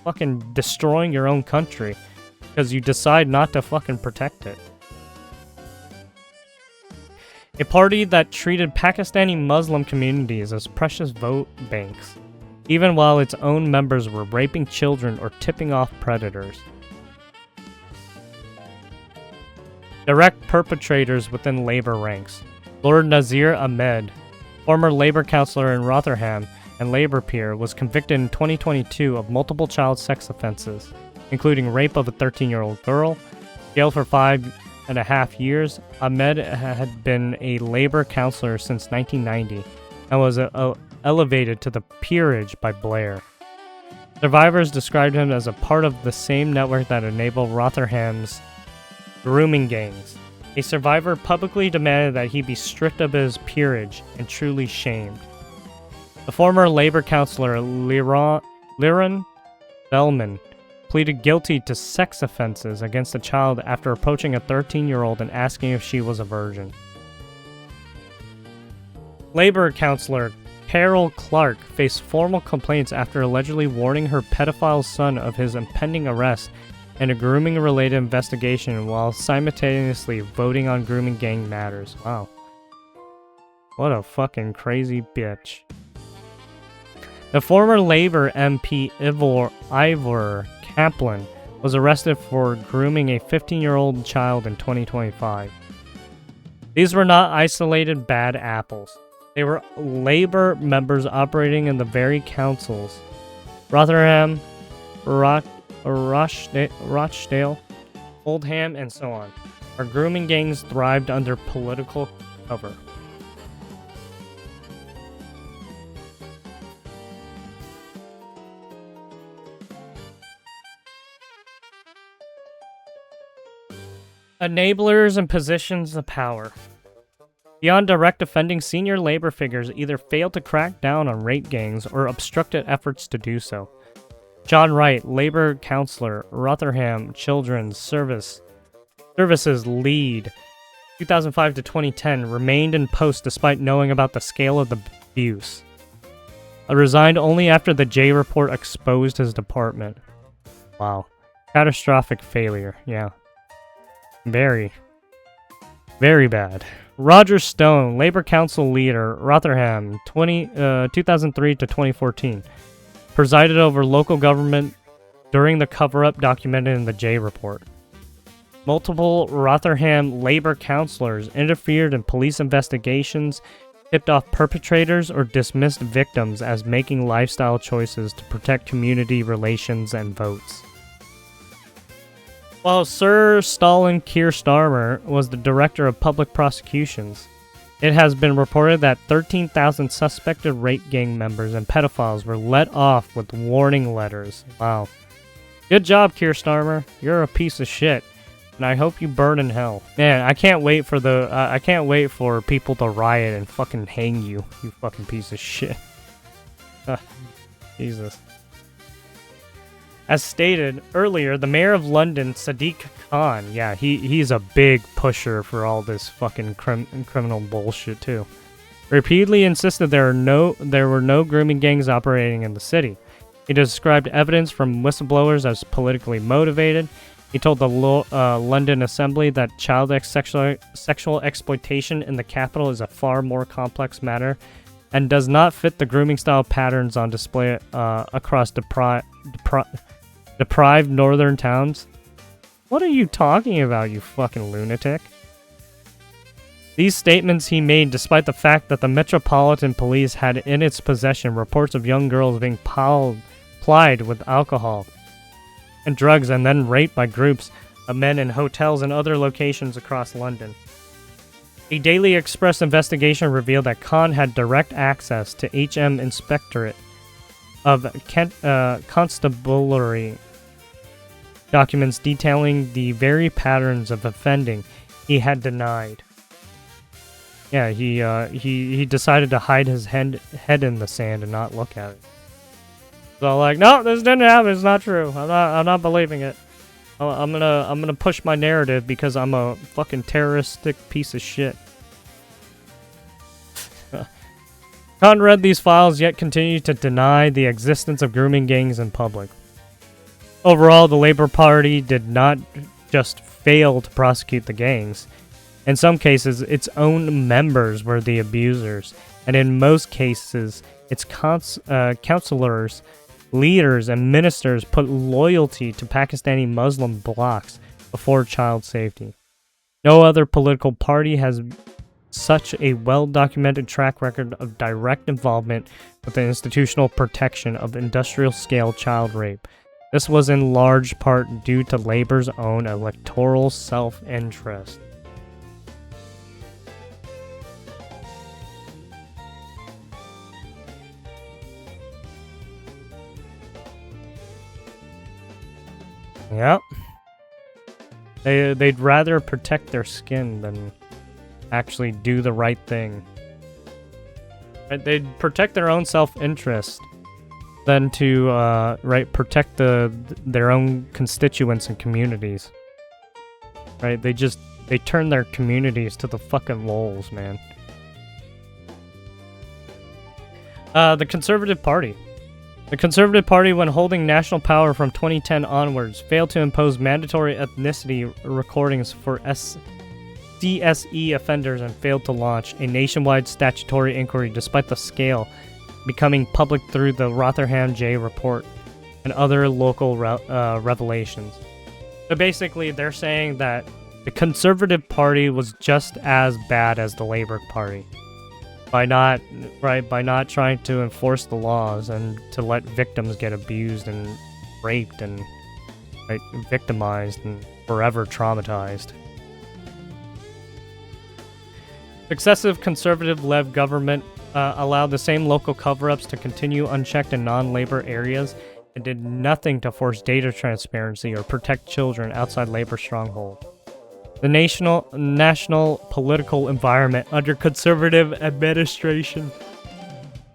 fucking destroying your own country because you decide not to fucking protect it. A party that treated Pakistani Muslim communities as precious vote banks, even while its own members were raping children or tipping off predators. Direct perpetrators within Labour ranks. Lord Nazir Ahmed, former Labour councillor in Rotherham and Labour peer, was convicted in 2022 of multiple child sex offences, including rape of a 13-year-old girl, jail for 5.5 years. Ahmed had been a Labour councillor since 1990 and was elevated to the peerage by Blair. Survivors described him as a part of the same network that enabled Rotherham's grooming gangs. A survivor publicly demanded that he be stripped of his peerage and truly shamed. The former Labour councillor Liran Bellman pleaded guilty to sex offences against a child after approaching a 13-year-old and asking if she was a virgin. Labour councillor Carol Clark faced formal complaints after allegedly warning her pedophile son of his impending arrest and a grooming-related investigation while simultaneously voting on grooming gang matters. Wow. What a fucking crazy bitch. The former Labour MP Ivor Kaplan was arrested for grooming a 15-year-old child in 2025. These were not isolated bad apples. They were Labour members operating in the very councils. Rotherham, Rochdale, Oldham, and so on. Our grooming gangs thrived under political cover. Enablers and positions of power. Beyond direct offending, senior Labour figures either failed to crack down on rape gangs or obstructed efforts to do so. John Wright, labor counselor, Rotherham Children's Services lead, 2005 to 2010, remained in post despite knowing about the scale of the abuse. Resigned only after the J report exposed his department. Wow. Catastrophic failure, yeah. Very, very bad. Roger Stone, Labor Council leader, Rotherham, 2003 to 2014. Presided over local government during the cover-up documented in the J report. Multiple Rotherham labor councillors interfered in police investigations, tipped off perpetrators, or dismissed victims as making lifestyle choices to protect community relations and votes. While Sir Stalin Keir Starmer was the director of public prosecutions, it has been reported that 13,000 suspected rape gang members and pedophiles were let off with warning letters. Wow. Good job, Keir Starmer. You're a piece of shit. And I hope you burn in hell. Man, I can't wait for people to riot and fucking hang you, you fucking piece of shit. Jesus. As stated earlier, the mayor of London, Sadiq Khan, yeah, he's a big pusher for all this fucking criminal bullshit too. Repeatedly insisted there were no grooming gangs operating in the city. He described evidence from whistleblowers as politically motivated. He told the London Assembly that child sexual exploitation in the capital is a far more complex matter and does not fit the grooming style patterns on display across deprived northern towns. What are you talking about, you fucking lunatic? These statements he made despite the fact that the Metropolitan Police had in its possession reports of young girls being plied with alcohol and drugs and then raped by groups of men in hotels and other locations across London. A Daily Express investigation revealed that Khan had direct access to HM Inspectorate of Constabulary documents detailing the very patterns of offending he had denied. Yeah, he decided to hide his head in the sand and not look at it. So like, no, this didn't happen. It's not true. I'm not believing it. I'm gonna push my narrative because I'm a fucking terroristic piece of shit. Khan read these files yet continued to deny the existence of grooming gangs in public. Overall, the Labour Party did not just fail to prosecute the gangs. In some cases, its own members were the abusers, and in most cases, its councillors, leaders, and ministers put loyalty to Pakistani Muslim blocs before child safety. No other political party has such a well-documented track record of direct involvement with the institutional protection of industrial-scale child rape. This was in large part due to Labour's own electoral self-interest. Yep. They'd rather protect their skin than actually do the right thing. Right? They'd protect their own self-interest than to protect their own constituents and communities. Right? They turn their communities to the fucking wolves, man. The Conservative Party. The Conservative Party, when holding national power from 2010 onwards, failed to impose mandatory ethnicity recordings for CSE offenders and failed to launch a nationwide statutory inquiry despite the scale becoming public through the Rotherham J report and other local revelations. So basically, they're saying that the Conservative Party was just as bad as the Labour Party. By not trying to enforce the laws and to let victims get abused and raped and victimized and forever traumatized. Successive conservative-led government allowed the same local cover-ups to continue unchecked in non-labor areas and did nothing to force data transparency or protect children outside labor stronghold. The national political environment under conservative administration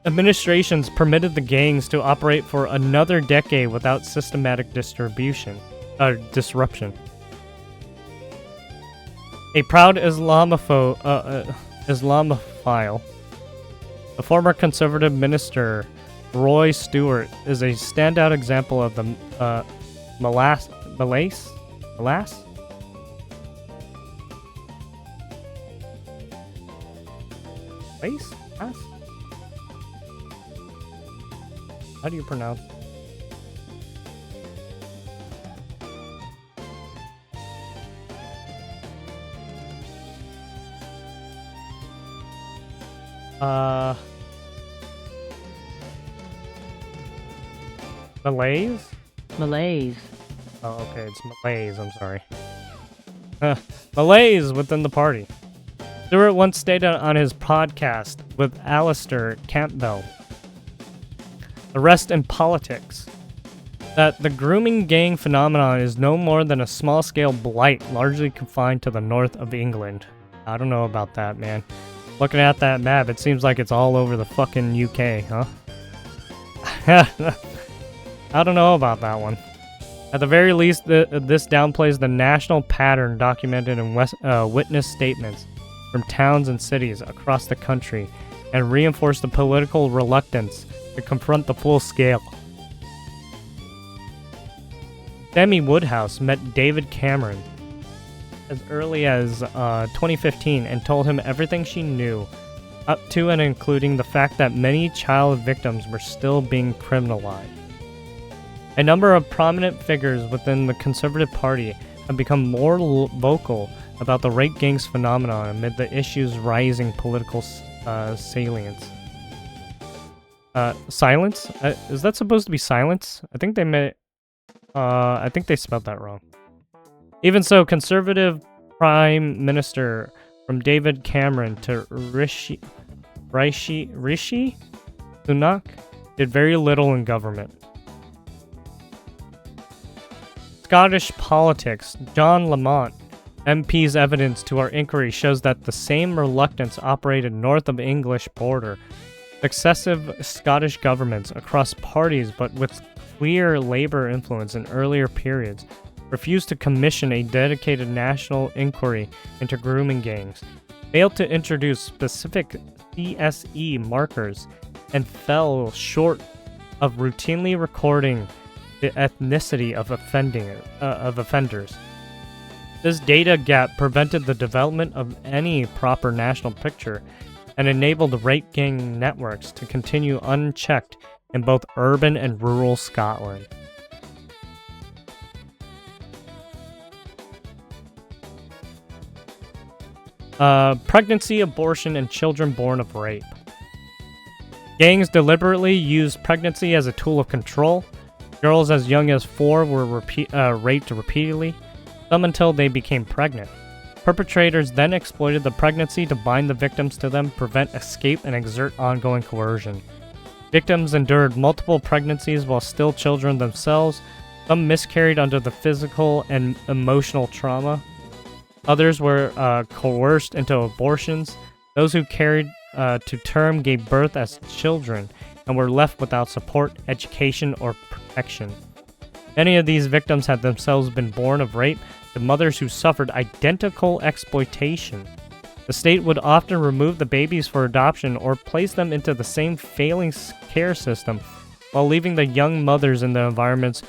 administrations permitted the gangs to operate for another decade without systematic disruption. A proud Islamophile, the former conservative minister Roy Stewart is a standout example of the Malaise? How do you pronounce it? Malaise? Malaise. Oh, okay, it's Malaise, I'm sorry. Malaise within the party. Stewart once stated on his podcast with Alistair Campbell, The Rest in Politics, that the grooming gang phenomenon is no more than a small-scale blight largely confined to the north of England. I don't know about that, man. Looking at that map, it seems like it's all over the fucking UK, huh? I don't know about that one. At the very least, this downplays the national pattern documented in witness statements from towns and cities across the country and reinforce the political reluctance to confront the full scale. Demi Woodhouse met David Cameron as early as 2015 and told him everything she knew, up to and including the fact that many child victims were still being criminalized. A number of prominent figures within the Conservative Party have become more vocal about the rape gangs phenomenon amid the issue's rising political salience. Silence? Is that supposed to be silence? I think they spelled that wrong. Even so, Conservative Prime Minister from David Cameron to Rishi Sunak did very little in government. Scottish politics. John Lamont, MP's evidence to our inquiry shows that the same reluctance operated north of the English border. Successive Scottish governments across parties, but with clear Labour influence in earlier periods, refused to commission a dedicated national inquiry into grooming gangs, failed to introduce specific CSE markers, and fell short of routinely recording the ethnicity of offenders. This data gap prevented the development of any proper national picture and enabled rape gang networks to continue unchecked in both urban and rural Scotland. Pregnancy, abortion, and children born of rape. Gangs deliberately used pregnancy as a tool of control. Girls as young as 4 were raped repeatedly, some until they became pregnant. Perpetrators then exploited the pregnancy to bind the victims to them, prevent escape, and exert ongoing coercion. Victims endured multiple pregnancies while still children themselves. Some miscarried under the physical and emotional trauma. Others were coerced into abortions. Those who carried to term gave birth as children and were left without support, education, or protection. Many of these victims had themselves been born of rape to mothers who suffered identical exploitation. The state would often remove the babies for adoption or place them into the same failing care system while leaving the young mothers in the environments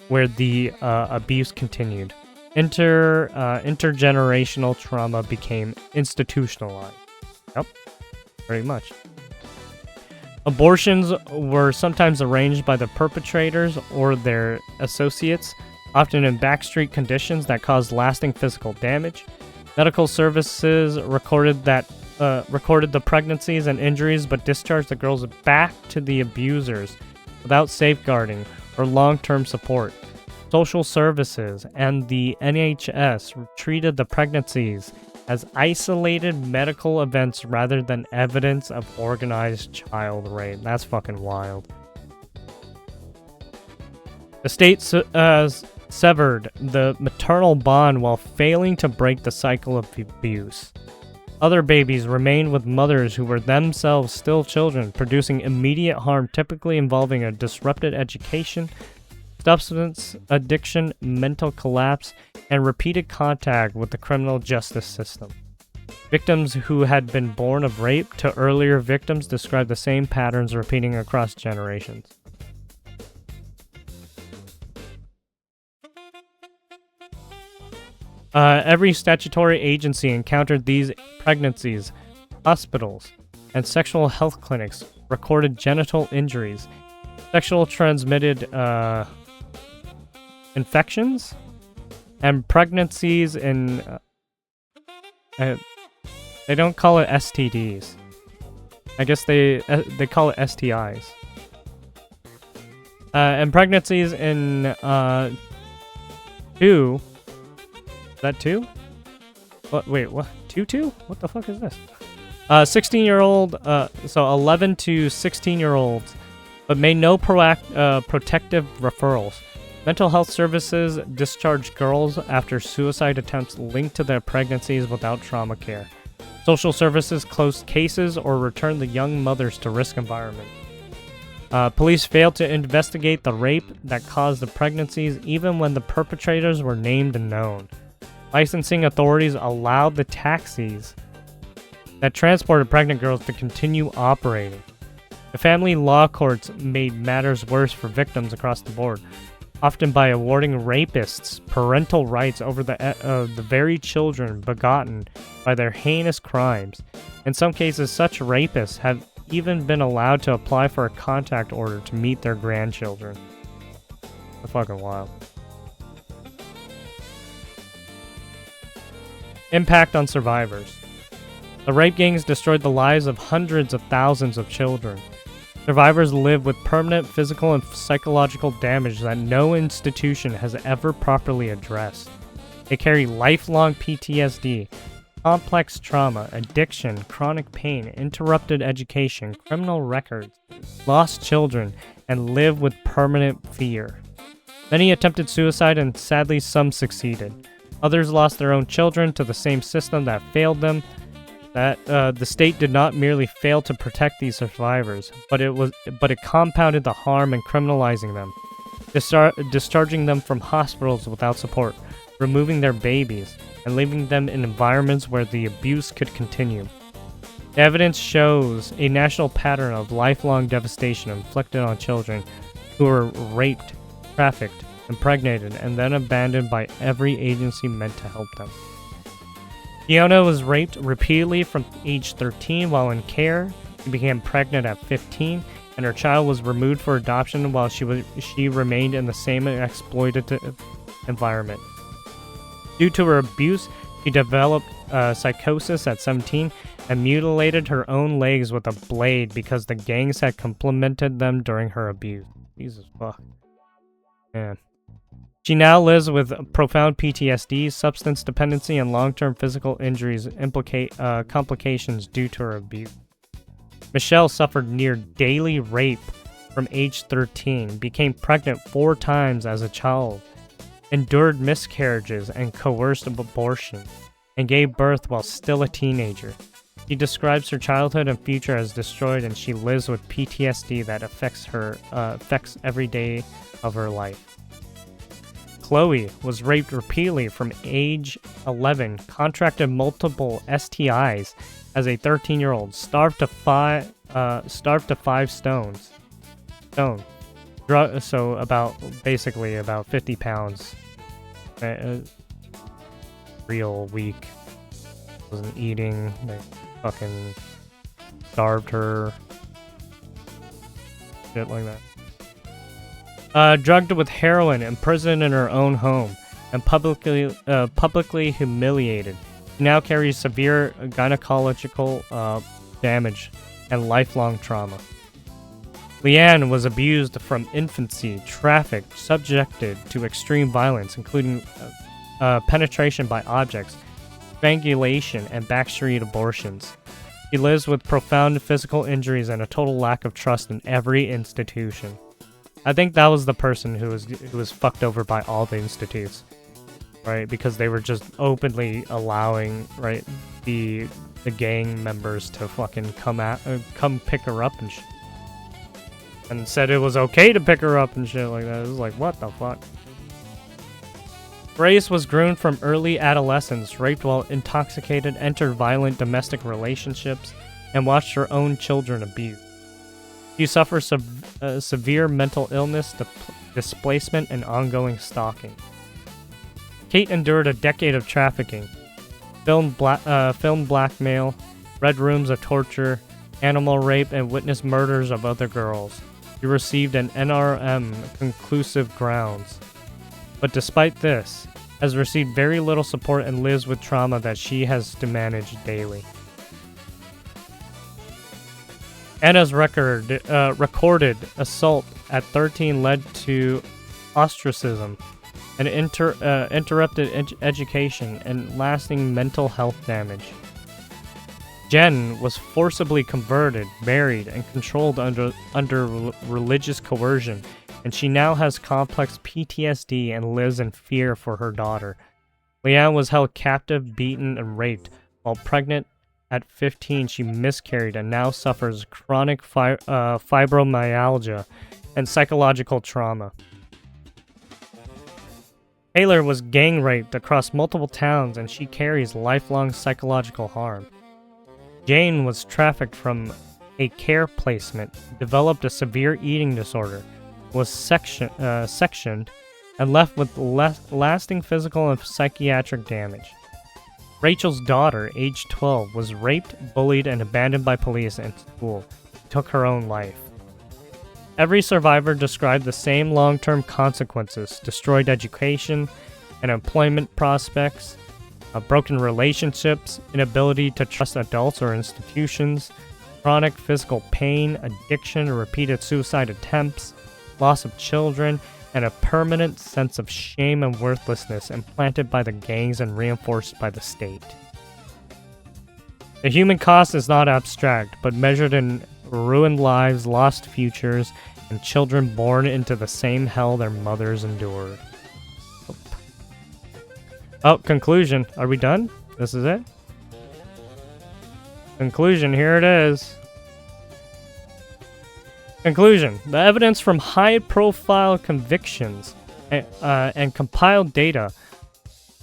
where the abuse continued. Intergenerational trauma became institutionalized. Yep, pretty much. Abortions were sometimes arranged by the perpetrators or their associates, often in backstreet conditions that caused lasting physical damage. Medical services recorded the pregnancies and injuries, but discharged the girls back to the abusers without safeguarding or long-term support. Social services and the NHS treated the pregnancies as isolated medical events rather than evidence of organized child rape. That's fucking wild. The state severed the maternal bond while failing to break the cycle of abuse. Other babies remained with mothers who were themselves still children, producing immediate harm typically involving a disrupted education, substance addiction, mental collapse, and repeated contact with the criminal justice system. Victims who had been born of rape to earlier victims described the same patterns repeating across generations. Every statutory agency encountered these pregnancies. Hospitals and sexual health clinics recorded genital injuries, sexual transmitted infections, and pregnancies in... they don't call it STDs. I guess they call it STIs. And pregnancies in 2... Is that 2? What? Wait, what? 2? What the fuck is this? 16-year-old, so 11 to 16-year-olds, but made no protective referrals. Mental health services discharged girls after suicide attempts linked to their pregnancies without trauma care. Social services closed cases or returned the young mothers to risk environments. Police failed to investigate the rape that caused the pregnancies even when the perpetrators were named and known. Licensing authorities allowed the taxis that transported pregnant girls to continue operating. The family law courts made matters worse for victims across the board, often by awarding rapists parental rights over the very children begotten by their heinous crimes. In some cases, such rapists have even been allowed to apply for a contact order to meet their grandchildren. That's fucking wild. Impact on survivors. The rape gangs destroyed the lives of hundreds of thousands of children. Survivors live with permanent physical and psychological damage that no institution has ever properly addressed. They carry lifelong PTSD, complex trauma, addiction, chronic pain, interrupted education, criminal records, lost children, and live with permanent fear. Many attempted suicide and sadly some succeeded. Others lost their own children to the same system that failed them. The state did not merely fail to protect these survivors, but it compounded the harm in criminalizing them, discharging them from hospitals without support, removing their babies, and leaving them in environments where the abuse could continue. The evidence shows a national pattern of lifelong devastation inflicted on children who were raped, trafficked, impregnated, and then abandoned by every agency meant to help them. Fiona was raped repeatedly from age 13 while in care. She became pregnant at 15, and her child was removed for adoption while she remained in the same exploitative environment. Due to her abuse, she developed psychosis at 17 and mutilated her own legs with a blade because the gangs had complimented them during her abuse. Jesus fuck. Man. She now lives with profound PTSD, substance dependency, and long-term physical injuries complications due to her abuse. Michelle suffered near daily rape from age 13, became pregnant 4 times as a child, endured miscarriages and coerced abortion, and gave birth while still a teenager. She describes her childhood and future as destroyed, and she lives with PTSD that affects every day of her life. Chloe was raped repeatedly from age 11, contracted multiple STIs as a 13-year-old, starved to 5 stones. So about 50 pounds. Real weak. Wasn't eating. They fucking starved her. Shit like that. Drugged with heroin, imprisoned in her own home, and publicly humiliated. She now carries severe gynecological damage and lifelong trauma. Leanne was abused from infancy, trafficked, subjected to extreme violence, including penetration by objects, strangulation, and backstreet abortions. She lives with profound physical injuries and a total lack of trust in every institution. I think that was the person who was fucked over by all the institutes, right? Because they were just openly allowing, right, the the gang members to fucking come pick her up and shit. And said it was okay to pick her up and shit like that. It was like, what the fuck? Grace was groomed from early adolescence, raped while intoxicated, entered violent domestic relationships, and watched her own children abused. She suffers severe mental illness, displacement, and ongoing stalking. Kate endured a decade of trafficking, filmed blackmail, red rooms of torture, animal rape, and witnessed murders of other girls. She received an NRM conclusive grounds. But despite this, has received very little support and lives with trauma that she has to manage daily. Anna's recorded assault at 13 led to ostracism and interrupted education and lasting mental health damage. Jen was forcibly converted, married, and controlled under religious coercion, and she now has complex PTSD and lives in fear for her daughter. Leanne was held captive, beaten, and raped. While pregnant at 15, she miscarried and now suffers chronic fibromyalgia and psychological trauma. Taylor was gang raped across multiple towns, and she carries lifelong psychological harm. Jane was trafficked from a care placement, developed a severe eating disorder, was sectioned, and left with lasting physical and psychiatric damage. Rachel's daughter, aged 12, was raped, bullied, and abandoned by police and school. Took her own life. Every survivor described the same long-term consequences: destroyed education and employment prospects, broken relationships, inability to trust adults or institutions, chronic physical pain, addiction, repeated suicide attempts, loss of children, and a permanent sense of shame and worthlessness implanted by the gangs and reinforced by the state. The human cost is not abstract, but measured in ruined lives, lost futures, and children born into the same hell their mothers endured. Oh, conclusion. Are we done? This is it? Conclusion, here it is. Conclusion. The evidence from high-profile convictions and compiled data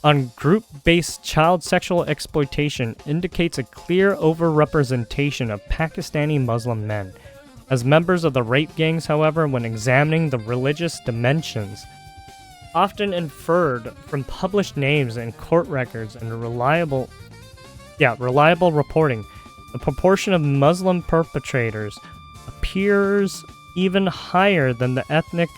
on group-based child sexual exploitation indicates a clear overrepresentation of Pakistani Muslim men. As members of the rape gangs, however, when examining the religious dimensions, often inferred from published names and court records and reliable reporting, the proportion of Muslim perpetrators appears even higher than the ethnic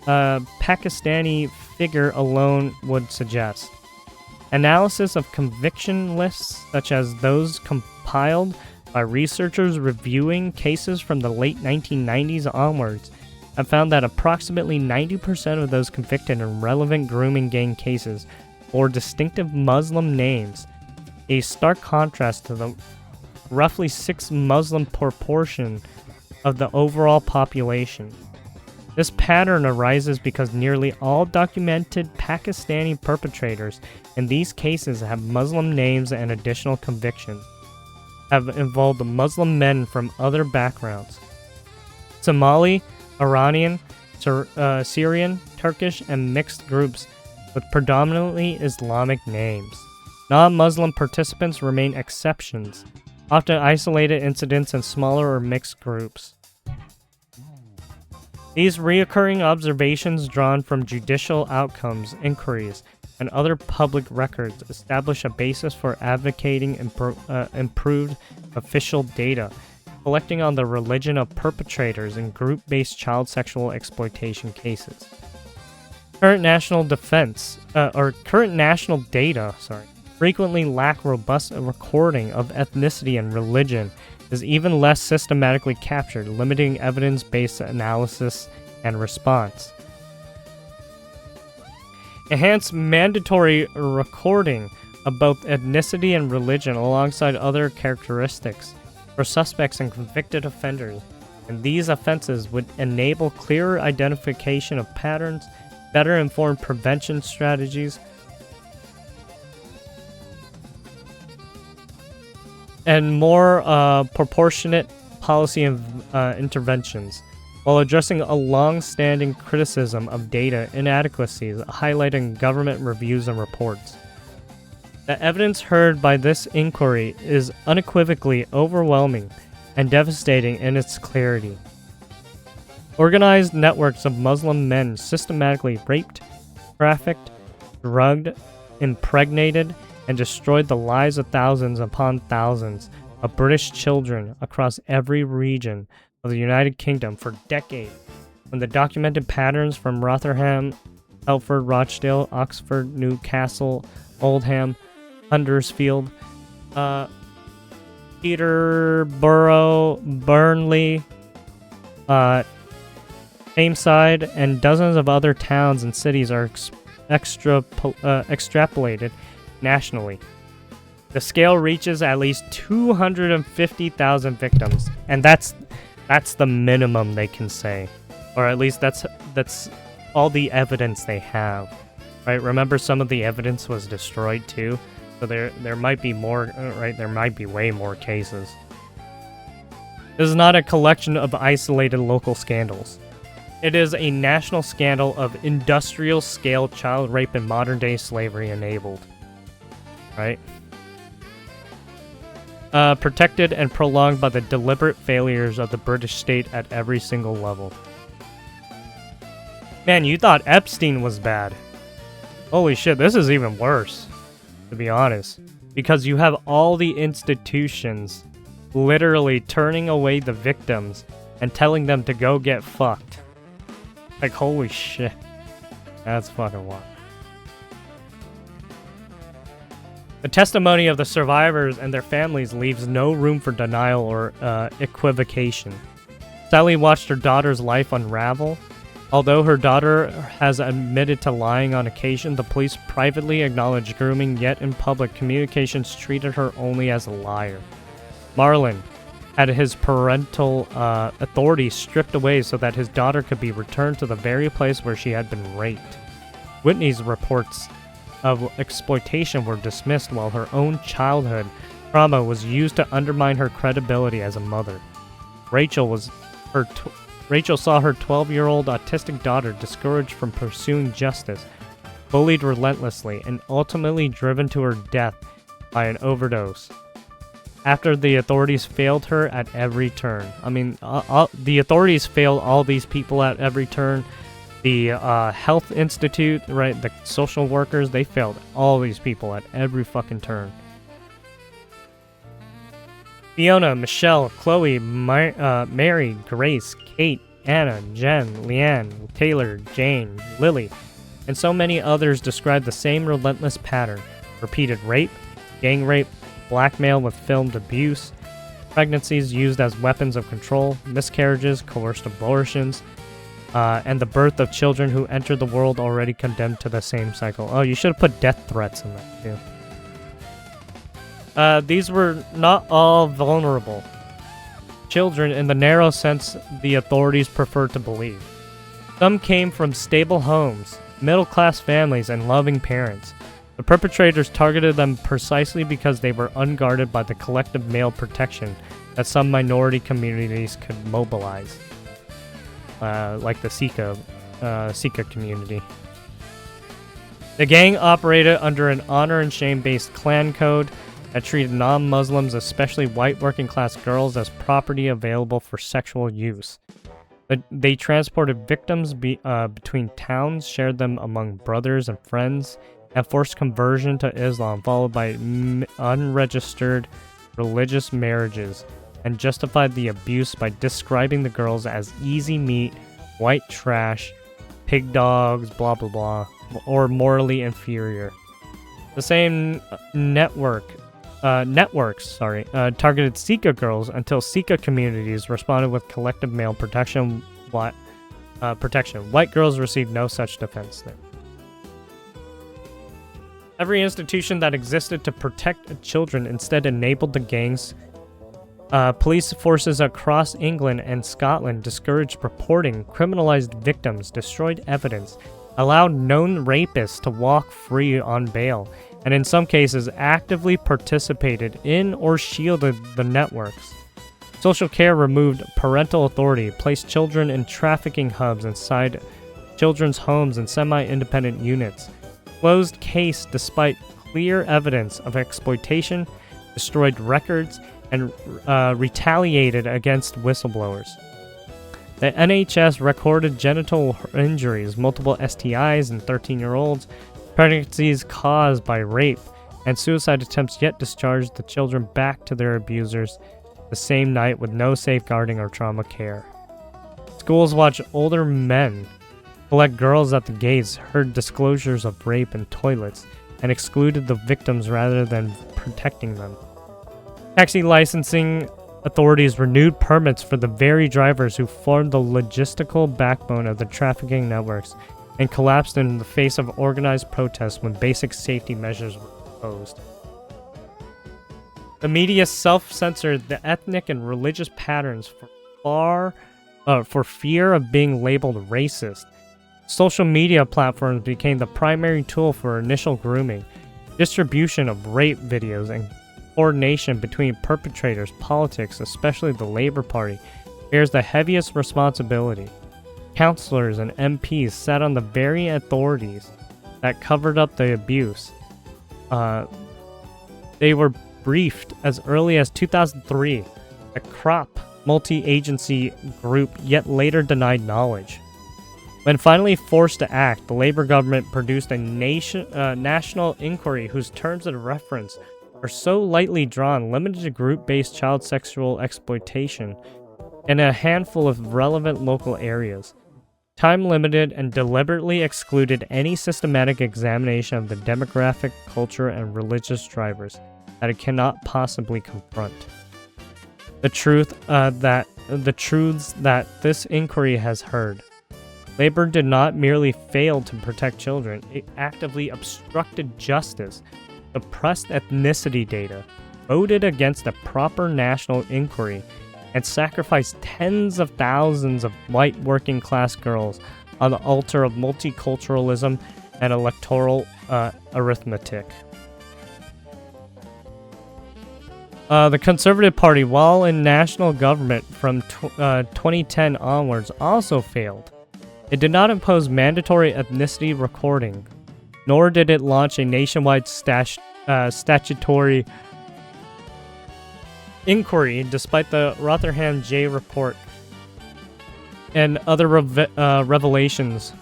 Pakistani figure alone would suggest. Analysis of conviction lists, such as those compiled by researchers reviewing cases from the late 1990s onwards, have found that approximately 90% of those convicted in relevant grooming gang cases bore distinctive Muslim names, a stark contrast to the roughly 6 Muslim proportion of the overall population. This pattern arises because nearly all documented Pakistani perpetrators in these cases have Muslim names, and additional convictions have involved Muslim men from other backgrounds: Somali, Iranian, Syrian, Turkish, and mixed groups with predominantly Islamic names. Non-Muslim participants remain exceptions, often isolated incidents in smaller or mixed groups. These recurring observations drawn from judicial outcomes, inquiries, and other public records establish a basis for advocating improved official data, collecting on the religion of perpetrators in group-based child sexual exploitation cases. Current national data frequently lack robust recording of ethnicity and religion, is even less systematically captured, limiting evidence-based analysis and response. Enhanced mandatory recording of both ethnicity and religion alongside other characteristics for suspects and convicted offenders, and these offenses would enable clearer identification of patterns, better informed prevention strategies, and more proportionate policy interventions, while addressing a long-standing criticism of data inadequacies, highlighting government reviews and reports. The evidence heard by this inquiry is unequivocally overwhelming and devastating in its clarity. Organized networks of Muslim men systematically raped, trafficked, drugged, impregnated, and destroyed the lives of thousands upon thousands of British children across every region of the United Kingdom for decades, when the documented patterns from Rotherham, Telford, Rochdale, Oxford, Newcastle, Oldham, Huddersfield, Peterborough, Burnley, Tameside, and dozens of other towns and cities are extrapolated nationally. The scale reaches at least 250,000 victims, and that's the minimum they can say, or at least that's all the evidence they have, right? Remember, some of the evidence was destroyed too, so there might be more, right? There might be way more cases. This is not a collection of isolated local scandals. It is a national scandal of industrial-scale child rape and modern-day slavery enabled, right? Protected and prolonged by the deliberate failures of the British state at every single level. Man, you thought Epstein was bad. Holy shit, this is even worse, to be honest. Because you have all the institutions literally turning away the victims and telling them to go get fucked. Like, holy shit. That's fucking wild. The testimony of the survivors and their families leaves no room for denial or equivocation. Sally watched her daughter's life unravel. Although her daughter has admitted to lying on occasion, the police privately acknowledged grooming, yet in public communications treated her only as a liar. Marlon had his parental authority stripped away so that his daughter could be returned to the very place where she had been raped. Whitney's reports of exploitation were dismissed, while her own childhood trauma was used to undermine her credibility as a mother. Rachel saw her 12-year-old autistic daughter discouraged from pursuing justice, bullied relentlessly, and ultimately driven to her death by an overdose. After the authorities failed her at every turn. I mean, the authorities failed all these people at every turn. The health institute, right, the social workers, they failed all these people at every fucking turn. Fiona, Michelle, Chloe, Mary, Grace, Kate, Anna, Jen, Leanne, Taylor, Jane, Lily, and so many others describe the same relentless pattern. Repeated rape, gang rape, blackmail with filmed abuse, pregnancies used as weapons of control, miscarriages, coerced abortions, and the birth of children who entered the world already condemned to the same cycle. Oh, you should have put death threats in that too. These were not all vulnerable children in the narrow sense the authorities preferred to believe. Some came from stable homes, middle-class families, and loving parents. The perpetrators targeted them precisely because they were unguarded by the collective male protection that some minority communities could mobilize, like the Sikh community. The gang operated under an honor and shame-based clan code that treated non-Muslims, especially white working-class girls, as property available for sexual use. They transported victims between towns, shared them among brothers and friends, and forced conversion to Islam, followed by unregistered religious marriages, and justified the abuse by describing the girls as easy meat, white trash, pig dogs, blah blah blah, or morally inferior. The same networks targeted Sikh girls until Sikh communities responded with collective male protection. White girls received no such defense there. Every institution that existed to protect children instead enabled the gangs. Police forces across England and Scotland discouraged reporting, criminalized victims, destroyed evidence, allowed known rapists to walk free on bail, and in some cases actively participated in or shielded the networks. Social care removed parental authority, placed children in trafficking hubs inside children's homes and semi-independent units, closed case despite clear evidence of exploitation, destroyed records, and retaliated against whistleblowers. The NHS recorded genital injuries, multiple STIs in 13-year-olds, pregnancies caused by rape, and suicide attempts, yet discharged the children back to their abusers the same night with no safeguarding or trauma care. Schools watched older men collect girls at the gates, heard disclosures of rape in toilets, and excluded the victims rather than protecting them. Taxi licensing authorities renewed permits for the very drivers who formed the logistical backbone of the trafficking networks and collapsed in the face of organized protests when basic safety measures were imposed. The media self-censored the ethnic and religious patterns for fear of being labeled racist. Social media platforms became the primary tool for initial grooming, distribution of rape videos, and coordination between perpetrators. Politics, especially the Labour Party, bears the heaviest responsibility. Councillors and MPs sat on the very authorities that covered up the abuse. They were briefed as early as 2003. A CROP multi-agency group yet later denied knowledge. When finally forced to act, the Labour government produced a national inquiry whose terms of reference are so lightly drawn, limited to group-based child sexual exploitation in a handful of relevant local areas. Time-limited and deliberately excluded any systematic examination of the demographic, culture, and religious drivers that it cannot possibly confront. The truths that this inquiry has heard. Labour did not merely fail to protect children, it actively obstructed justice, suppressed ethnicity data, voted against a proper national inquiry, and sacrificed tens of thousands of white working-class girls on the altar of multiculturalism and electoral arithmetic. The Conservative Party, while in national government from 2010 onwards, also failed. It did not impose mandatory ethnicity recording, nor did it launch a nationwide statutory inquiry, despite the Rotherham J report and other revelations.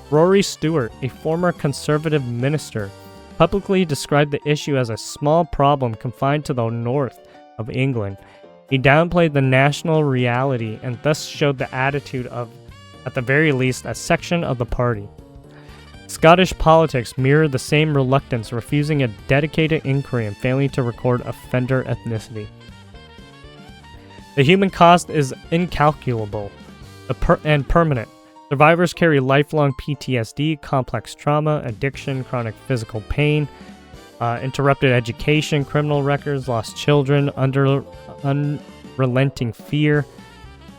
Rory Stewart, a former Conservative minister, publicly described the issue as a small problem confined to the north of England. He downplayed the national reality and thus showed the attitude of, at the very least, a section of the party. Scottish politics mirrored the same reluctance, refusing a dedicated inquiry and failing to record offender ethnicity. The human cost is incalculable and permanent. Survivors carry lifelong PTSD, complex trauma, addiction, chronic physical pain, interrupted education, criminal records, lost children, unrelenting fear.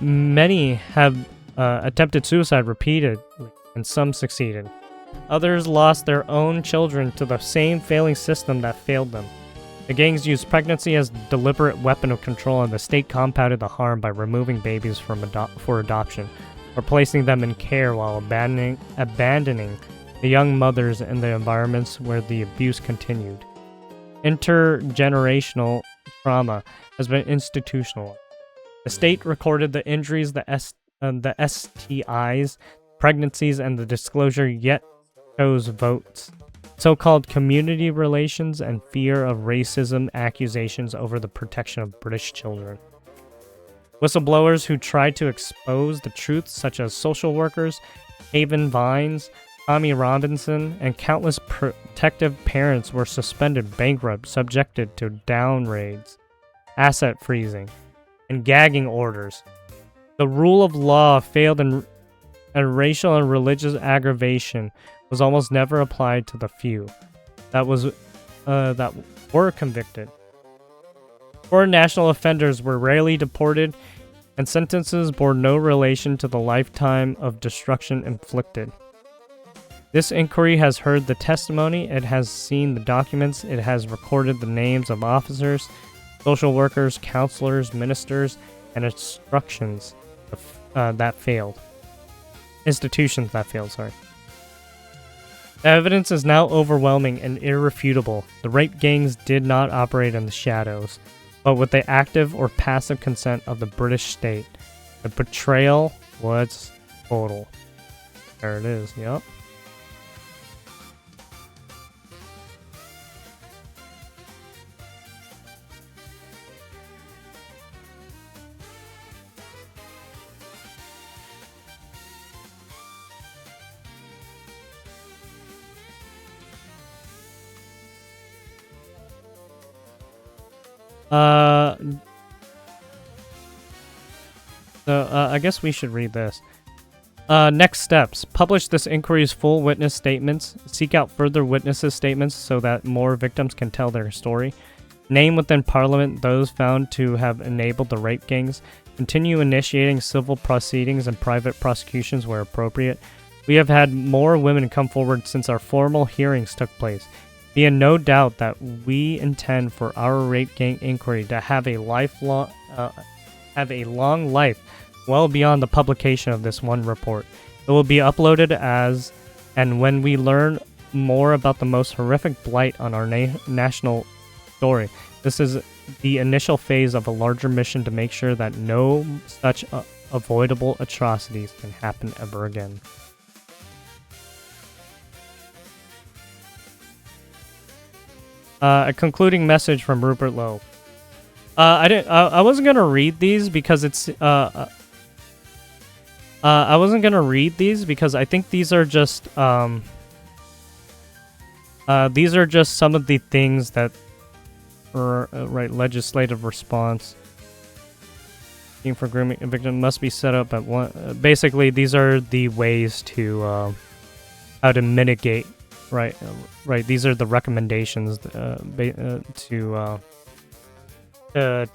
Many have attempted suicide repeatedly, and some succeeded. Others lost their own children to the same failing system that failed them. The gangs used pregnancy as a deliberate weapon of control, and the state compounded the harm by removing babies for adoption, or placing them in care while abandoning the young mothers in the environments where the abuse continued. Intergenerational trauma has been institutionalized. The state recorded the injuries, the STIs, pregnancies, and the disclosure, yet chose votes. So-called community relations and fear of racism accusations over the protection of British children. Whistleblowers who tried to expose the truth, such as social workers, Haven Vines, Tommy Robinson, and countless protective parents, were suspended, bankrupt, subjected to down raids, asset freezing, and gagging orders. The rule of law failed, and racial and religious aggravation was almost never applied to the few that were convicted. Foreign national offenders were rarely deported, and sentences bore no relation to the lifetime of destruction inflicted. This inquiry has heard the testimony, it has seen the documents, it has recorded the names of officers, social workers, counselors, ministers, and instructions that failed. Institutions that failed, sorry. The evidence is now overwhelming and irrefutable. The rape gangs did not operate in the shadows, but with the active or passive consent of the British state. The betrayal was total. There it is, yep. I guess we should read this. Next steps. Publish this inquiry's full witness statements. Seek out further witnesses' statements so that more victims can tell their story. Name within Parliament those found to have enabled the rape gangs. Continue initiating civil proceedings and private prosecutions where appropriate. We have had more women come forward since our formal hearings took place. Be in no doubt that we intend for our rape gang inquiry to have a long life, well beyond the publication of this one report. It will be uploaded as, and when we learn more about the most horrific blight on our national story. This is the initial phase of a larger mission to make sure that no such avoidable atrocities can happen ever again. A concluding message from Rupert Lowe. I wasn't gonna read these because it's I wasn't gonna read these because I think these are just some of the things that are right. Legislative response. Scheme for grooming a victim must be set up at one. Basically, these are the ways to how to mitigate. Right, right. These are the recommendations to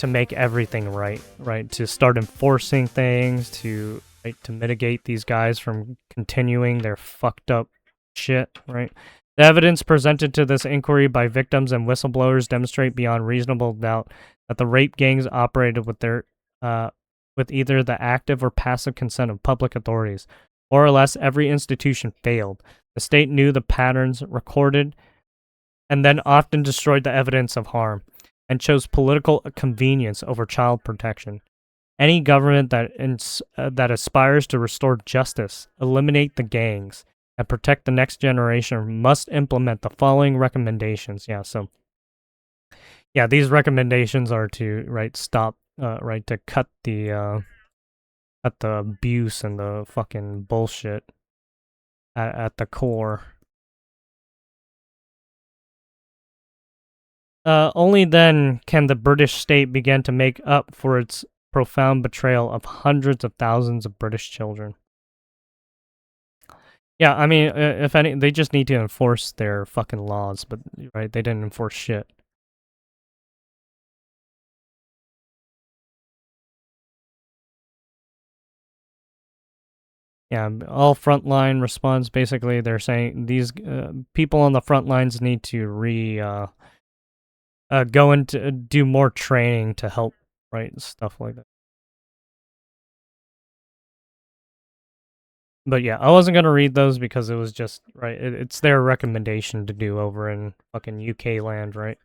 make everything right. Right, to start enforcing things, to mitigate these guys from continuing their fucked up shit. Right. The evidence presented to this inquiry by victims and whistleblowers demonstrate beyond reasonable doubt that the rape gangs operated with either the active or passive consent of public authorities. More or less, every institution failed. The state knew the patterns, recorded, and then often destroyed the evidence of harm, and chose political convenience over child protection. Any government that aspires to restore justice, eliminate the gangs, and protect the next generation must implement the following recommendations. These recommendations are to stop, to cut the abuse and the fucking bullshit at the core. Only then can the British state begin to make up for its profound betrayal of hundreds of thousands of British children. Yeah, I mean, if any, they just need to enforce their fucking laws, but they didn't enforce shit. Yeah, all frontline response, basically, they're saying these people on the front lines need to go into do more training to help, stuff like that. But yeah, I wasn't gonna read those because it was just, it's their recommendation to do over in fucking UK land, right?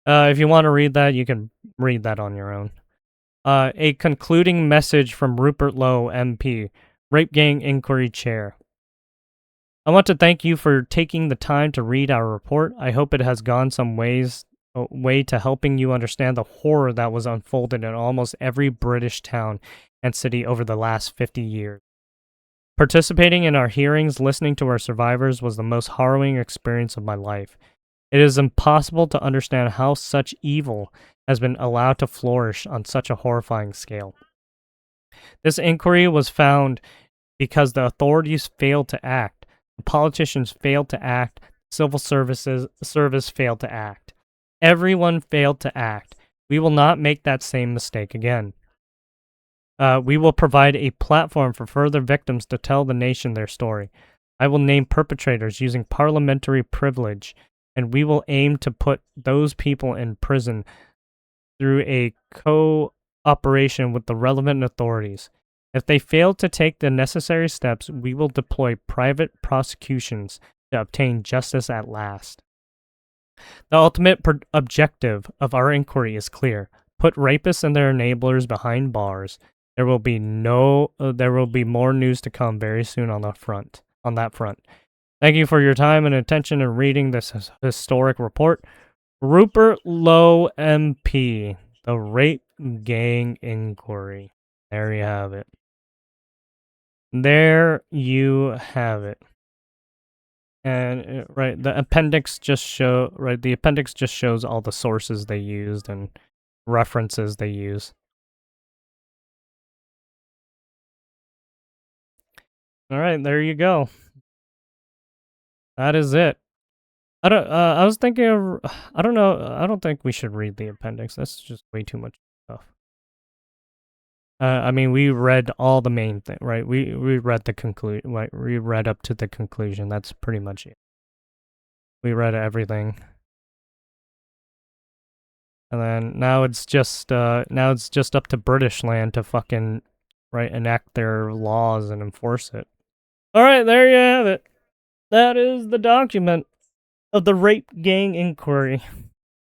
If you want to read that, you can read that on your own. A concluding message from Rupert Lowe, MP, Rape Gang Inquiry Chair. I want to thank you for taking the time to read our report. I hope it has gone some way to helping you understand the horror that was unfolded in almost every British town and city over the last 50 years. Participating in our hearings, listening to our survivors was the most harrowing experience of my life. It is impossible to understand how such evil has been allowed to flourish on such a horrifying scale. This inquiry was found because the authorities failed to act, the politicians failed to act, civil service failed to act. Everyone failed to act. We will not make that same mistake again. We will provide a platform for further victims to tell the nation their story. I will name perpetrators using parliamentary privilege, and we will aim to put those people in prison through a cooperation with the relevant authorities. If they fail to take the necessary steps, we will deploy private prosecutions to obtain justice at last. The ultimate objective of our inquiry is clear. Put rapists and their enablers behind bars. There will be more news to come very soon on that front. Thank you for your time and attention in reading this historic report. Rupert Lowe MP, the Rape Gang Inquiry. There you have it. There you have it. And right, the appendix just shows all the sources they used and references they use. All right, there you go. That is it. I was thinking of, I don't know, I don't think we should read the appendix. That's just way too much stuff. I mean, we read all the main thing, right? We read the conclusion, right? We read up to the conclusion. That's pretty much it. We read everything. And then now it's just up to British land to fucking, right, enact their laws and enforce it. All right, there you have it. That is the document of the Rape Gang Inquiry.